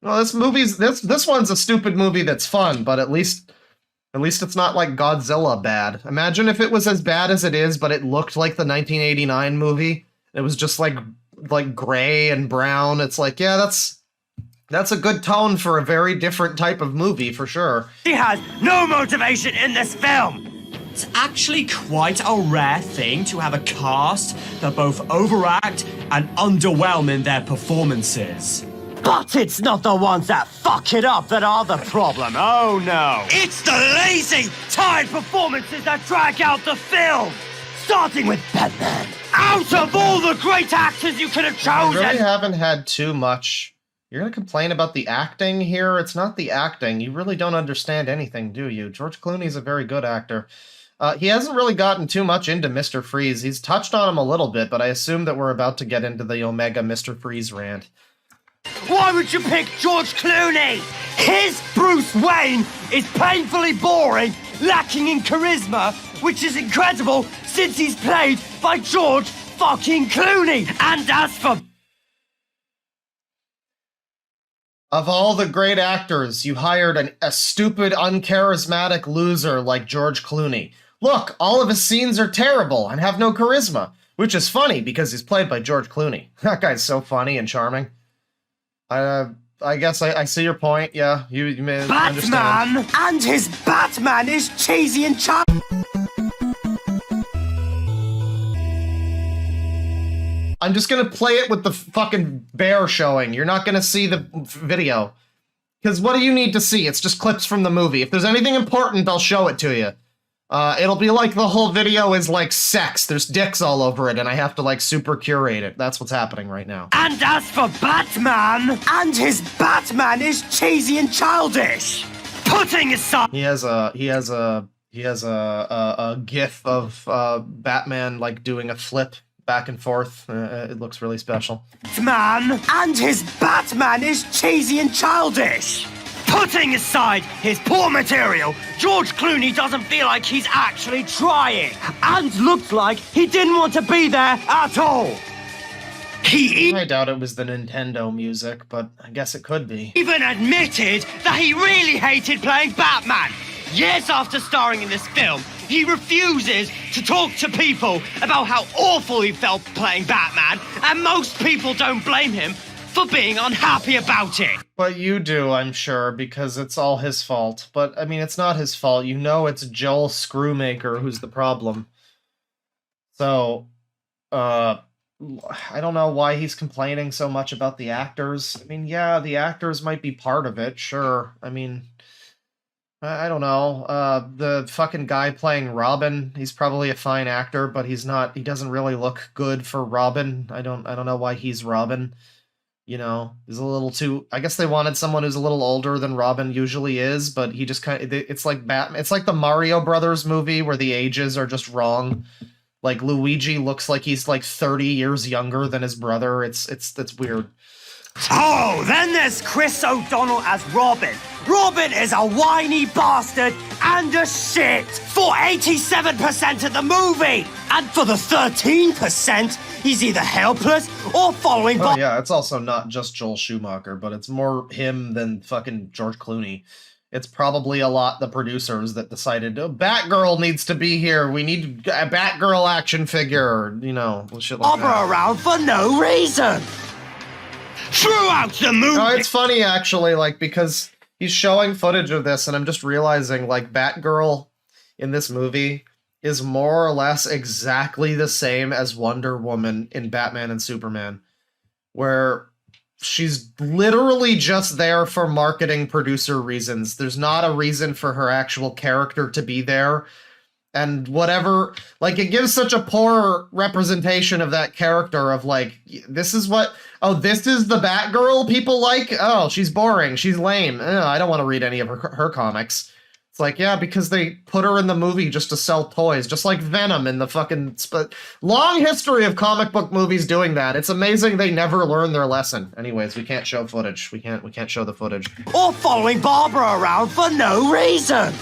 Well, this one's a stupid movie that's fun, but at least it's not like Godzilla bad. Imagine if it was as bad as it is, but it looked like the 1989 movie. It was just like gray and brown. It's like, yeah, that's a good tone for a very different type of movie, for sure. She has no motivation in this film. It's actually quite a rare thing to have a cast that both overact and underwhelm in their performances. But it's not the ones that fuck it up that are the problem. Oh no. It's the lazy, tired performances that drag out the film. Starting with Batman. Out of all the great actors you could have chosen. I really haven't had too much. You're gonna complain about the acting here? It's not the acting. You really don't understand anything, do you? George Clooney's a very good actor. He hasn't really gotten too much into Mr. Freeze. He's touched on him a little bit, but I assume that we're about to get into the Omega Mr. Freeze rant. Why would you pick George Clooney? His Bruce Wayne is painfully boring, lacking in charisma, which is incredible since he's played by George fucking Clooney. And as for... Of all the great actors, you hired a stupid, uncharismatic loser like George Clooney. Look, all of his scenes are terrible and have no charisma, which is funny because he's played by George Clooney. That guy's so funny and charming. I guess I see your point. Yeah, you may understand. Batman and his Batman is cheesy and charming. I'm just gonna play it with the fucking bear showing. You're not gonna see the video. Because what do you need to see? It's just clips from the movie. If there's anything important, I'll show it to you. It'll be like the whole video is like sex. There's dicks all over it, and I have to like super curate it. That's what's happening right now. And as for Batman, and his Batman is cheesy and childish. Putting aside, he has a gif of Batman like doing a flip back and forth. It looks really special. Batman and his Batman is cheesy and childish. Putting aside his poor material, George Clooney doesn't feel like he's actually trying, and looks like he didn't want to be there at all. I doubt it was the Nintendo music, but I guess it could be. Even admitted that he really hated playing Batman. Years after starring in this film, he refuses to talk to people about how awful he felt playing Batman, and most people don't blame him for being unhappy about it. But you do, I'm sure, because it's all his fault. But, I mean, it's not his fault. You know it's Joel Screwmaker who's the problem. So, I don't know why he's complaining so much about the actors. I mean, yeah, the actors might be part of it, sure. I mean, I don't know. The fucking guy playing Robin, he's probably a fine actor, but he doesn't really look good for Robin. I don't know why he's Robin. You know, he's a little too. I guess they wanted someone who's a little older than Robin usually is, but he just kind of. It's like Batman. It's like the Mario Brothers movie where the ages are just wrong. Like Luigi looks like he's like 30 years younger than his brother. It's weird. Oh, then there's Chris O'Donnell as Robin. Robin is a whiny bastard and a shit for 87% of the movie. And for the 13%, he's either helpless or following... Oh yeah, it's also not just Joel Schumacher, but it's more him than fucking George Clooney. It's probably a lot the producers that decided, oh, Batgirl needs to be here. We need a Batgirl action figure, you know, shit like that. Around for no reason. Throughout the movie... No, it's funny, actually, like, because he's showing footage of this, and I'm just realizing, like, Batgirl in this movie is more or less exactly the same as Wonder Woman in Batman and Superman, where she's literally just there for marketing producer reasons. There's not a reason for her actual character to be there. And whatever, like, it gives such a poor representation of that character of, like, this is what, oh, this is the Batgirl people like? Oh, she's boring, she's lame. I don't want to read any of her comics. It's like, yeah, because they put her in the movie just to sell toys, just like Venom in the fucking... long history of comic book movies doing that. It's amazing they never learn their lesson. Anyways, we can't show footage. We can't show the footage. Or following Barbara around for no reason.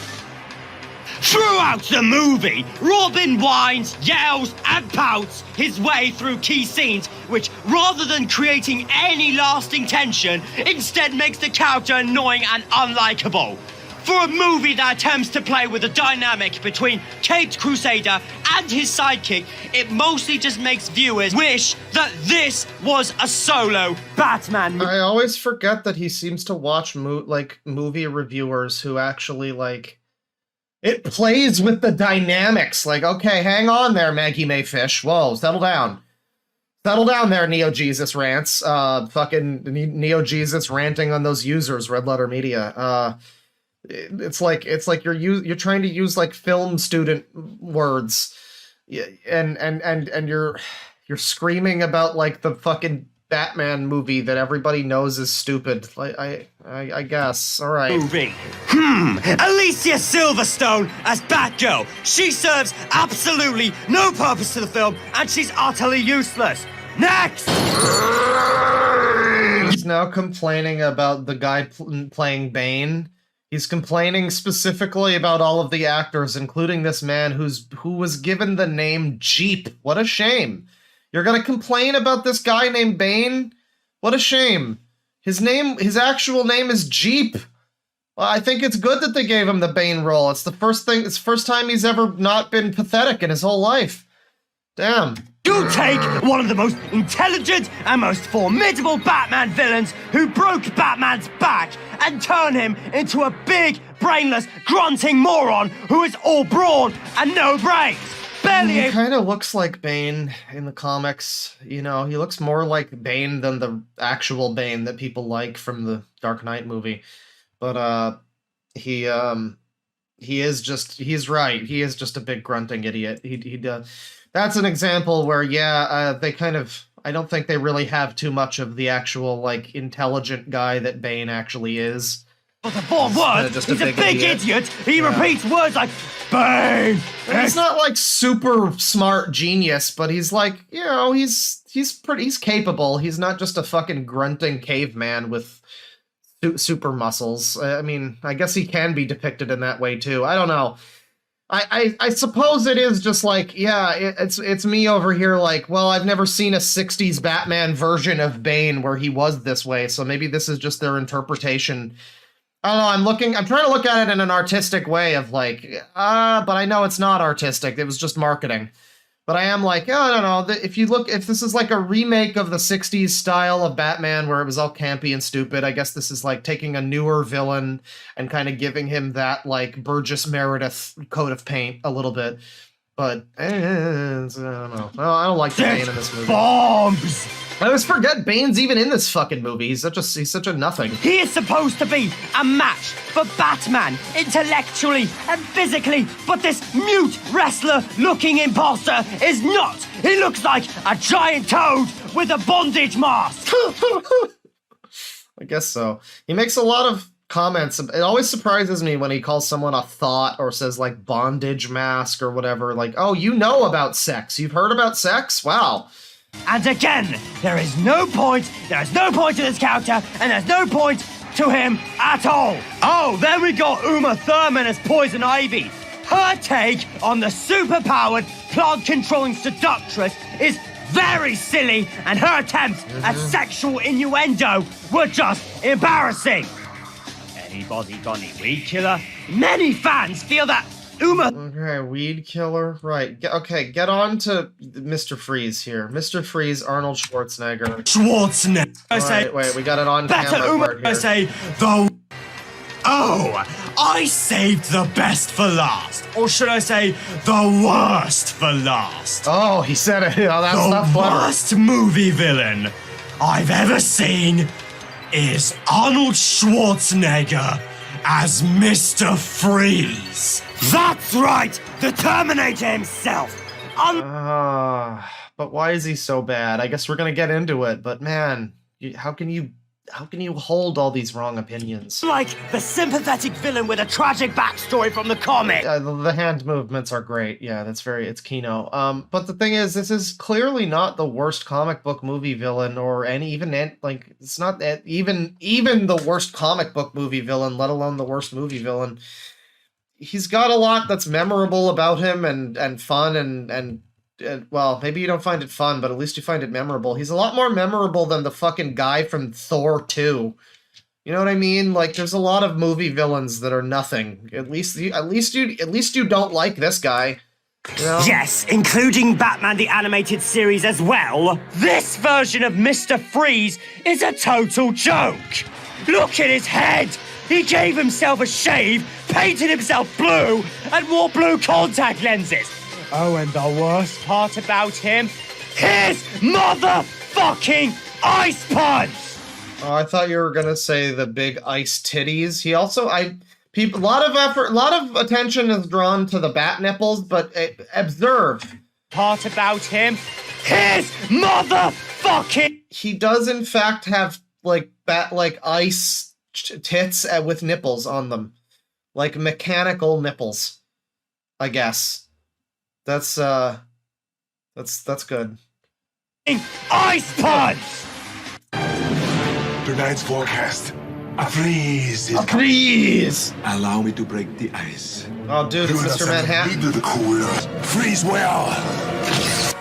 Throughout the movie, Robin whines, yells, and pouts his way through key scenes, which, rather than creating any lasting tension, instead makes the character annoying and unlikable. For a movie that attempts to play with the dynamic between Caped Crusader and his sidekick, it mostly just makes viewers wish that this was a solo Batman movie. I always forget that he seems to watch movie reviewers who actually, like... It plays with the dynamics. Like, okay, hang on there, Maggie Mayfish. Whoa, settle down. Settle down there, Neo Jesus rants. Fucking Neo Jesus ranting on those users, Red Letter Media. It's like you're trying to use like film student words, and you're screaming about like the fucking Batman movie that everybody knows is stupid. Like I guess. All right. Movie. Alicia Silverstone as Batgirl. She serves absolutely no purpose to the film, and she's utterly useless. Next. He's now complaining about the guy playing Bane. He's complaining specifically about all of the actors, including this man who was given the name Jeep. What a shame. You're gonna complain about this guy named Bane? What a shame. His actual name is Jeep. Well, I think it's good that they gave him the Bane role. It's the first time he's ever not been pathetic in his whole life. Damn. You take one of the most intelligent and most formidable Batman villains who broke Batman's back and turn him into a big, brainless, grunting moron who is all brawn and no brains. He kind of looks like Bane in the comics. You know, he looks more like Bane than the actual Bane that people like from the Dark Knight movie. But he's right. He is just a big grunting idiot. That's an example where, they kind of... I don't think they really have too much of the actual, like, intelligent guy that Bane actually is. But the four words, he's a big idiot. He repeats words like, Bane! He's not, like, super smart genius, but he's, like, you know, he's capable. He's not just a fucking grunting caveman with super muscles. I mean, I guess he can be depicted in that way, too. I don't know. I suppose it is just like, it's me over here like, well, I've never seen a 60s Batman version of Bane where he was this way, so maybe this is just their interpretation. I don't know, I'm trying to look at it in an artistic way of like, but I know it's not artistic, it was just marketing. But I am like, I don't know, if this is like a remake of the 60s style of Batman where it was all campy and stupid, I guess this is like taking a newer villain and kind of giving him that like Burgess Meredith coat of paint a little bit. But, I don't know. I don't like Bane in this movie. Bombs! I always forget Bane's even in this fucking movie. He's such a nothing. He is supposed to be a match for Batman, intellectually and physically, but this mute wrestler-looking imposter is not. He looks like a giant toad with a bondage mask! I guess so. He makes a lot of comments. It always surprises me when he calls someone a thought or says like bondage mask or whatever. Like, oh, you know about sex. You've heard about sex? Wow. And again, there is no point to this character, and there's no point to him at all. Oh, then we got Uma Thurman as Poison Ivy. Her take on the super-powered, plant-controlling seductress is very silly, and her attempts at sexual innuendo were just embarrassing. Anybody got any weed killer? Many fans feel that Uma... Okay, weed killer. Right. Okay, get on to Mr. Freeze here. Mr. Freeze, Arnold Schwarzenegger. Schwarzenegger. Wait, we got it on better camera Uma. part here. I say the... Oh, I saved the best for last. Or should I say the worst for last? Oh, he said it. Oh, that's not the clever. worst movie villain I've ever seen is Arnold Schwarzenegger as Mr. Freeze. That's right! The Terminator himself! But why is he so bad? I guess we're gonna get into it, but man, how can you hold all these wrong opinions? Like the sympathetic villain with a tragic backstory from the comic. The hand movements are great. Yeah, it's Kino. But the thing is, this is clearly not the worst comic book movie villain, or it's not even the worst comic book movie villain, let alone the worst movie villain. He's got a lot that's memorable about him and fun and well, maybe you don't find it fun, but at least you find it memorable. He's a lot more memorable than the fucking guy from Thor 2. You know what I mean? Like, there's a lot of movie villains that are nothing. At least you don't like this guy. You know? Yes, including Batman the Animated Series as well. This version of Mr. Freeze is a total joke. Look at his head. He gave himself a shave, painted himself blue, and wore blue contact lenses. Oh, and the worst part about him, his motherfucking ice punch! Oh, I thought you were gonna say the big ice titties. He also, a lot of attention is drawn to the bat nipples, but observe. Part about him, his motherfucking... He does in fact have, ice tits with nipples on them. Like mechanical nipples, I guess. That's good. Ice punch! Tonight's forecast. A freeze. A freeze! Allow me to break the ice. Oh, dude, it's Mr. Manhattan. Into the cooler. Freeze well.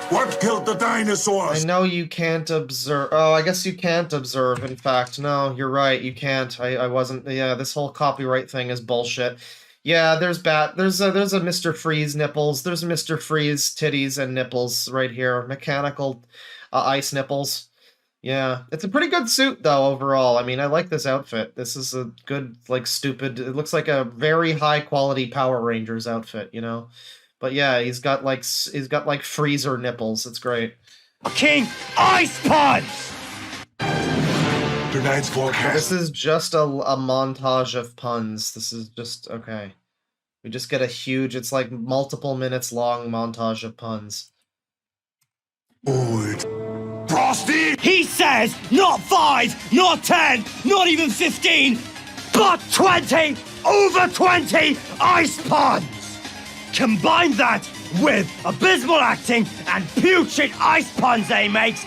What killed the dinosaurs? I know you can't observe. Oh, I guess you can't observe, in fact. No, you're right, you can't. I wasn't... Yeah, this whole copyright thing is bullshit. Yeah, there's a Mr. Freeze nipples. There's Mr. Freeze titties and nipples right here. Mechanical ice nipples. Yeah, it's a pretty good suit, though, overall. I mean, I like this outfit. This is a good, stupid... It looks like a very high-quality Power Rangers outfit, you know? But yeah, he's got freezer nipples. It's great. King Ice Punch! Tonight's forecast. This is just a montage of puns. This is just... Okay. We just get a huge... It's like multiple minutes long montage of puns. Old. Frosty! He says not 5, not 10, not even 15, but 20, over 20 ice puns! Combine that with abysmal acting and putrid ice puns he makes.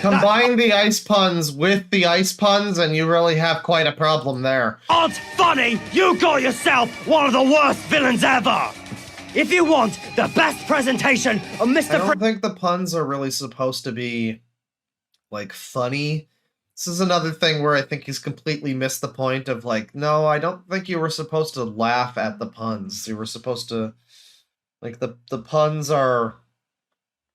Combine the ice puns with the ice puns, and you really have quite a problem there. Aren't funny, you got yourself one of the worst villains ever! If you want the best presentation of Mr. I don't think the puns are really supposed to be, funny. This is another thing where I think he's completely missed the point of, no, I don't think you were supposed to laugh at the puns. You were supposed to, the puns are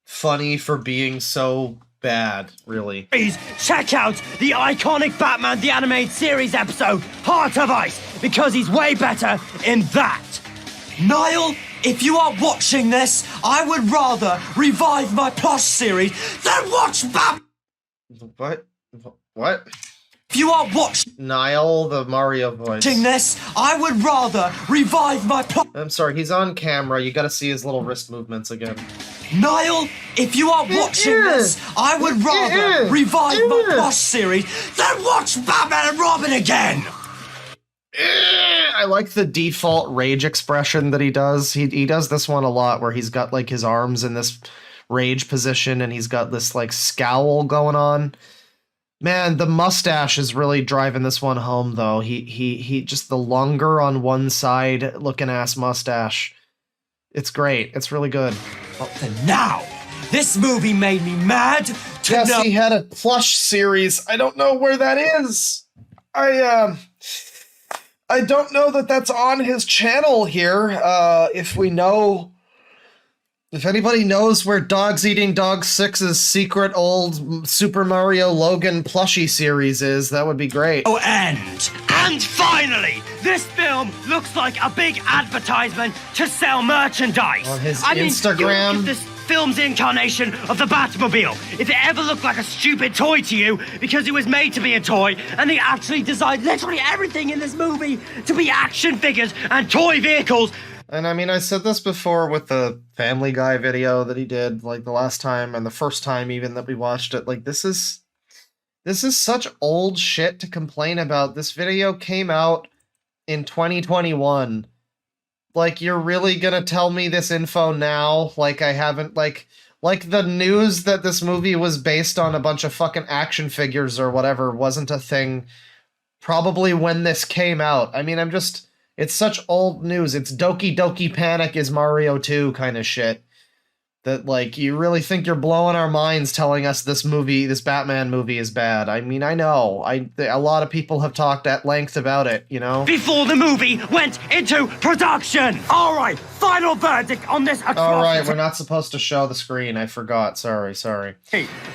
funny for being so bad, really. Please check out the iconic Batman the Animated Series episode, Heart of Ice, because he's way better in that. Niall, if you are watching this, I would rather revive my plush series than watch Batman. What? If you are watching Niall, the Mario voice. This, I would rather revive my plush. I'm sorry, he's on camera. You gotta see his little wrist movements again. Niall, If you are watching this, I would rather revive my Plush series than watch Batman and Robin again! I like the default rage expression that he does. He does this one a lot where he's got like his arms in this rage position and he's got this like scowl going on. Man, the mustache is really driving this one home though. He just the longer on one side looking ass mustache. It's great. It's really good. And now, this movie made me mad to know. He had a plush series. I don't know where that is. I don't know that that's on his channel here. If anybody knows where DogsEatingDogs6's secret old Super Mario Logan plushie series is, that would be great. Oh, and finally, this film looks like a big advertisement to sell merchandise. On his Mean, Instagram. you look at this film's incarnation of the Batmobile. If it ever looked like a stupid toy to you because it was made to be a toy, and they actually designed literally everything in this movie to be action figures and toy vehicles. And I mean, I said this before with the Family Guy video that he did, like the last time and the first time even that we watched it. Like, this is such old shit to complain about. This video came out in 2021. Like, you're really gonna tell me this info now? Like, I haven't, like the news that this movie was based on a bunch of fucking action figures or whatever wasn't a thing probably when this came out. I mean, it's such old news. It's Doki Doki Panic is Mario 2 kind of shit. That, like, you really think you're blowing our minds telling us this Batman movie is bad. I mean, I know. A lot of people have talked at length about it, you know? Before the movie went into production! Alright, final verdict on this atrocity. Alright, we're not supposed to show the screen. I forgot. Sorry.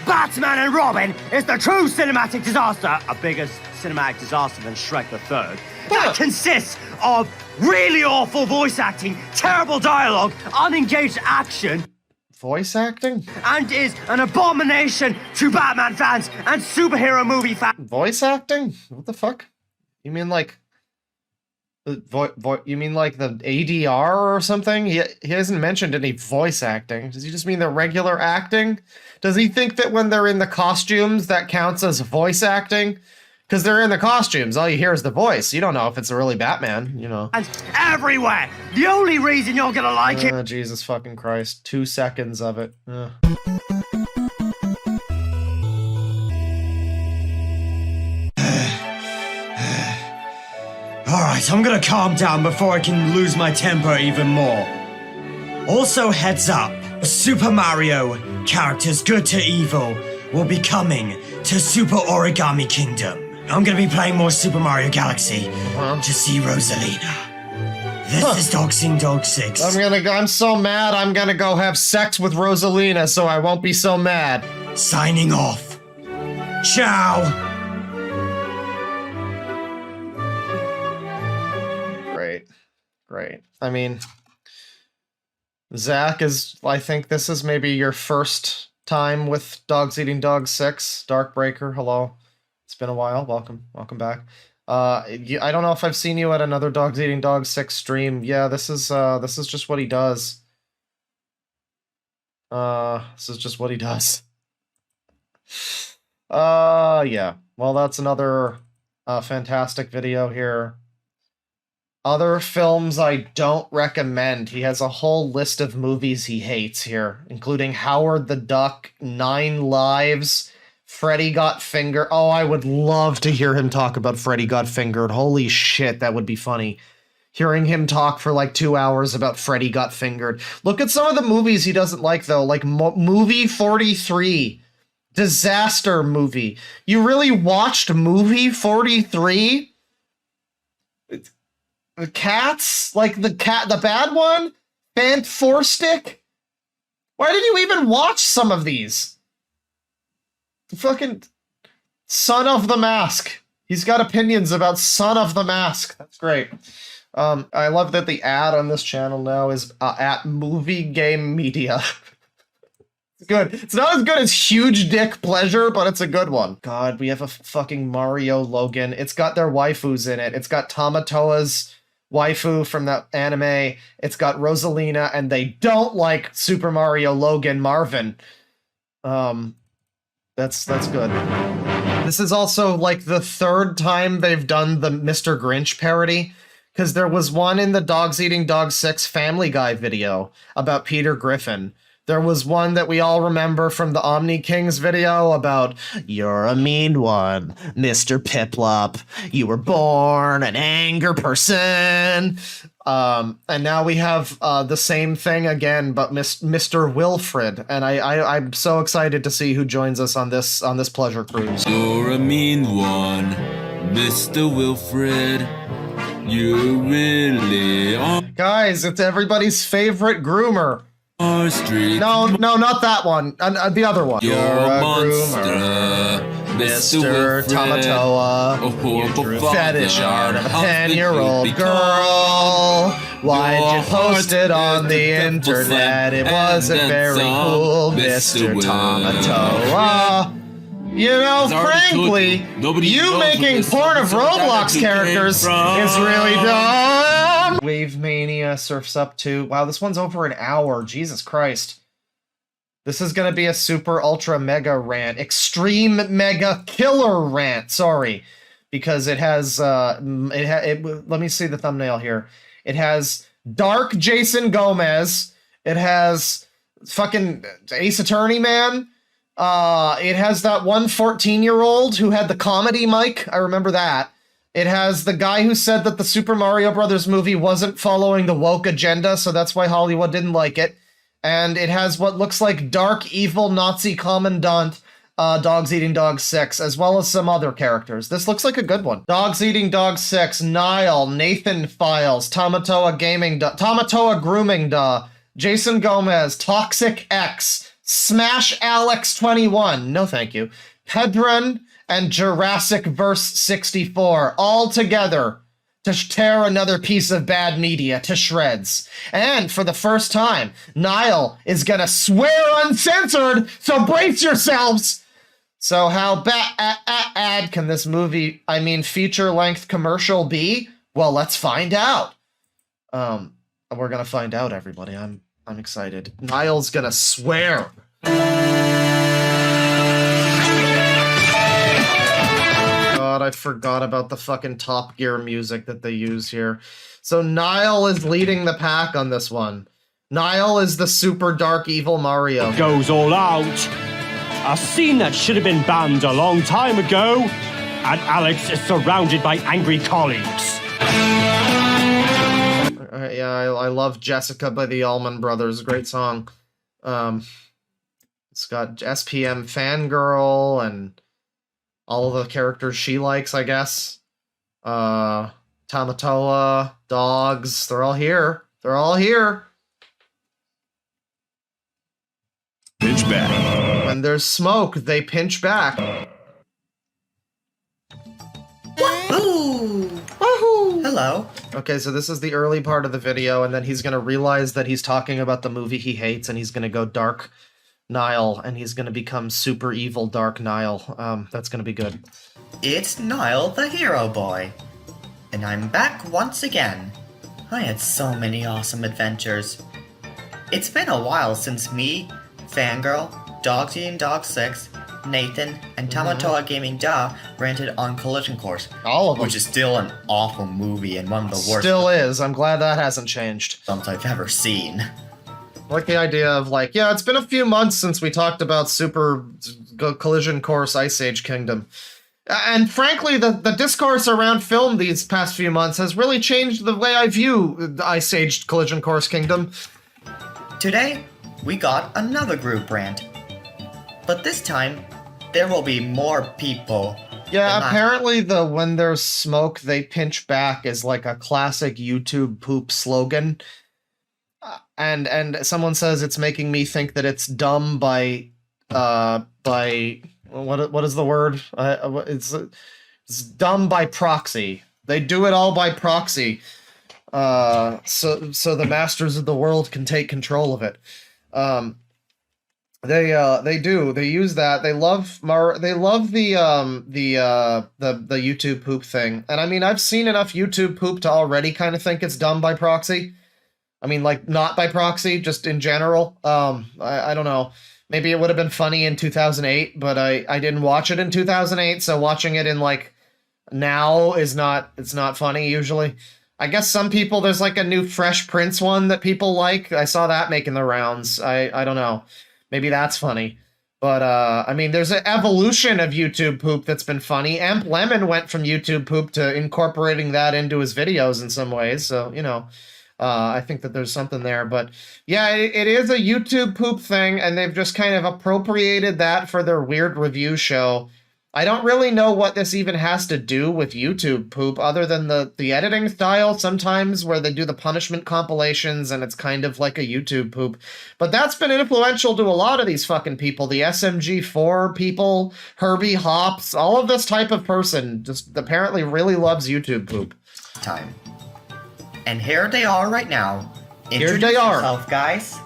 Batman and Robin is the true cinematic disaster, a bigger cinematic disaster than Shrek the Third, that consists of really awful voice acting, terrible dialogue, unengaged action, voice acting? And is an abomination to Batman fans and superhero movie fans. Voice acting? What the fuck? You mean like... you mean like the ADR or something? He hasn't mentioned any voice acting. Does he just mean the regular acting? Does he think that when they're in the costumes that counts as voice acting? Because they're in the costumes, all you hear is the voice. You don't know if it's really Batman, you know. And everywhere! The only reason you're gonna like it... Jesus fucking Christ. 2 seconds of it. Alright, I'm gonna calm down before I can lose my temper even more. Also, heads up, Super Mario characters good to evil will be coming to Super Origami Kingdom. I'm gonna be playing more Super Mario Galaxy to see Rosalina. This is DogsEatingDogs6. I'm so mad I'm gonna go have sex with Rosalina so I won't be so mad. Signing off. Ciao! Great. I mean, Zach I think this is maybe your first time with DogsEatingDogs6. Darkbreaker, hello. It's been a while. Welcome back. I don't know if I've seen you at another DogsEatingDogs6 stream. Yeah, this is just what he does. This is just what he does. Yeah. Well, that's another fantastic video here. Other films I don't recommend. He has a whole list of movies he hates here, including Howard the Duck, 9 Lives, Freddy Got Fingered. Oh, I would love to hear him talk about Freddy Got Fingered. Holy shit, that would be funny. Hearing him talk for like 2 hours about Freddy Got Fingered. Look at some of the movies he doesn't like, though, like Movie 43. Disaster movie. You really watched Movie 43? The Cats? Like the bad one? Band 4 Stick? Why did you even watch some of these? The fucking Son of the Mask. He's got opinions about Son of the Mask. That's great. I love that the ad on this channel now is at Movie Game Media. It's good. It's not as good as Huge Dick Pleasure, but it's a good one. God, we have a fucking Mario Logan. It's got their waifus in it. It's got Tamatoa's waifu from that anime. It's got Rosalina, and they don't like Super Mario Logan Marvin. That's good. This is also like the third time they've done the Mr. Grinch parody, because there was one in the DogsEatingDogs6 Family Guy video about Peter Griffin. There was one that we all remember from the Omni Kings video about, "You're a mean one, Mr. Piplup. You were born an anger person." And now we have the same thing again, but Mr. Wilfred. And I'm so excited to see who joins us on this pleasure cruise. You're a mean one, Mr. Wilfred. You really are. Guys, it's everybody's favorite groomer. No, not that one. The other one. You're a monster, Mr. Tamatoa. Fetish art of a 10-year-old girl. Why'd you post it on the internet? It wasn't very cool, Mr. Tamatoa. You know, frankly, you making porn of Roblox characters is really dumb. Wave Mania surfs up to... Wow, this one's over an hour. Jesus Christ. This is going to be a super ultra mega rant. Extreme mega killer rant. Sorry. Because it has... let me see the thumbnail here. It has Dark Jason Gomez. It has fucking Ace Attorney Man. It has that one 14-year-old who had the comedy mic. I remember that. It has the guy who said that the Super Mario Brothers movie wasn't following the woke agenda, so that's why Hollywood didn't like it. And it has what looks like dark, evil Nazi commandant DogsEatingDogs6, as well as some other characters. This looks like a good one. DogsEatingDogs6, Nile, Nathan Files, Tamatoa Grooming Jason Gomez, Toxic X, Smash Alex 21, no thank you, Pedron, and Jurassic Verse 64, all together to tear another piece of bad media to shreds. And for the first time, Nile is gonna swear uncensored, so brace yourselves! So how bad can this movie, feature-length commercial be? Well, let's find out. We're gonna find out, everybody. I'm excited. Nile's gonna swear. God, I forgot about the fucking Top Gear music that they use here. So Nile is leading the pack on this one. Nile is the super dark evil Mario. Goes all out. A scene that should have been banned a long time ago. And Alex is surrounded by angry colleagues. Yeah, I love Jessica by the Allman Brothers. Great song. It's got SPM Fangirl and all of the characters she likes, I guess. Tamatoa, dogs, they're all here. They're all here. Pinch back. When there's smoke, they pinch back. Woohoo! Woohoo! Hello. Okay, so this is the early part of the video, and then he's gonna realize that he's talking about the movie he hates, and he's gonna go Dark Nile, and he's gonna become super evil Dark Nile. That's gonna be good. It's Nile the Hero Boy. And I'm back once again. I had so many awesome adventures. It's been a while since me, Fangirl, DogsEatingDogs6, Nathan, and Tamatoa Gaming ranted on Collision Course. All of them. Which is still an awful movie and one of the worst. Still is. I'm glad that hasn't changed. Films I've ever seen. I like the idea of like, yeah, it's been a few months since we talked about Super Collision Course Ice Age Kingdom. And frankly, the discourse around film these past few months has really changed the way I view Ice Age Collision Course Kingdom. Today, we got another group rant. But this time, there will be more people. Yeah, apparently the when there's smoke, they pinch back is like a classic YouTube poop slogan. And someone says it's making me think that it's dumb by what is the word? It's dumb by proxy. They do it all by proxy. So the masters of the world can take control of it. They do. They use that. They love the YouTube poop thing. And I mean, I've seen enough YouTube poop to already kind of think it's dumb by proxy. I mean, like, not by proxy, just in general. I don't know. Maybe it would have been funny in 2008, but I didn't watch it in 2008, so watching it in, like, now it's not funny, usually. I guess some people, there's, like, a new Fresh Prince one that people like. I saw that making the rounds. I don't know. Maybe that's funny. But, I mean, there's an evolution of YouTube poop that's been funny. Amp Lemon went from YouTube poop to incorporating that into his videos in some ways, so, you know... I think that there's something there, but yeah, it is a YouTube poop thing, and they've just kind of appropriated that for their weird review show. I don't really know what this even has to do with YouTube poop, other than the editing style sometimes, where they do the punishment compilations, and it's kind of like a YouTube poop. But that's been influential to a lot of these fucking people. The SMG4 people, Herbie Hops, all of this type of person just apparently really loves YouTube poop. Time. And here they are right now. Here they are. Yourself, guys.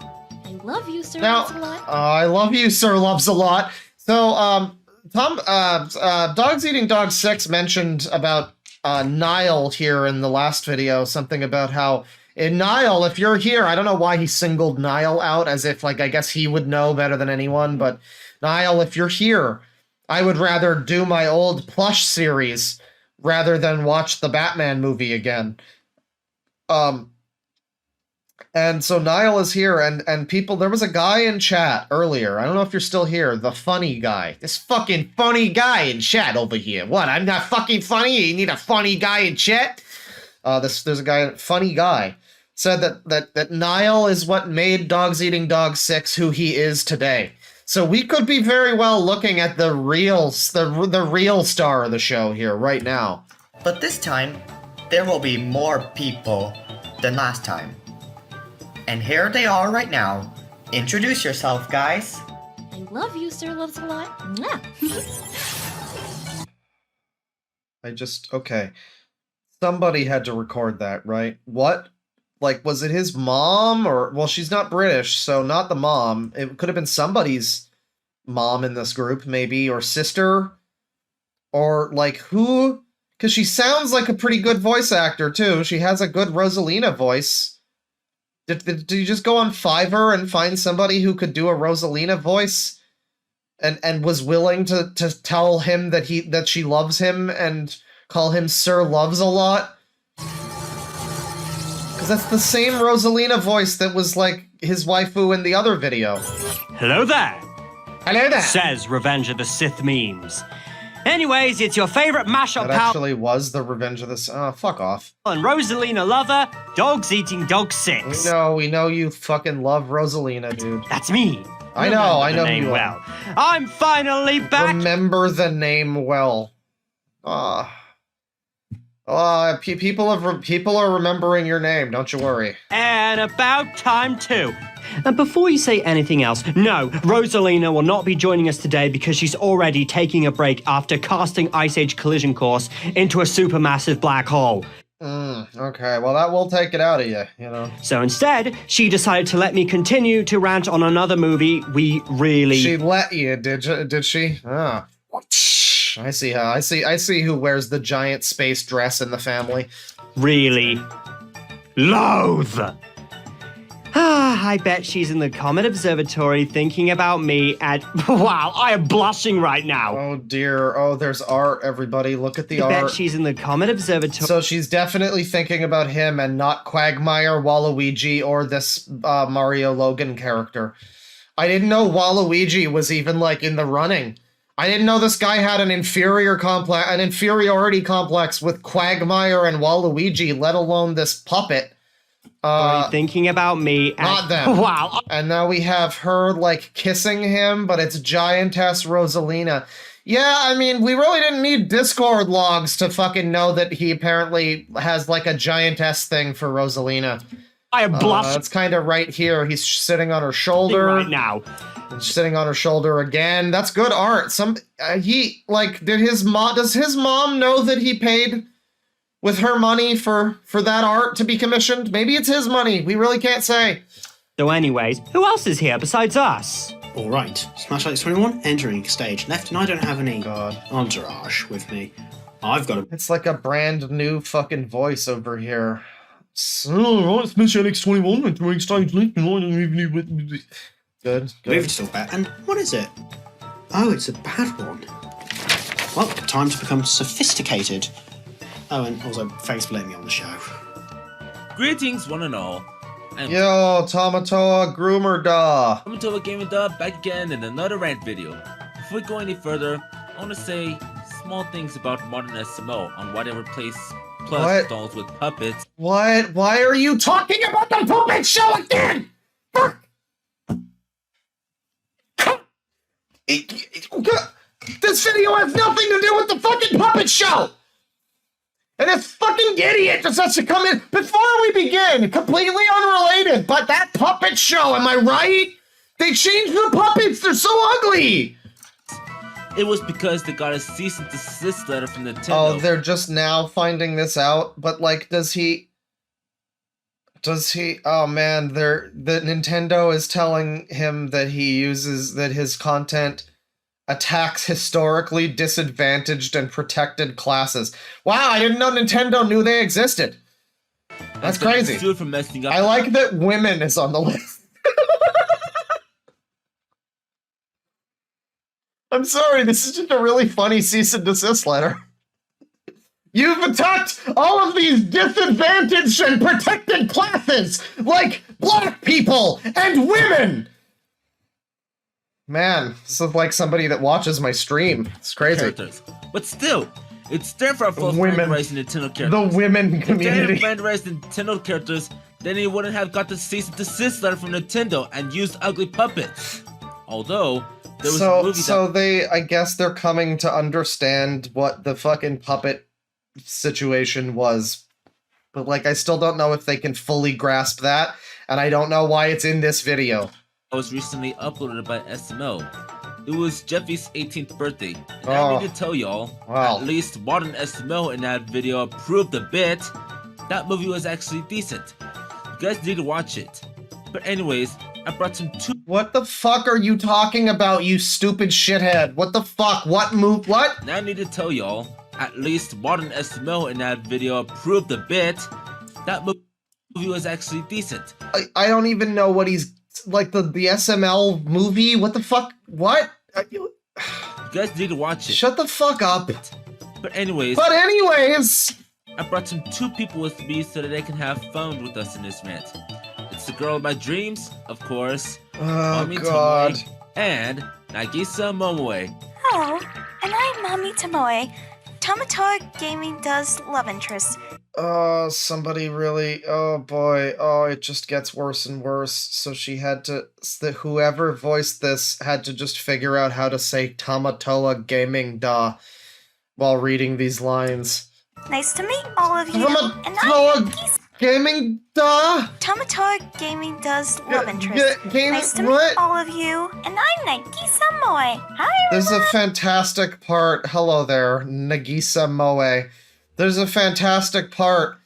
I love you, Sir Now, Loves-a-Lot. I love you, Sir Loves-a-Lot. So, DogsEatingDogs6 mentioned about Niall here in the last video, something about how, Niall, if you're here, I don't know why he singled Niall out, as if, like, I guess he would know better than anyone, but Niall, if you're here, I would rather do my old plush series rather than watch the Batman movie again. And so Niall is here, and people, there was a guy in chat earlier, I don't know if you're still here, the funny guy. This fucking funny guy in chat over here. What, I'm not fucking funny? You need a funny guy in chat? There's a guy, funny guy, said that Niall is what made DogsEatingDogs6 who he is today. So we could be very well looking at the real star of the show here right now. But this time, there will be more people than last time. And here they are right now. Introduce yourself, guys. I love you, Sir Loves-a-Lot. Mwah. Okay. Somebody had to record that, right? What? Like, was it his mom? Or, well, she's not British, so not the mom. It could have been somebody's mom in this group, maybe, or sister. Or, like, who? Because she sounds like a pretty good voice actor, too. She has a good Rosalina voice. Did you just go on Fiverr and find somebody who could do a Rosalina voice? And was willing to tell him that she loves him and call him Sir Loves-a-Lot? Because that's the same Rosalina voice that was, like, his waifu in the other video. Hello there. Hello there. Says Revenge of the Sith memes. Anyways, it's your favorite mashup That actually was the Revenge of the Sith. Oh, fuck off. And Rosalina lover, DogsEatingDogs6. We know you fucking love Rosalina, dude. That's me. I know you well. I'm finally back. Remember the name well. People are remembering your name, don't you worry. And about time too. And before you say anything else, no, Rosalina will not be joining us today because she's already taking a break after casting Ice Age Collision Course into a supermassive black hole. Okay, well that will take it out of you, you know. So instead, she decided to let me continue to rant on another movie we really... She let you, did she? Ah. I see how. I see who wears the giant space dress in the family. Really loathe. I bet she's in the Comet Observatory thinking about me and... Wow, I am blushing right now. Oh dear. Oh, there's art, everybody. Look at the art. I bet she's in the Comet Observatory. So she's definitely thinking about him and not Quagmire, Waluigi, or this Mario Logan character. I didn't know Waluigi was even, like, in the running. I didn't know this guy had an inferiority complex with Quagmire and Waluigi, let alone this puppet. Thinking about me. Not them. Wow. And now we have her, like, kissing him, but it's Giantess Rosalina. Yeah, I mean, we really didn't need Discord logs to fucking know that he apparently has, like, a Giantess thing for Rosalina. I am blushing. It's kind of right here. He's sitting on her shoulder. Right now. And sitting on her shoulder again. That's good art. Does his mom know that he paid with her money for that art to be commissioned? Maybe it's his money. We really can't say. So anyways, who else is here besides us? Alright, Smash Alex 21, entering stage left, and I don't have any entourage with me. I've got a... It's like a brand new fucking voice over here. So, Smash Alex 21, entering stage left, and I don't even need with... Good. Moved still bad. And what is it? Oh, it's a bad one. Well, time to become sophisticated. Oh, and also, thanks for letting me on the show. Greetings, one and all. Yo, Tamatoa Groomer Da. Tamatoa Gaming Da back again in another rant video. Before we go any further, I want to say small things about modern SMO on whatever place plus dolls with puppets. What? Why are you talking about the puppet show again? Fuck! This video has nothing to do with the fucking puppet show! And this fucking idiot just has to come in before we begin, completely unrelated, but that puppet show, am I right? They changed the puppets, they're so ugly! It was because they got a cease and desist letter from Nintendo. Oh, they're just now finding this out, but like, does he, oh man, the Nintendo is telling him that that his content attacks historically disadvantaged and protected classes. Wow, I didn't know Nintendo knew they existed. That's crazy. For messing up. I like that women is on the list. I'm sorry, this is just a really funny cease and desist letter. You've attacked all of these disadvantaged and protected classes, like black people and women! Man, this is like somebody that watches my stream. It's crazy. Characters. But still, it's there for a full fan-raised Nintendo characters. The women community. If they had fan-raised Nintendo characters, then he wouldn't have got the cease and desist letter from Nintendo and used ugly puppets. Although, there was a movie I guess they're coming to understand what the fucking puppet situation was. But like, I still don't know if they can fully grasp that, and I don't know why it's in this video. Was recently uploaded by SMO. It was Jeffy's 18th birthday. And I need to tell y'all, at least modern SMO in that video approved a bit. That movie was actually decent. You guys need to watch it. But anyways, I brought some What the fuck are you talking about, you stupid shithead? What the fuck? What move? What? Now I need to tell y'all, at least modern SMO in that video approved a bit. That movie was actually decent. I don't even know what he's... Like the SML movie? What the fuck? What? You guys need to watch it. Shut the fuck up. But anyways, I brought some two people with me so that they can have fun with us in this rant. It's the girl of my dreams, of course. Mommy God. Tomoe, and Nagisa Momoe. Hello, and I'm Mommy Tomoe. Tamatoa Gaming does love interest. Oh, somebody really... Oh, boy. Oh, it just gets worse and worse. So she had to... Whoever voiced this had to just figure out how to say Tamatoa Gaming Da while reading these lines. Nice to meet all of you. And I'm Gaming Da? Tamatoa Gaming does love interest. Nice to meet all of you. And I'm Nagisa Moe. Hi, There's a fantastic part... Hello there, Nagisa Moe. There's a fantastic part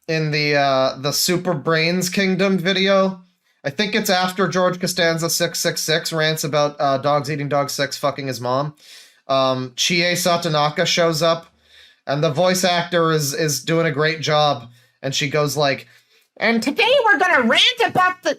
in the Super Brains Kingdom video. I think it's after George Costanza 666 rants about DogsEatingDogs6 fucking his mom. Chie Satonaka shows up, and the voice actor is doing a great job. And she goes like, and today we're gonna rant about the...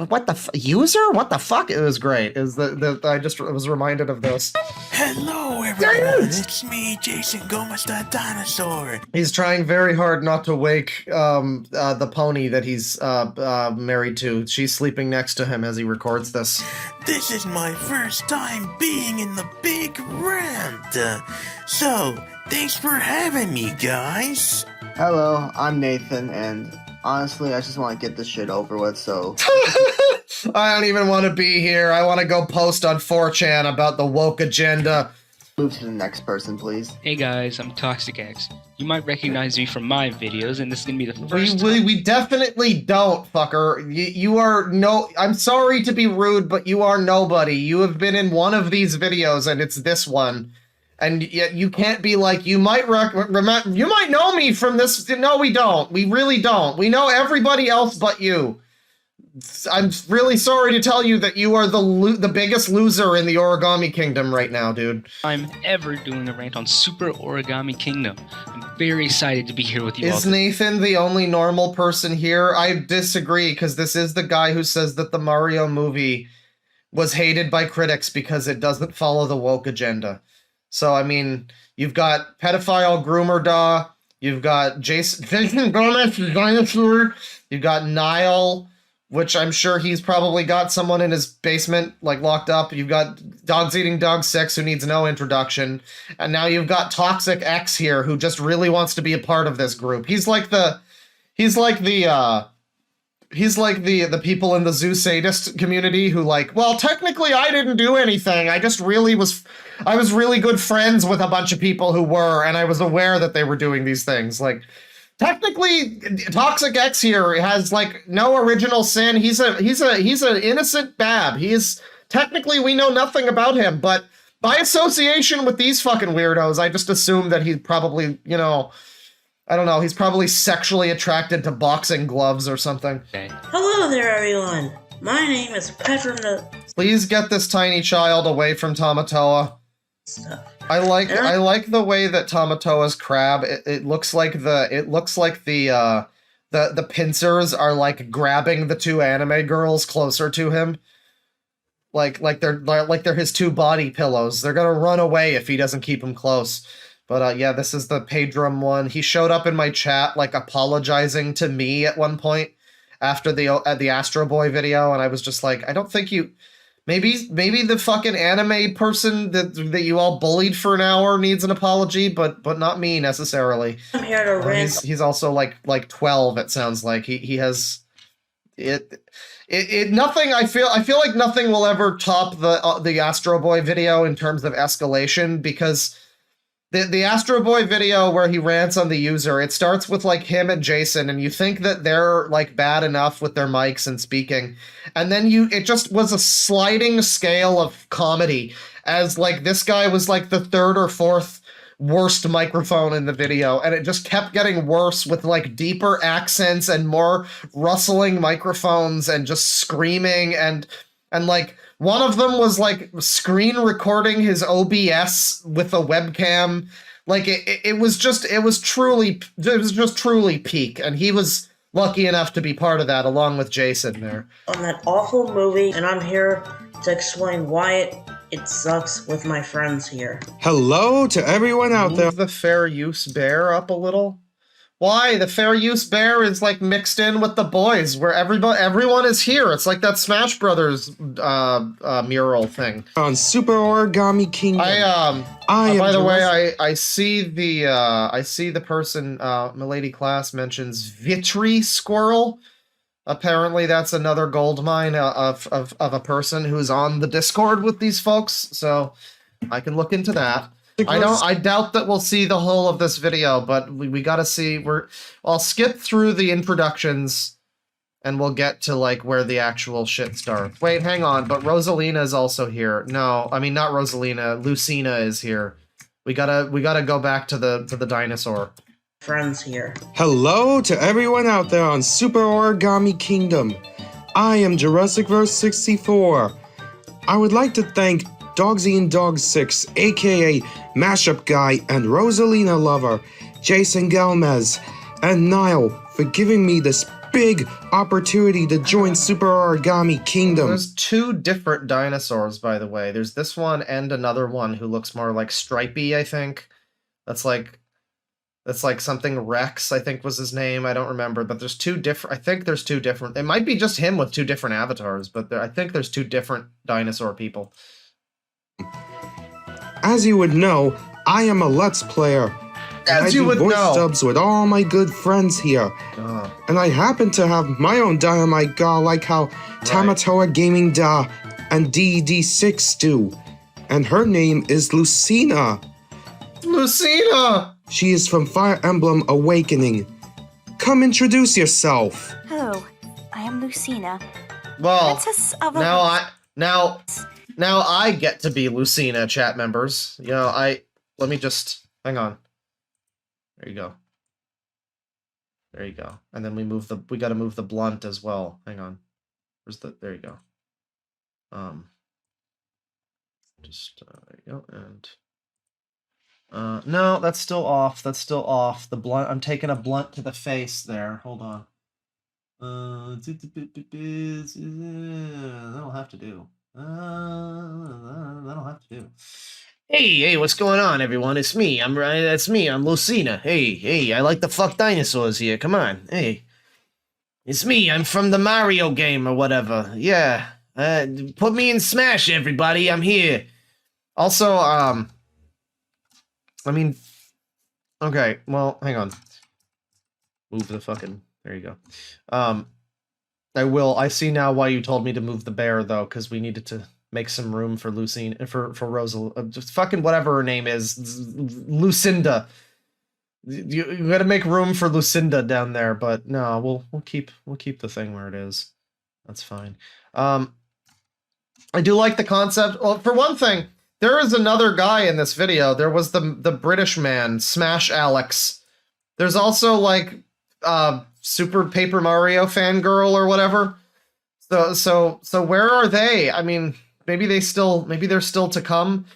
What the user? What the fuck? It was great. It was I just was reminded of this. Hello, everyone. It's me, Jason Gomez, the dinosaur. He's trying very hard not to wake the pony that he's married to. She's sleeping next to him as he records this. This is my first time being in the big rant. So, thanks for having me, guys. Hello, I'm Nathan, and honestly, I just want to get this shit over with, so... I don't even want to be here. I want to go post on 4chan about the woke agenda. Move to the next person, please. Hey guys, I'm ToxicX. You might recognize me from my videos, and this is gonna be the first time... We definitely don't, fucker. You are no... I'm sorry to be rude, but you are nobody. You have been in one of these videos, and it's this one. And yet you can't be like, you might you might know me from this. No, we don't. We really don't. We know everybody else but you. I'm really sorry to tell you that you are the biggest loser in the Origami Kingdom right now, dude. I'm ever doing a rant on Super Origami Kingdom. I'm very excited to be here with you all. Is Nathan the only normal person here? I disagree, because this is the guy who says that the Mario movie was hated by critics because it doesn't follow the woke agenda. So, I mean, you've got pedophile groomer Da, you've got Vincent Gomez, the dinosaur, you've got Niall, which I'm sure he's probably got someone in his basement, like, locked up. You've got DogsEatingDogs6, who needs no introduction. And now you've got Toxic X here, who just really wants to be a part of this group. He's like the people in the zoo sadist community who, like, well, technically I didn't do anything. I was really good friends with a bunch of people who were, and I was aware that they were doing these things. Like, technically, Toxic X here has, like, no original sin. He's an innocent bab. Technically, we know nothing about him, but by association with these fucking weirdos, I just assume that he's probably, you know, I don't know, he's probably sexually attracted to boxing gloves or something. Hello there, everyone. My name is Petra. Please get this tiny child away from Tamatoa. I like the way that Tamatoa's crab. It looks like the pincers are like grabbing the two anime girls closer to him. Like they're his two body pillows. They're gonna run away if he doesn't keep them close. But yeah, this is the Pedrum one. He showed up in my chat, like, apologizing to me at one point after the Astro Boy video, and I was just like, I don't think you... Maybe the fucking anime person that you all bullied for an hour needs an apology, but not me, necessarily. I'm here to rant. He's also, like 12, it sounds like. He has... Nothing, I feel like nothing will ever top the Astro Boy video in terms of escalation, because... The Astro Boy video where he rants on the user, it starts with, like, him and Jason, and you think that they're, like, bad enough with their mics and speaking. And then it just was a sliding scale of comedy, as, like, this guy was, like, the third or fourth worst microphone in the video, and it just kept getting worse with, like, deeper accents and more rustling microphones and just screaming and like... One of them was, like, screen recording his OBS with a webcam. Like, it was just truly peak, and he was lucky enough to be part of that, along with Jason there. On that awful movie, and I'm here to explain why it sucks with my friends here. Hello to everyone out there. Move the fair use bear up a little. Why? The fair use bear is, like, mixed in with the boys, where everyone is here. It's like that Smash Brothers mural thing. On Super Origami Kingdom. By the way, I see the person, Milady Class mentions Vitry Squirrel. Apparently that's another gold mine of a person who's on the Discord with these folks, so I can look into that. I doubt that we'll see the whole of this video, but we gotta see. I'll skip through the introductions, and we'll get to, like, where the actual shit starts. Wait, hang on, but Rosalina is also here. No, I mean, not Rosalina. Lucina is here. We gotta go back to the dinosaur. Friends here. Hello to everyone out there on Super Origami Kingdom. I am Jurassicverse64. I would like to thank DogsEatingDogs6, aka Mashup Guy and Rosalina Lover, Jason Galmez, and Niall for giving me this big opportunity to join Super Origami Kingdom. There's two different dinosaurs, by the way. There's this one and another one who looks more like Stripey, I think. That's like something Rex, I think was his name. I don't remember, but there's two different. I think there's two different. It might be just him with two different avatars, but I think there's two different dinosaur people. As you would know, I am a Let's Player. As you would know. I do voice dubs with all my good friends here. And I happen to have my own Dynamite Ga, like how Tamatoa Gaming Da and DED6 do. And her name is Lucina. Lucina! She is from Fire Emblem Awakening. Come introduce yourself. Hello, I am Lucina. Well, now I get to be Lucina, chat members. You know, let me just, hang on. There you go. There you go. And then we gotta move the blunt as well. Hang on. Where's the? There you go. Just there you go, and no, that's still off. That's still off. The blunt. I'm taking a blunt to the face there. Hold on. That'll have to do. That'll have to do. Hey, what's going on, everyone? It's me. That's me. I'm Lucina. Hey, I like to fuck dinosaurs here. Come on. Hey. It's me. I'm from the Mario game or whatever. Yeah. Put me in Smash, everybody. I'm here. Also, I mean, okay, well, hang on. Move the fucking, there you go. I see now why you told me to move the bear, though, because we needed to make some room for Lucina, for Rosalina, just fucking whatever her name is, Lucinda. You gotta make room for Lucinda down there, but no, we'll keep the thing where it is. That's fine. I do like the concept. Well, for one thing, there is another guy in this video. There was the British man, Smash Alex. There's also like Super Paper Mario fangirl or whatever. So where are they? I mean, maybe they're still to come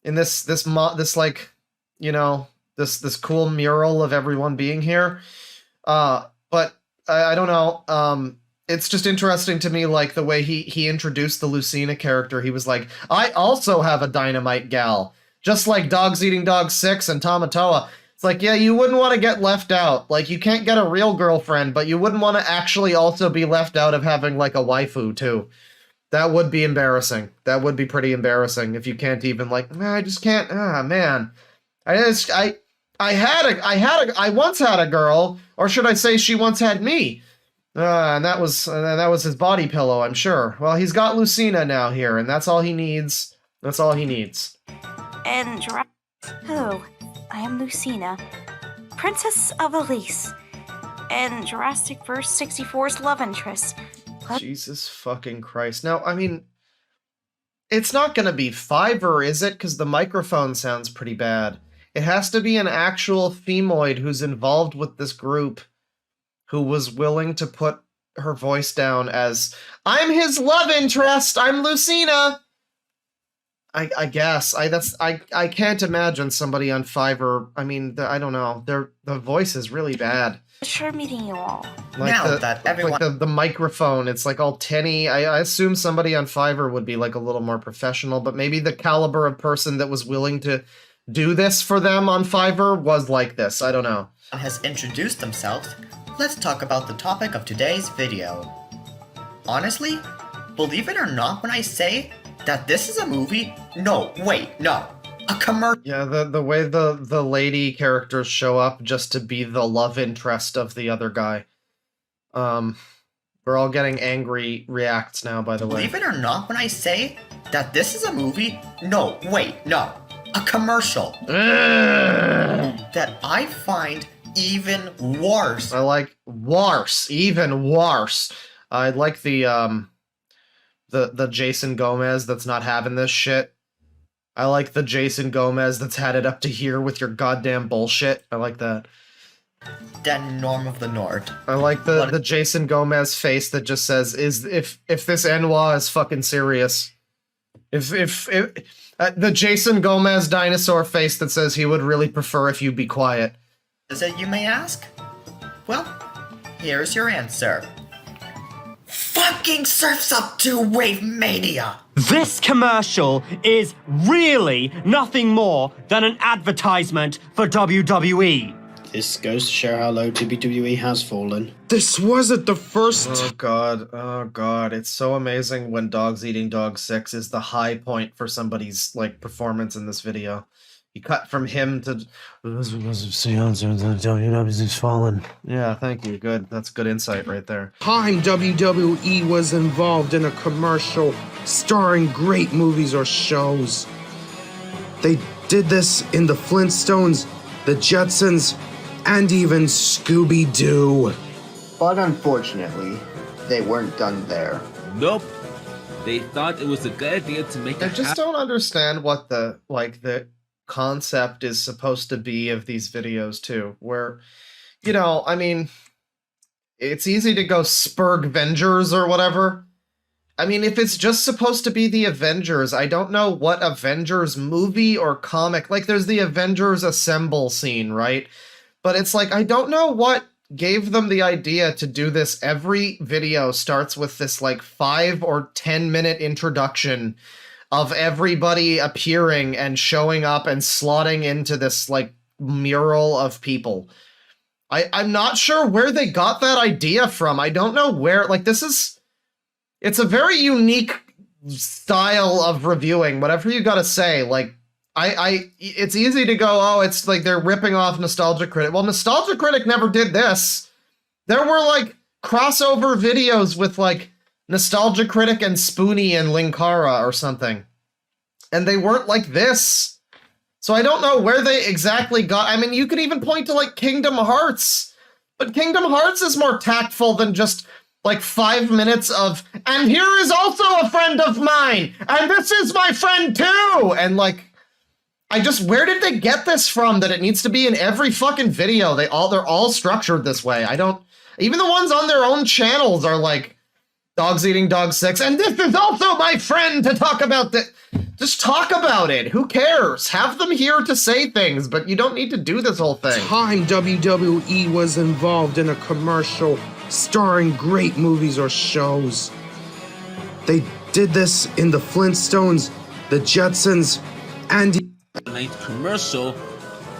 in this like, you know, this cool mural of everyone being here. But I don't know. It's just interesting to me, like, the way he introduced the Lucina character. He was like, I also have a dynamite gal, just like DogsEatingDogs6 and Tamatoa. It's like, yeah, you wouldn't want to get left out. Like, you can't get a real girlfriend, but you wouldn't want to actually also be left out of having, like, a waifu, too. That would be embarrassing. That would be pretty embarrassing if you can't even, like, I just can't, man. I once had a girl, or should I say she once had me. And that was his body pillow, I'm sure. Well, he's got Lucina now here, and that's all he needs. That's all he needs. And hello, I am Lucina, Princess of Elise, and Jurassic Verse 64's love interest. Jesus fucking Christ. Now, I mean, it's not gonna be Fiverr, is it? Because the microphone sounds pretty bad. It has to be an actual femoid who's involved with this group, who was willing to put her voice down as, I'm his love interest, I'm Lucina. I guess. I can't imagine somebody on Fiverr. I mean, I don't know. The voice is really bad. Sure meeting you all. Like now that everyone... Like the microphone, it's like all tinny. I assume somebody on Fiverr would be like a little more professional, but maybe the caliber of person that was willing to do this for them on Fiverr was like this. I don't know. Has introduced themselves. Let's talk about the topic of today's video. Honestly, believe it or not when I say that this is a movie, a commercial. Yeah, the way the lady characters show up just to be the love interest of the other guy. We're all getting angry reacts now, by the way. Believe it or not when I say that this is a movie, a commercial. That I find even worse. I like worse, even worse. I like the Jason Gomez that's not having this shit. I like the Jason Gomez that's had it up to here with your goddamn bullshit. I like that. Den Norm of the Nord. I like the Jason Gomez face that just says, if this Enwa is fucking serious. If the Jason Gomez dinosaur face that says he would really prefer if you be quiet. Is it, you may ask? Well, here's your answer. Fucking Surf's Up 2 Wave Mania! This commercial is really nothing more than an advertisement for WWE. This goes to show how low WWE has fallen. This wasn't the first... Oh god, it's so amazing when DogsEatingDogs6 is the high point for somebody's, like, performance in this video. You cut from him to... WWE's fallen. Yeah, thank you. Good. That's good insight right there. Time WWE was involved in a commercial starring great movies or shows. They did this in the Flintstones, the Jetsons, and even Scooby-Doo. But unfortunately, they weren't done there. Nope. They thought it was a good idea to make I just don't understand what the concept is supposed to be of these videos too, where, you know, I mean, it's easy to go Spurg Vengers or whatever, I mean, if it's just supposed to be the Avengers, I don't know what Avengers movie or comic, like there's the Avengers Assemble scene, right? But it's like, I don't know what gave them the idea to do this. Every video starts with this like 5 or 10 minute introduction of everybody appearing and showing up and slotting into this like mural of people. I'm not sure where they got that idea from. I don't know where, like it's a very unique style of reviewing, whatever you gotta say. Like, it's easy to go, oh, it's like they're ripping off Nostalgia Critic. Well, Nostalgia Critic never did this. There were like crossover videos with like Nostalgia Critic and Spoonie and Linkara or something. And they weren't like this. So I don't know where they exactly got. I mean, you could even point to like Kingdom Hearts. But Kingdom Hearts is more tactful than just like 5 minutes of, and here is also a friend of mine, and this is my friend too! And like, where did they get this from that it needs to be in every fucking video? They're all structured this way. Even the ones on their own channels are like, DogsEatingDogs6, and this is also my friend to talk about that. Just talk about it. Who cares? Have them here to say things, but you don't need to do this whole thing. Time WWE was involved in a commercial starring great movies or shows. They did this in the Flintstones, the Jetsons, and a nice commercial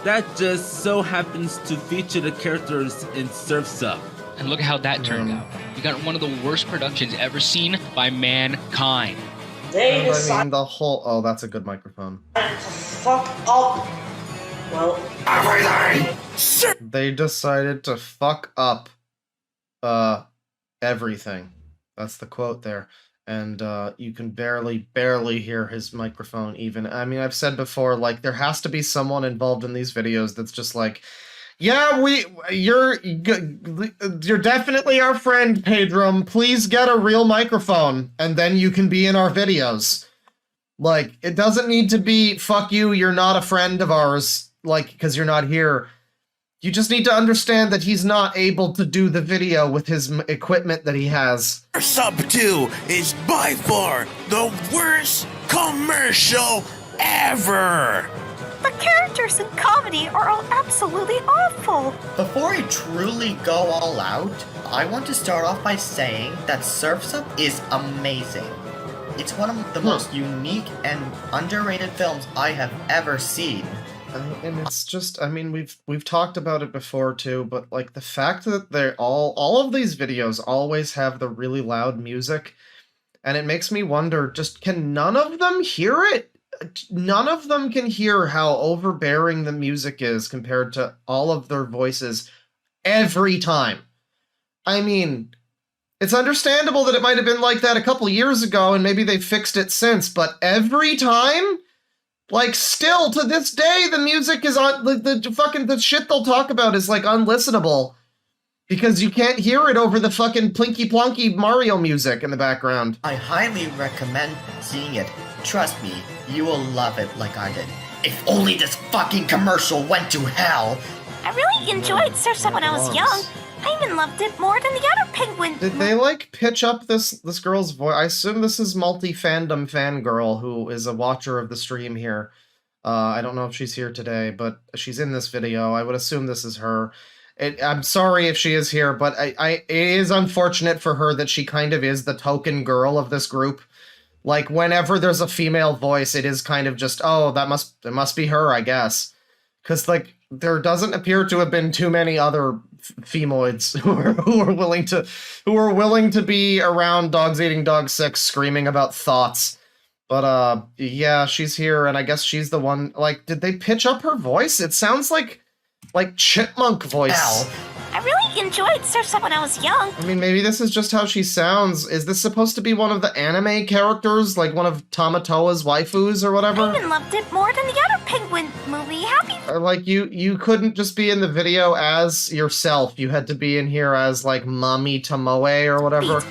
that just so happens to feature the characters in Surf's Up. And look at how that turned out. We got one of the worst productions ever seen by mankind. They decided the whole... Oh, that's a good microphone. to fuck up. Well, everything. They decided to fuck up everything. That's the quote there. And you can barely hear his microphone even. I mean, I've said before, like, there has to be someone involved in these videos that's just like, yeah, you're definitely our friend, Pedro. Please get a real microphone, and then you can be in our videos. Like, it doesn't need to be, fuck you, you're not a friend of ours, like, because you're not here. You just need to understand that he's not able to do the video with his equipment that he has. Sub 2 is by far the worst commercial ever! The characters in comedy are all absolutely awful. Before I truly go all out, I want to start off by saying that Surf's Up is amazing. It's one of the most unique and underrated films I have ever seen. And it's just, I mean, we've talked about it before too, but like the fact that they're all of these videos always have the really loud music, and it makes me wonder, just can none of them hear it? None of them can hear how overbearing the music is compared to all of their voices every time. I mean, it's understandable that it might have been like that a couple years ago and maybe they fixed it since, but every time? Like, still, to this day, the music is on, the shit they'll talk about is, like, unlistenable. Because you can't hear it over the fucking plinky plonky Mario music in the background. I highly recommend seeing it. Trust me, you will love it like I did. If only this fucking commercial went to hell! I really enjoyed Surf's Up when I was young. I even loved it more than the other penguin. Did they, like, pitch up this girl's voice? I assume this is multi-fandom fangirl who is a watcher of the stream here. I don't know if she's here today, but she's in this video. I would assume this is her. I'm sorry if she is here, but it is unfortunate for her that she kind of is the token girl of this group. Like, whenever there's a female voice, it is kind of just, oh, it must be her, I guess. Because, like, there doesn't appear to have been too many other femoids who are willing to be around DogsEatingDogs6 screaming about thoughts. But yeah, she's here, and I guess she's the one. Like, did they pitch up her voice? It sounds like chipmunk voice. Ow. I really enjoyed Surf's Up when I was young. I mean, maybe this is just how she sounds. Is this supposed to be one of the anime characters, like one of Tamatoa's waifus or whatever? I even loved it more than the other penguin movie. Happy. Or like you couldn't just be in the video as yourself. You had to be in here as like Mommy Tomoe or whatever.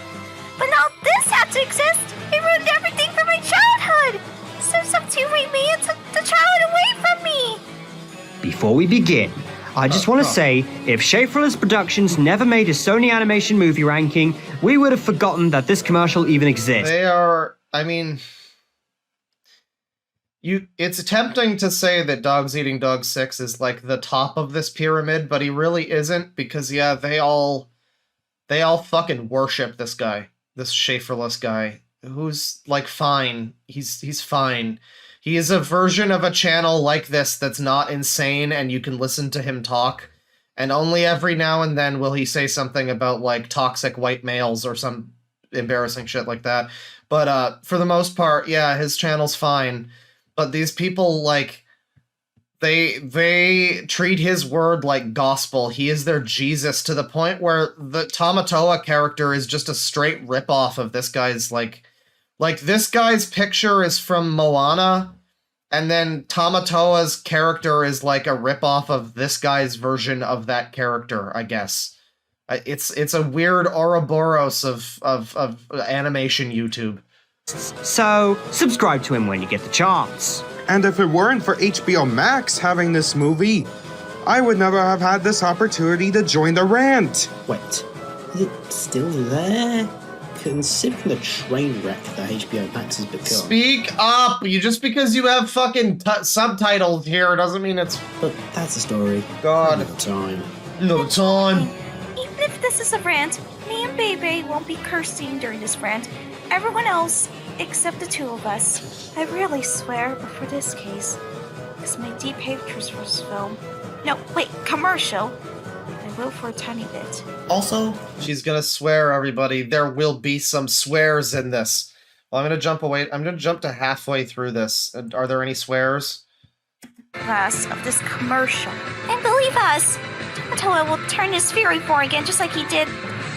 But now this had to exist. It ruined everything for my childhood. Surf's Up 2 raped me and took the child away from me. Before we begin, I just want to say, if Schaeferless Productions never made a Sony Animation movie ranking, we would have forgotten that this commercial even exists. They are, I mean, it's tempting to say that DogsEatingDogs6 is like the top of this pyramid, but he really isn't, because yeah, they all fucking worship this guy, this Schaeferless guy, who's like fine. He's fine. He is a version of a channel like this that's not insane, and you can listen to him talk, and only every now and then will he say something about like toxic white males or some embarrassing shit like that. But for the most part, yeah, his channel's fine. But these people, like, they treat his word like gospel. He is their Jesus, to the point where the Tamatoa character is just a straight ripoff of this guy's, like this guy's picture is from Moana, and then Tamatoa's character is like a ripoff of this guy's version of that character, I guess. It's a weird Ouroboros of animation YouTube. So, subscribe to him when you get the chance. And if it weren't for HBO Max having this movie, I would never have had this opportunity to join the rant. Wait, is it still there? Considering the train wreck that HBO Max has become. Speak up! Just because you have fucking subtitles here doesn't mean it's... But that's a story. God. Another time. Another time. Even if this is a rant, me and Bebe won't be cursing during this rant. Everyone else, except the two of us. I really swear, but for this case, it's my deep hatred for this film. No, wait, commercial. I will for a tiny bit. Also, she's gonna swear, everybody. There will be some swears in this. Well, I'm gonna jump away. I'm gonna jump to halfway through this. Are there any swears? Last of this commercial. And believe us, Tamatoa will turn his fury for again, just like he did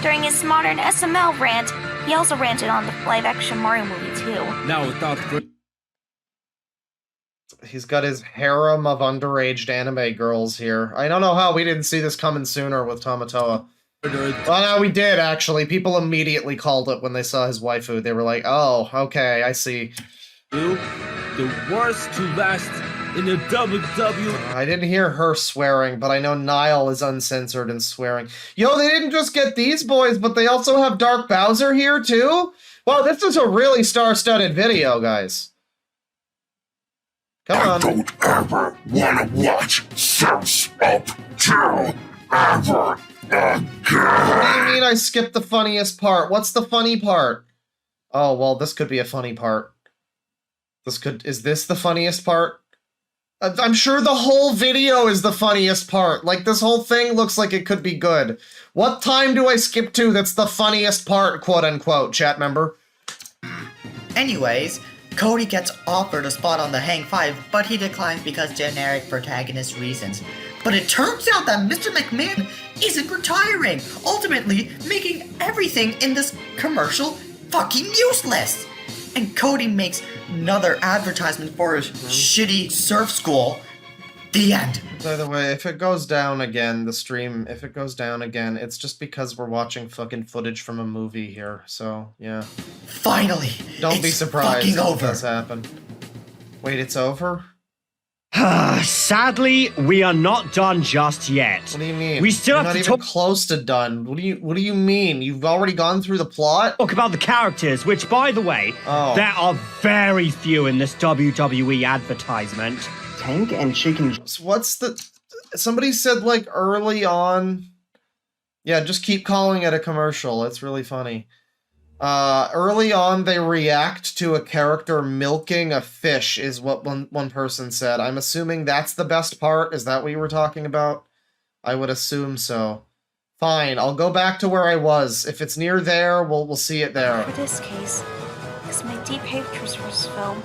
during his modern SML rant. He also ranted on the live-action Mario movie, too. Now, without... He's got his harem of underage anime girls here. I don't know how we didn't see this coming sooner with Tamatoa. Well, no, we did, actually. People immediately called it when they saw his waifu. They were like, oh, okay, I see. The worst to last in the WWE. I didn't hear her swearing, but I know Niall is uncensored and swearing. Yo, they didn't just get these boys, but they also have Dark Bowser here, too? Wow, this is a really star-studded video, guys. Come on. I don't ever want to watch South Up 2 ever again. What do you mean I skipped the funniest part? What's the funny part? Oh, well, this could be a funny part. Is this the funniest part? I'm sure the whole video is the funniest part. Like, this whole thing looks like it could be good. What time do I skip to that's the funniest part, quote-unquote, chat member? Anyways, Cody gets offered a spot on the Hang 5, but he declines because generic protagonist reasons. But it turns out that Mr. McMahon isn't retiring, ultimately making everything in this commercial fucking useless. And Cody makes another advertisement for his shitty surf school. The end. By the way, if it goes down again, the stream, if it goes down again, it's just because we're watching fucking footage from a movie here, so, yeah. Finally! Don't be surprised if fucking it does happen. Wait, it's over? Sadly, we are not done just yet. What do you mean? We still You're have not to even close to done. What do you mean? You've already gone through the plot? Talk about the characters, which, by the way, there are very few in this WWE advertisement. Tank and Chicken. What's the... Somebody said, like, early on... Yeah, just keep calling it a commercial. It's really funny. Early on, they react to a character milking a fish, is what one person said. I'm assuming that's the best part? Is that what you were talking about? I would assume so. Fine, I'll go back to where I was. If it's near there, we'll see it there. For this case, it's my deep hatred for this film.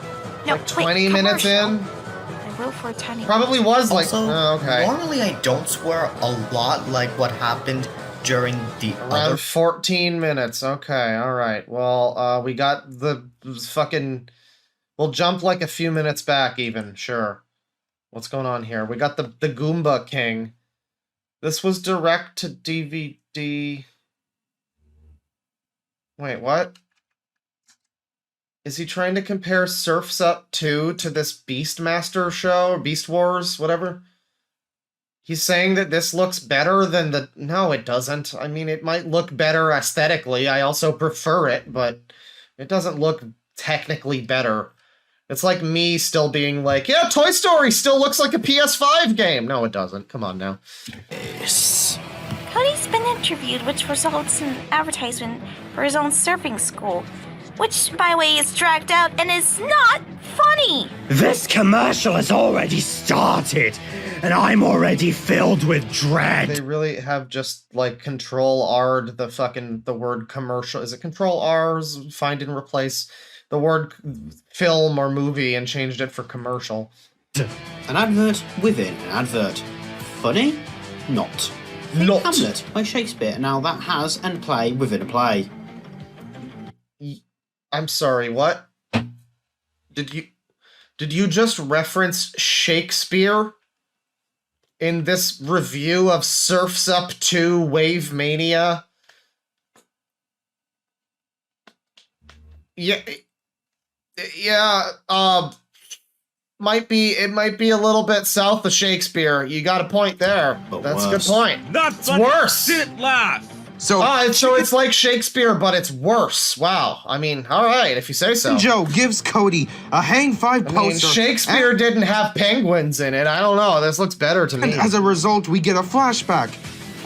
No, like 20 minutes in? I will for a tiny Probably was like... Also, okay. Normally I don't swear a lot like what happened during the Around 14 minutes. Okay, alright. Well, we got the fucking... We'll jump like a few minutes back even, sure. What's going on here? We got the Goomba King. This was direct to DVD... Wait, what? Is he trying to compare Surf's Up 2 to this Beastmaster show? Or Beast Wars? Whatever? He's saying that this looks better than the... No, it doesn't. I mean, it might look better aesthetically. I also prefer it, but it doesn't look technically better. It's like me still being like, yeah, Toy Story still looks like a PS5 game. No, it doesn't. Come on now. Yes. Cody's been interviewed, which results in advertisement for his own surfing school, which, by the way, is dragged out and is not funny. This commercial has already started, and I'm already filled with dread. They really have just, like, Control-R'd the word commercial. Is it Control-R's, find and replace the word film or movie and changed it for commercial? An advert within an advert. Funny? Not. Not. Hamlet by Shakespeare. Now that has and play within a play. I'm sorry, what? Did you just reference Shakespeare in this review of Surf's Up 2 Wave Mania? Yeah, might be a little bit south of Shakespeare. You got a point there. But that's worse. A good point. Not it's funny. Worse. Didn't laugh. So it's like Shakespeare, but it's worse. Wow. I mean, all right, if you say so. Joe gives Cody a Hang 5 poster. I mean, Shakespeare didn't have penguins in it. I don't know. This looks better to me. And as a result, we get a flashback.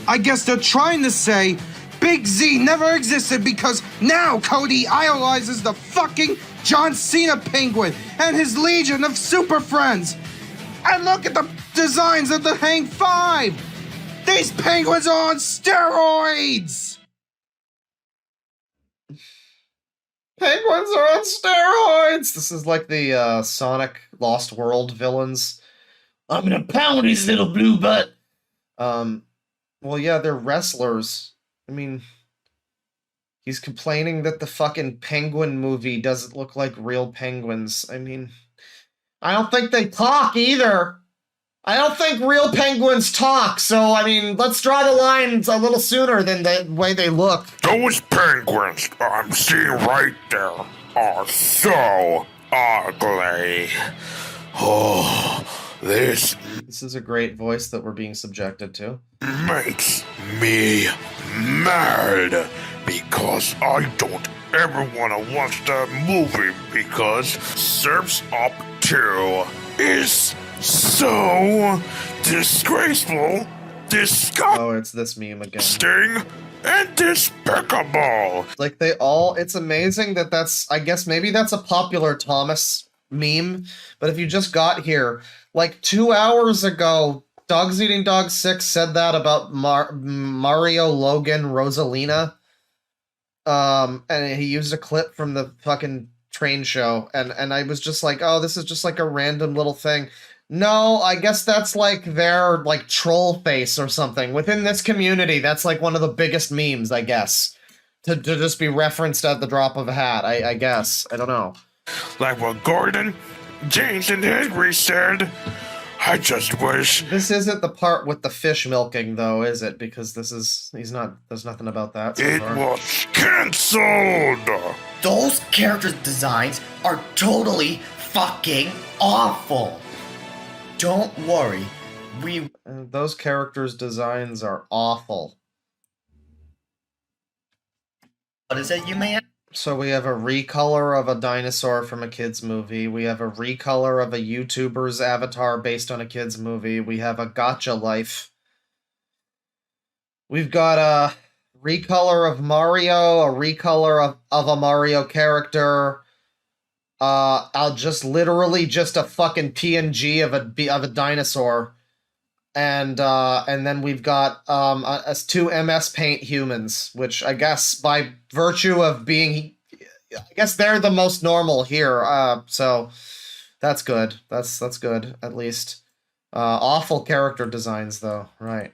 I guess they're trying to say Big Z never existed because now Cody idolizes the fucking John Cena penguin and his legion of super friends. And look at the designs of the Hang 5. These penguins are on steroids! Penguins are on steroids! This is like the Sonic Lost World villains. I'm gonna pound his little blue butt! Well, yeah, they're wrestlers. I mean, he's complaining that the fucking penguin movie doesn't look like real penguins. I mean, I don't think they talk either. I don't think real penguins talk, so, I mean, let's draw the lines a little sooner than the way they look. Those penguins I'm seeing right there are so ugly. Oh, this is a great voice that we're being subjected to. Makes me mad because I don't ever want to watch that movie because Surf's Up 2 is so disgraceful, disgusting. Oh, it's this meme again. And despicable. Like it's amazing that's, I guess maybe that's a popular Thomas meme, but if you just got here, like 2 hours ago, DogsEatingDogs6 said that about Mario, Logan, Rosalina. And he used a clip from the fucking train show, and I was just like, oh, this is just like a random little thing. No, I guess that's like their like troll face or something. Within this community, that's like one of the biggest memes, I guess. To just be referenced at the drop of a hat, I guess. I don't know. Like what Gordon, James, and Henry said. I just wish. This isn't the part with the fish milking, though, is it? Because there's nothing about that so It far. was cancelled! Those characters' designs are totally fucking awful. Don't worry, those characters' designs are awful. What is it you may ask? So we have a recolor of a dinosaur from a kid's movie. We have a recolor of a YouTuber's avatar based on a kid's movie. We have a Gotcha Life. We've got a recolor of Mario, a recolor of a Mario character. Literally just a fucking PNG of a dinosaur. And then we've got two MS Paint humans, which I guess by virtue of being, I guess they're the most normal here. So that's good. That's good at least. Awful character designs though. Right.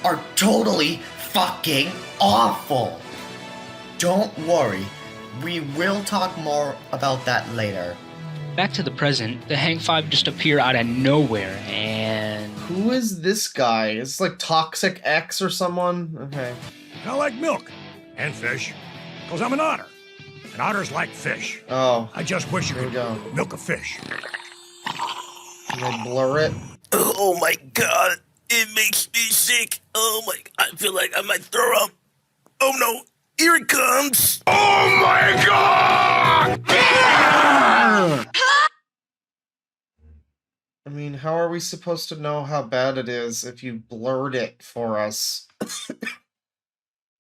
Are totally fucking awful. Don't worry, we will talk more about that later. Back to the present, the Hang 5 just appear out of nowhere, and... Who is this guy? It's like Toxic X or someone? Okay. I like milk and fish, because I'm an otter. And otters like fish. Oh. I just wish you could milk a fish. Can I blur it? Oh my god, It makes me sick. Oh my, I feel like I might throw up. Oh no, here it comes. Oh my god! I mean, how are we supposed to know how bad it is if you blurred it for us?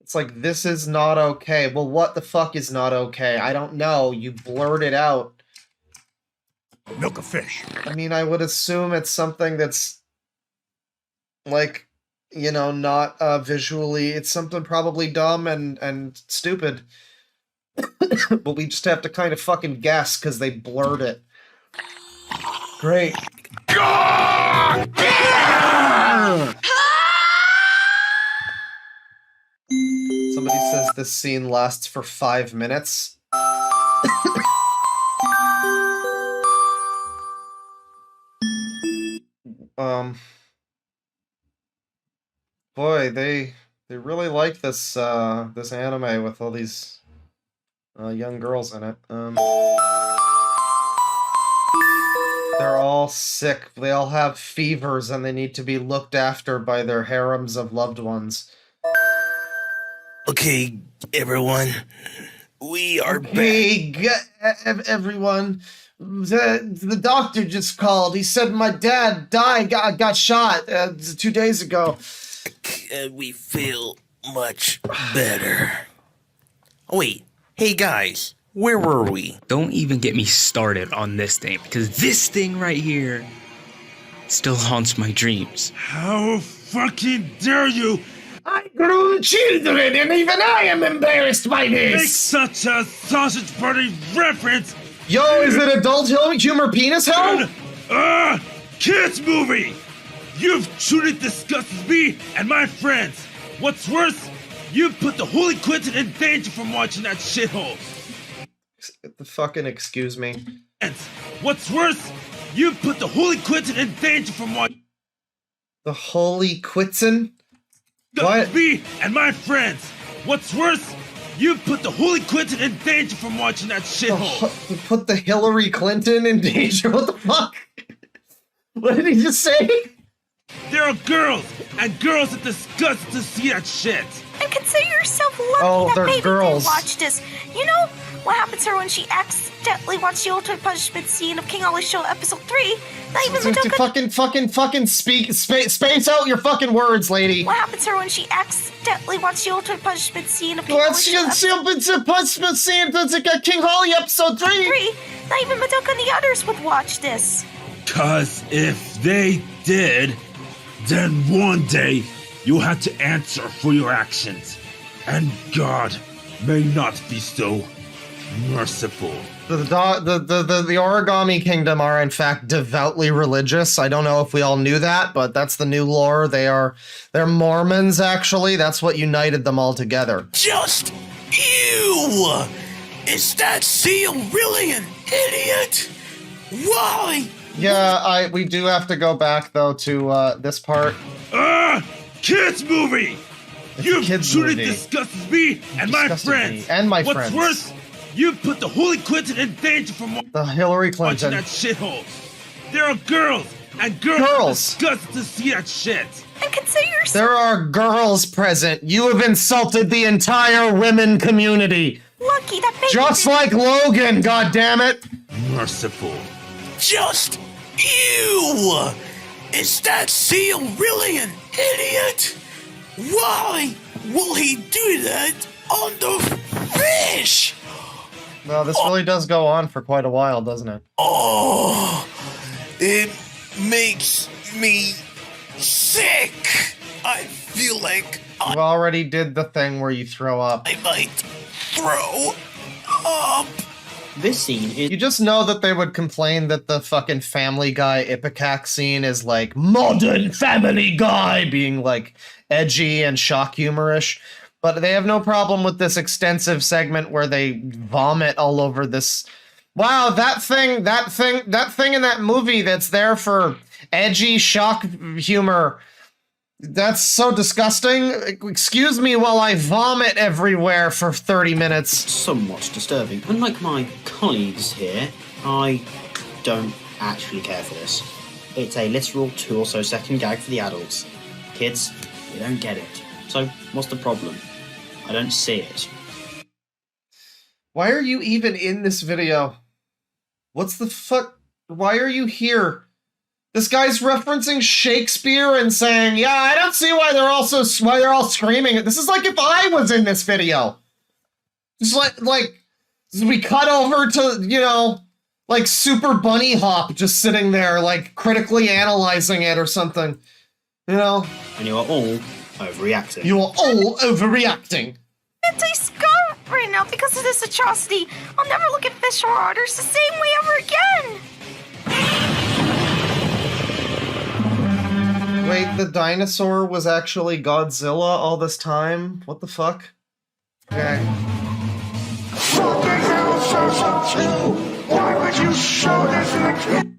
It's like, this is not okay. Well, what the fuck is not okay? I don't know. You blurred it out. Milk a fish. I mean, I would assume it's something that's, like, you know, not visually. It's something probably dumb and stupid. But we just have to kind of fucking guess because they blurred it. Great. Somebody says this scene lasts for 5 minutes. Boy, they really like this this anime with all these young girls in it. They're all sick. They all have fevers, and they need to be looked after by their harems of loved ones. Okay, everyone, we are back. Hey, everyone. The doctor just called. He said my dad died, got shot 2 days ago. We feel much better. Oh, wait, hey guys, where were we? Don't even get me started on this thing, because this thing right here still haunts my dreams. How fucking dare you! I grew children, and even I am embarrassed by this! Make such a sausage party reference! Yo, is it adult humor penis hell? Kids movie! You've truly disgusted me and my friends! What's worse, you've put the Holy Quentin in danger from watching that shithole! The fucking excuse me. And what's worse, you've put the Holy Quentin in danger from watching... The Holy Quentin? What? Me and my friends! What's worse, you put the Holy Quentin in danger from watching that shithole! You put the Hillary Clinton in danger? What the fuck? What did he just say? There are girls, and girls are disgusted to see that shit! And consider yourself lucky that baby girls. didn't watch this. You know what happens to her when she accidentally watched the ultimate punishment scene of King-Gale's show episode 3? Not even Madoka... Fucking space out your fucking words, lady. What happens to her when she accidentally watched the ultimate punishment scene of King-Gale's show punishment scene of King-Gale episode 3? Not even Madoka and the others would watch this. 'Cause if they did, then one day you'll have to answer for your actions. And God may not be so merciful. The Origami Kingdom are in fact devoutly religious. I don't know if we all knew that, but that's the new lore. They're Mormons, actually. That's what united them all together. Just you! Is that seal really an idiot? Why? Yeah, we do have to go back though to this part. Kids movie! You've truly disgusted me and my friends! What's worse, you've put the Holy Quentin in danger from the Hillary Clinton. Watching that shithole. There are girls, and girls are disgusted to see that shit. And consider yourself... There are girls present. You have insulted the entire women community. Lucky that baby... Just like Logan, goddammit! Merciful. Just you! Is that seal really an idiot? Why will he do that on the fish? No, this really does go on for quite a while, doesn't it? Oh, it makes me sick. I feel like you already did the thing where you throw up. I might throw up. This scene is... You just know that they would complain that the fucking Family Guy Ipecac scene is like modern Family Guy, being like edgy and shock humorish. But they have no problem with this extensive segment where they vomit all over this. Wow, that thing in that movie that's there for edgy shock humor. That's so disgusting. Excuse me while I vomit everywhere for 30 minutes. Somewhat disturbing. Unlike my colleagues here, I don't actually care for this. It's a literal 2 or so second gag for the adults. Kids, they don't get it. So, what's the problem? I don't see it. Why are you even in this video? What's the fuck? Why are you here? This guy's referencing Shakespeare and saying, yeah, I don't see why they're all screaming. This is like if I was in this video. Just like we cut over to, you know, like Super Bunny Hop just sitting there, like critically analyzing it or something. You know? And you are all overreacting. You are all overreacting. Anti-scar right now because of this atrocity. I'll never look at fish or otters the same way ever again. Wait, the dinosaur was actually Godzilla all this time? What the fuck? Okay. Why would you show this to the kid?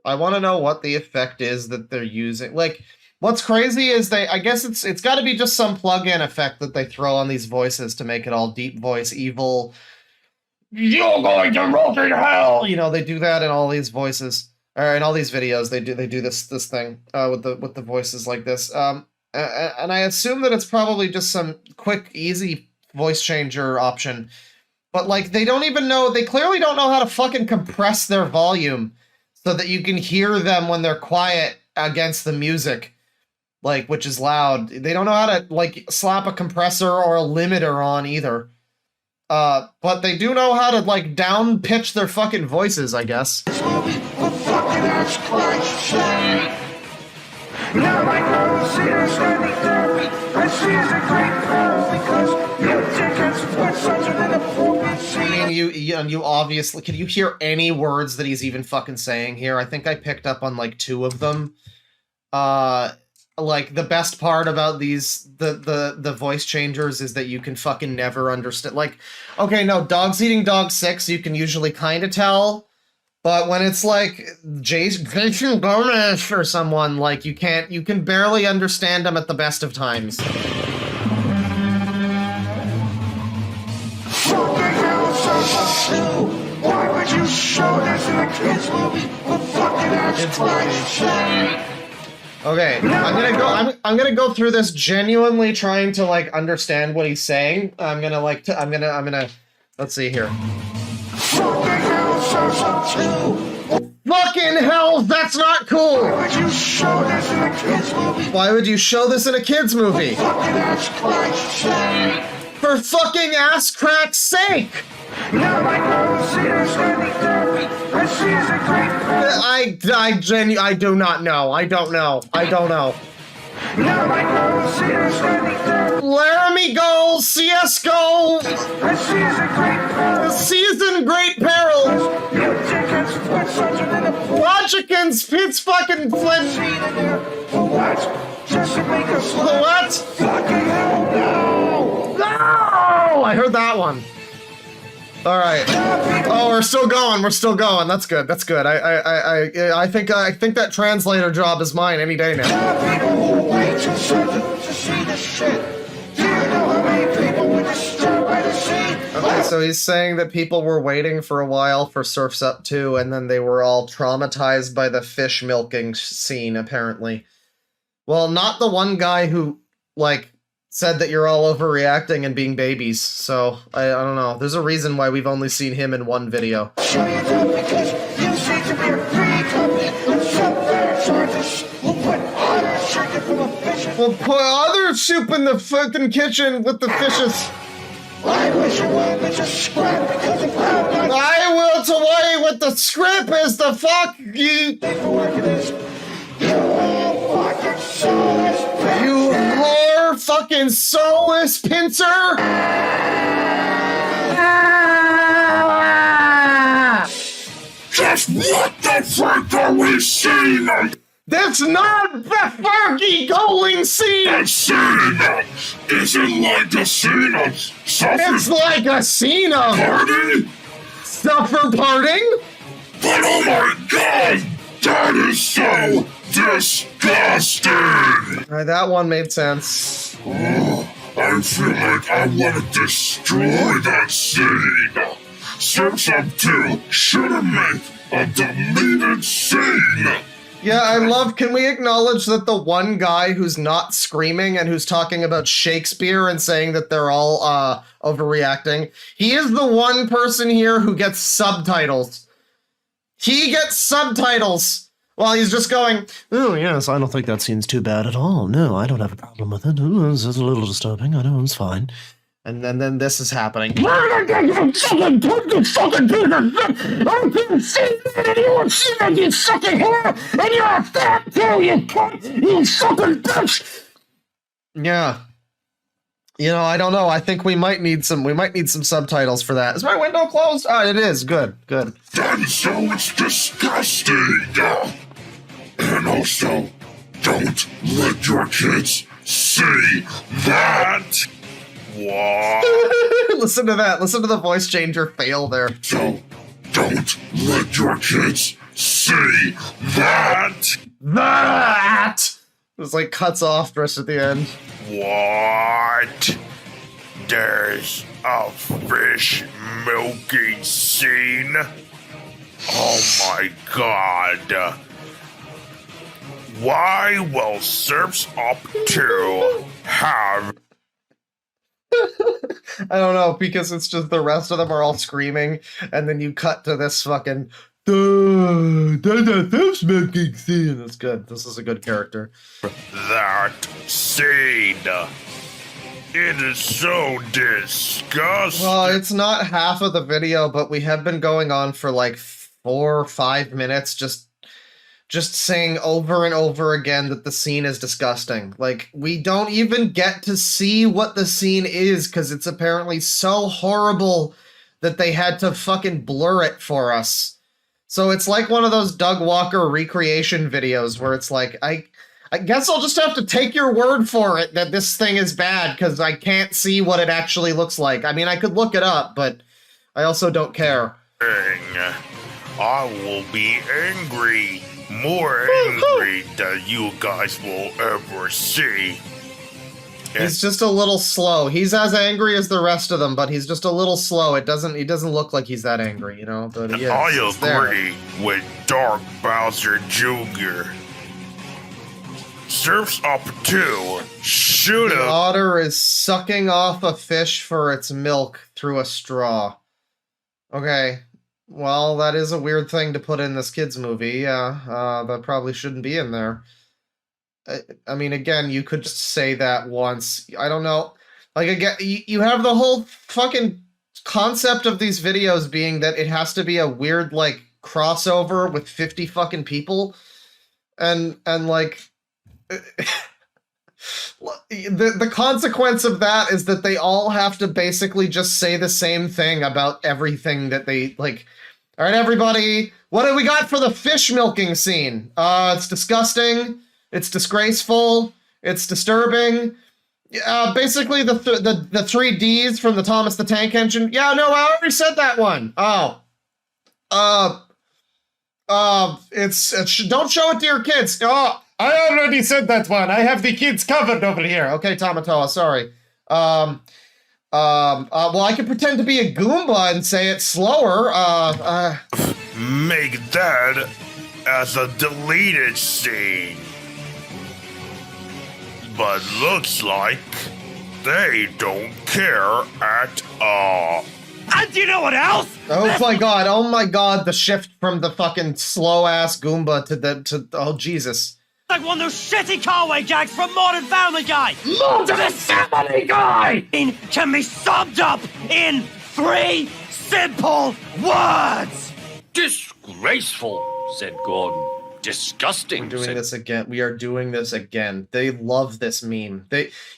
I want to know what the effect is that they're using. Like, what's crazy is I guess it's got to be just some plug-in effect that they throw on these voices to make it all deep voice, evil. You're going to rot in hell! You know, they do that in all these voices. Or in all these videos, they do this thing with the voices like this. And I assume that it's probably just some quick, easy voice changer option. But like, they don't even know. They clearly don't know how to fucking compress their volume so that you can hear them when they're quiet against the music, like, which is loud. They don't know how to like slap a compressor or a limiter on either. But they do know how to like down pitch their fucking voices, I guess. Now I know Siena's standing there, and she is a great girl because you tickets put such an inappropriate scene. I mean, you obviously, can you hear any words that he's even fucking saying here? I think I picked up on like 2 of them. Like the best part about these the voice changers is that you can fucking never understand. Like, okay, no, DogsEatingDogs6 you can usually kind of tell. But when it's like Jason Gomez or someone, like you can barely understand them at the best of times. Why would you show this in a kids movie? For fucking ass Christ. Okay, I'm gonna go through this genuinely trying to like understand what he's saying. I'm gonna let's see here. Fucking hell, that's not cool! Why would you show this in a kids movie? Why would you show this in a kids movie? For fucking ass Christ's sake! For fucking ass crack's sake! Now I know Siena's standing there, and she is a great girl. I do not know. I don't know. Now I know Siena's standing there. Laramie go, CSGO! And she is a great girl. Season great peril! You tickets put such an inappropriate. Logicans, Pitts fucking Flint! For what? Just to make us laugh? For what? Fucking hell no! No! I heard that one. All right. Oh, we're still going. That's good. I think that translator job is mine any day now. People who wait to see this shit. Do you know how many people were disturbed by the scene? Okay, so he's saying that people were waiting for a while for Surf's Up 2, and then they were all traumatized by the fish milking scene, apparently. Well, not the one guy who, like, said that you're all overreacting and being babies, so I don't know. There's a reason why we've only seen him in one video. Show you that because you seem to be a greedy company with some fair charges. We'll put other chicken from the fishes. We'll put other soup in the fucking kitchen with the fishes. I wish you would, but just scrap because of how much. I will to way with the script is the fuck you. Paperwork it is. You all fucking soulless. You whore fucking soulless pincer! Just what the fuck are we seeing? That's not the Fergie going scene! A scene! Isn't like a scene of suffering. It's like a scene of party? Suffer parting? But oh my god! That is so disgusting! Alright, that one made sense. Oh, I feel like I want to destroy that scene. Surf's Up 2 should have made a deleted scene. Yeah, I love, can we acknowledge that the one guy who's not screaming and who's talking about Shakespeare and saying that they're all overreacting, he is the one person here who gets subtitles. He gets subtitles while he's just going, oh yes, I don't think that scene's too bad at all. No, I don't have a problem with it. This is a little disturbing. I know, it's fine. And then this is happening. I can't see that, you won't see that, you sucking hair, and you're a fat too, you cunt, you sucking bitch! Yeah. You know, I don't know. I think we might need some subtitles for that. Is my window closed? Oh, it is. Good. Then so it's disgusting. And also, don't let your kids see that. What? Listen to that. Listen to the voice changer fail there. So, don't let your kids see that. That! It was like cuts off just at the end. What? There's a fish milking scene? Oh my god. Why will Surf's Up 2 have... I don't know, because it's just the rest of them are all screaming, and then you cut to this fucking there's a fish milking scene. That's good. This is a good character. That scene. It is so disgusting. Well, it's not half of the video, but we have been going on for like 4 or 5 minutes just saying over and over again that the scene is disgusting. Like, we don't even get to see what the scene is because it's apparently so horrible that they had to fucking blur it for us. So it's like one of those Doug Walker recreation videos where it's like, I guess I'll just have to take your word for it that this thing is bad because I can't see what it actually looks like. I mean, I could look it up, but I also don't care. I will be angry. More angry than you guys will ever see. He's just a little slow. He's as angry as the rest of them, but he's just a little slow. He doesn't look like he's that angry, you know? But he is. I agree with Dark Bowser Jr. Surf's Up 2 should have... The otter is sucking off a fish for its milk through a straw. Okay. Well, that is a weird thing to put in this kid's movie. Yeah, that probably shouldn't be in there. I mean, again, you could just say that once. I don't know. Like, again, you have the whole fucking concept of these videos being that it has to be a weird, like, crossover with 50 fucking people. And like... the consequence of that is that they all have to basically just say the same thing about everything that they, like... All right, everybody, what do we got for the fish milking scene? It's disgusting. It's disgraceful. It's disturbing. Basically, the 3 Ds from the Thomas the Tank Engine. Yeah, no, I already said that one. Oh. Don't show it to your kids. Oh, I already said that one. I have the kids covered over here. Okay, Tamatoa, sorry. Well, I could pretend to be a Goomba and say it slower. Make that as a deleted scene. But looks like they don't care at all. And you know what else? Oh my god, the shift from the fucking slow-ass Goomba to oh Jesus. Like one of those shitty Carway gags from Modern Family Guy! Modern Family Guy! Can be summed up in 3 simple words! Disgraceful, said Gordon. Disgusting. We're doing this again. We are doing this again. They love this meme.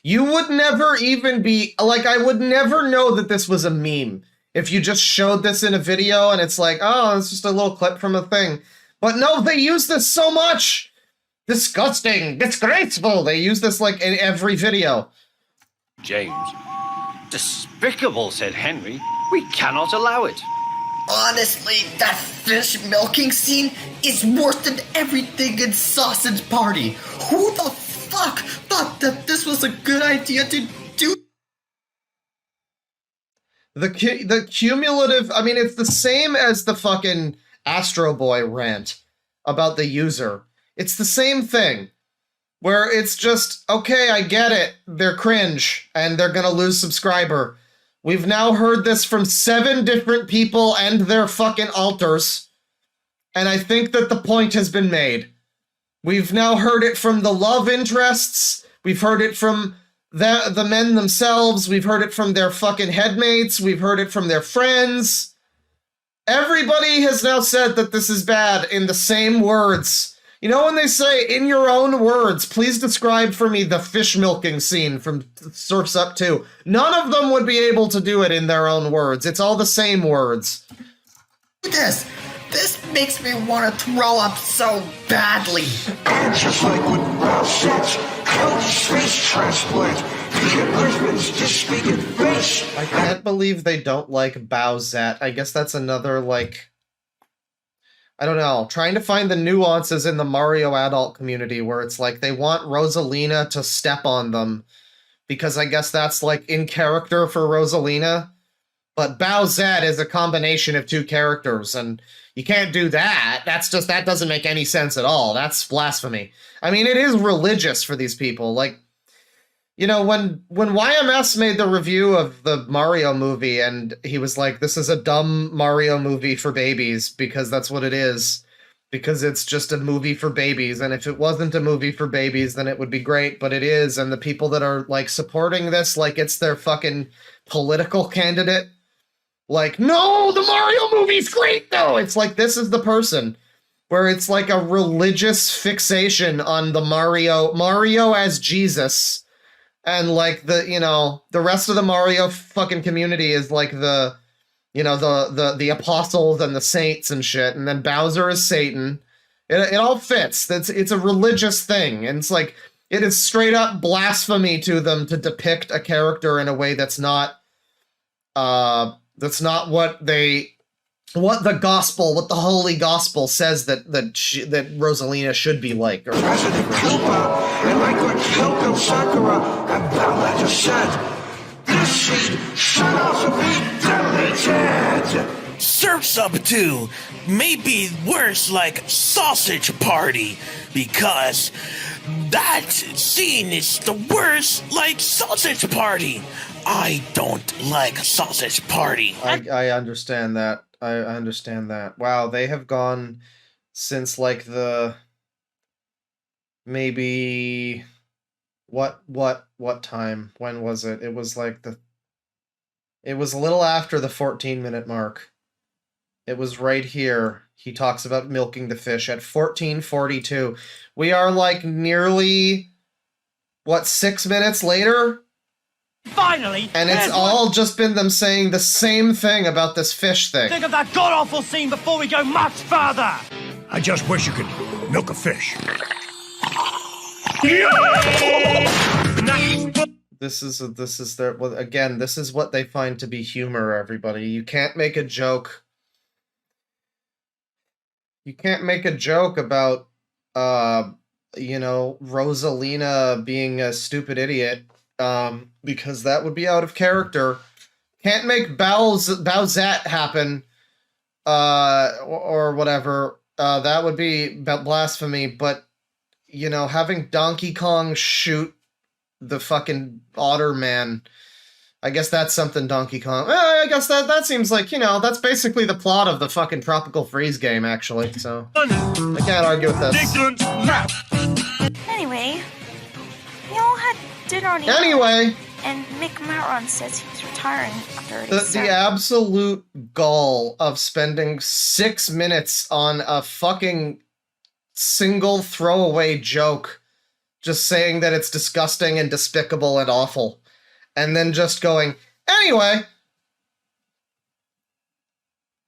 You would never even be, like, I would never know that this was a meme if you just showed this in a video and it's like, oh, it's just a little clip from a thing. But no, they use this so much! Disgusting! Disgraceful! They use this, like, in every video. James. Despicable, said Henry. We cannot allow it. Honestly, that fish milking scene is worse than everything in Sausage Party. Who the fuck thought that this was a good idea to do? The cumulative... I mean, it's the same as the fucking Astro Boy rant about the user. It's the same thing. Where it's just, okay, I get it. They're cringe, and they're gonna lose subscriber. We've now heard this from 7 different people and their fucking alters. And I think that the point has been made. We've now heard it from the love interests. We've heard it from the men themselves. We've heard it from their fucking headmates. We've heard it from their friends. Everybody has now said that this is bad in the same words. You know when they say, in your own words, please describe for me the fish milking scene from Surf's Up 2. None of them would be able to do it in their own words. It's all the same words. This makes me want to throw up so badly. And just like with Ralph's space transplant, the Earthman's just speaking fish. I can't believe they don't like Bowsette. I guess that's another, like... I don't know, trying to find the nuances in the Mario adult community where it's like they want Rosalina to step on them because I guess that's like in character for Rosalina. But Bowsette is a combination of 2 characters and you can't do that. That doesn't make any sense at all. That's blasphemy. I mean, it is religious for these people. Like, you know, when YMS made the review of the Mario movie and he was like, this is a dumb Mario movie for babies because that's what it is. Because it's just a movie for babies. And if it wasn't a movie for babies, then it would be great, but it is. And the people that are like supporting this, like it's their fucking political candidate. Like, no, the Mario movie's great though. It's like, this is the person where it's like a religious fixation on the Mario as Jesus. And like the rest of the Mario fucking community is like the apostles and the saints and shit. And then Bowser is Satan. It all fits. It's a religious thing. And it's like, it is straight up blasphemy to them to depict a character in a way that's not what the holy gospel says that Rosalina should be like. Or President Koopa, and like what Kyoko Sakura and Bella just said, this seed should also be deleted. Surf's Up 2 may be worse like Sausage Party, because that scene is the worst like Sausage Party. I don't like Sausage Party. I understand that. I understand that. Wow, they have gone since like the maybe what time? When was it? It was like it was a little after the 14-minute mark. It was right here. He talks about milking the fish at 14:42. We are like nearly 6 minutes later? Finally! And it's all just been them saying the same thing about this fish thing. Think of that god-awful scene before we go much further! I just wish you could milk a fish. This is what they find to be humor, everybody. You can't make a joke. You can't make a joke about, Rosalina being a stupid idiot. Because that would be out of character. Can't make Bowsette happen, or whatever. That would be blasphemy, but, having Donkey Kong shoot the fucking otter man, I guess that's something Donkey Kong... I guess that seems like, that's basically the plot of the fucking Tropical Freeze game, actually, so... I can't argue with this. Anyway, we all had dinner on Anyway... And Mick Maron says he's retiring after the absolute gall of spending 6 minutes on a fucking single throwaway joke, just saying that it's disgusting and despicable and awful, and then just going, anyway.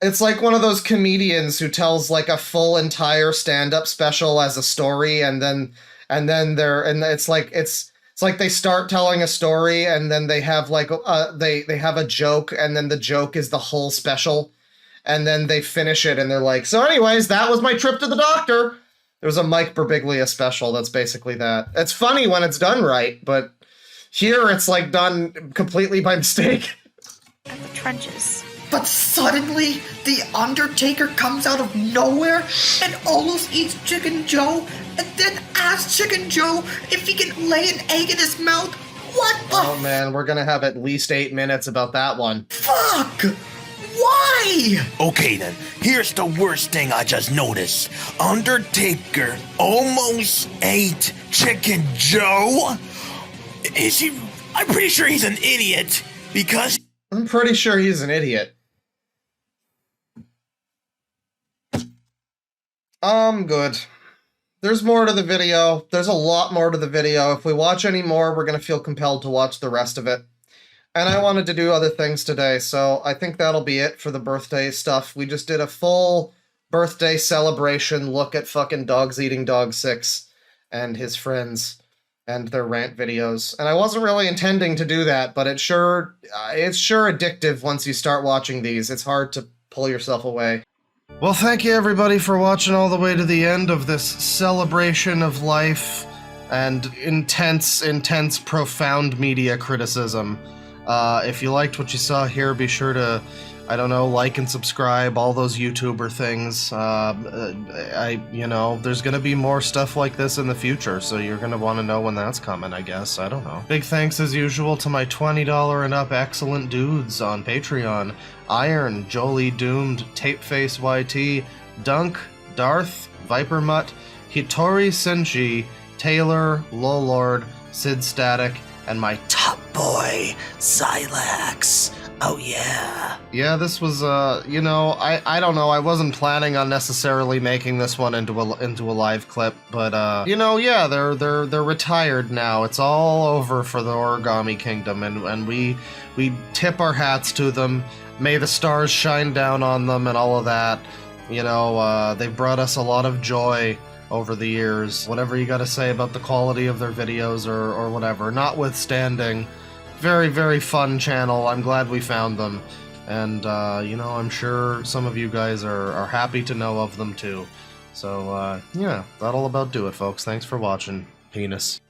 It's like one of those comedians who tells like a full entire stand-up special as a story, and then it's like they start telling a story and then they have like they have a joke and then the joke is the whole special and then they finish it and they're like, so anyways, that was my trip to the doctor. There's a Mike Birbiglia special that's basically that. It's funny when it's done right, but here it's like done completely by mistake. At the trenches. But suddenly, the Undertaker comes out of nowhere and almost eats Chicken Joe, and then asks Chicken Joe if he can lay an egg in his mouth. What the? Oh man, we're gonna have at least 8 minutes about that one. Fuck! Why? Okay then, here's the worst thing I just noticed. Undertaker almost ate Chicken Joe? Is he? I'm pretty sure he's an idiot, because... I'm pretty sure he's an idiot. Good. There's more to the video. There's a lot more to the video. If we watch any more, we're gonna feel compelled to watch the rest of it. And I wanted to do other things today, so I think that'll be it for the birthday stuff. We just did a full birthday celebration look at fucking DogsEatingDogs6 and his friends and their rant videos. And I wasn't really intending to do that, but it's sure addictive once you start watching these. It's hard to pull yourself away. Well, thank you everybody for watching all the way to the end of this celebration of life and intense, profound media criticism. If you liked what you saw here, be sure to, I don't know, like and subscribe, all those YouTuber things. You know, there's gonna be more stuff like this in the future, so you're gonna want to know when that's coming, I guess. I don't know. Big thanks, as usual, to my $20 and up excellent dudes on Patreon. Iron, Jolie Doomed, Tapeface YT, Dunk, Darth, Viper Mutt, Hitori Senshi, Taylor, Lolord, Sid Static, and my top boy, Xylax. Oh yeah. Yeah, this was, you know, I don't know, I wasn't planning on necessarily making this one into a live clip, but, you know, yeah, they're retired now. It's all over for the Origami Kingdom, and we tip our hats to them. May the stars shine down on them and all of that. You know, they brought us a lot of joy over the years. Whatever you gotta say about the quality of their videos or whatever, notwithstanding, very, very fun channel. I'm glad we found them. And, you know, I'm sure some of you guys are happy to know of them too. So, yeah, that'll about do it, folks. Thanks for watching. Penis.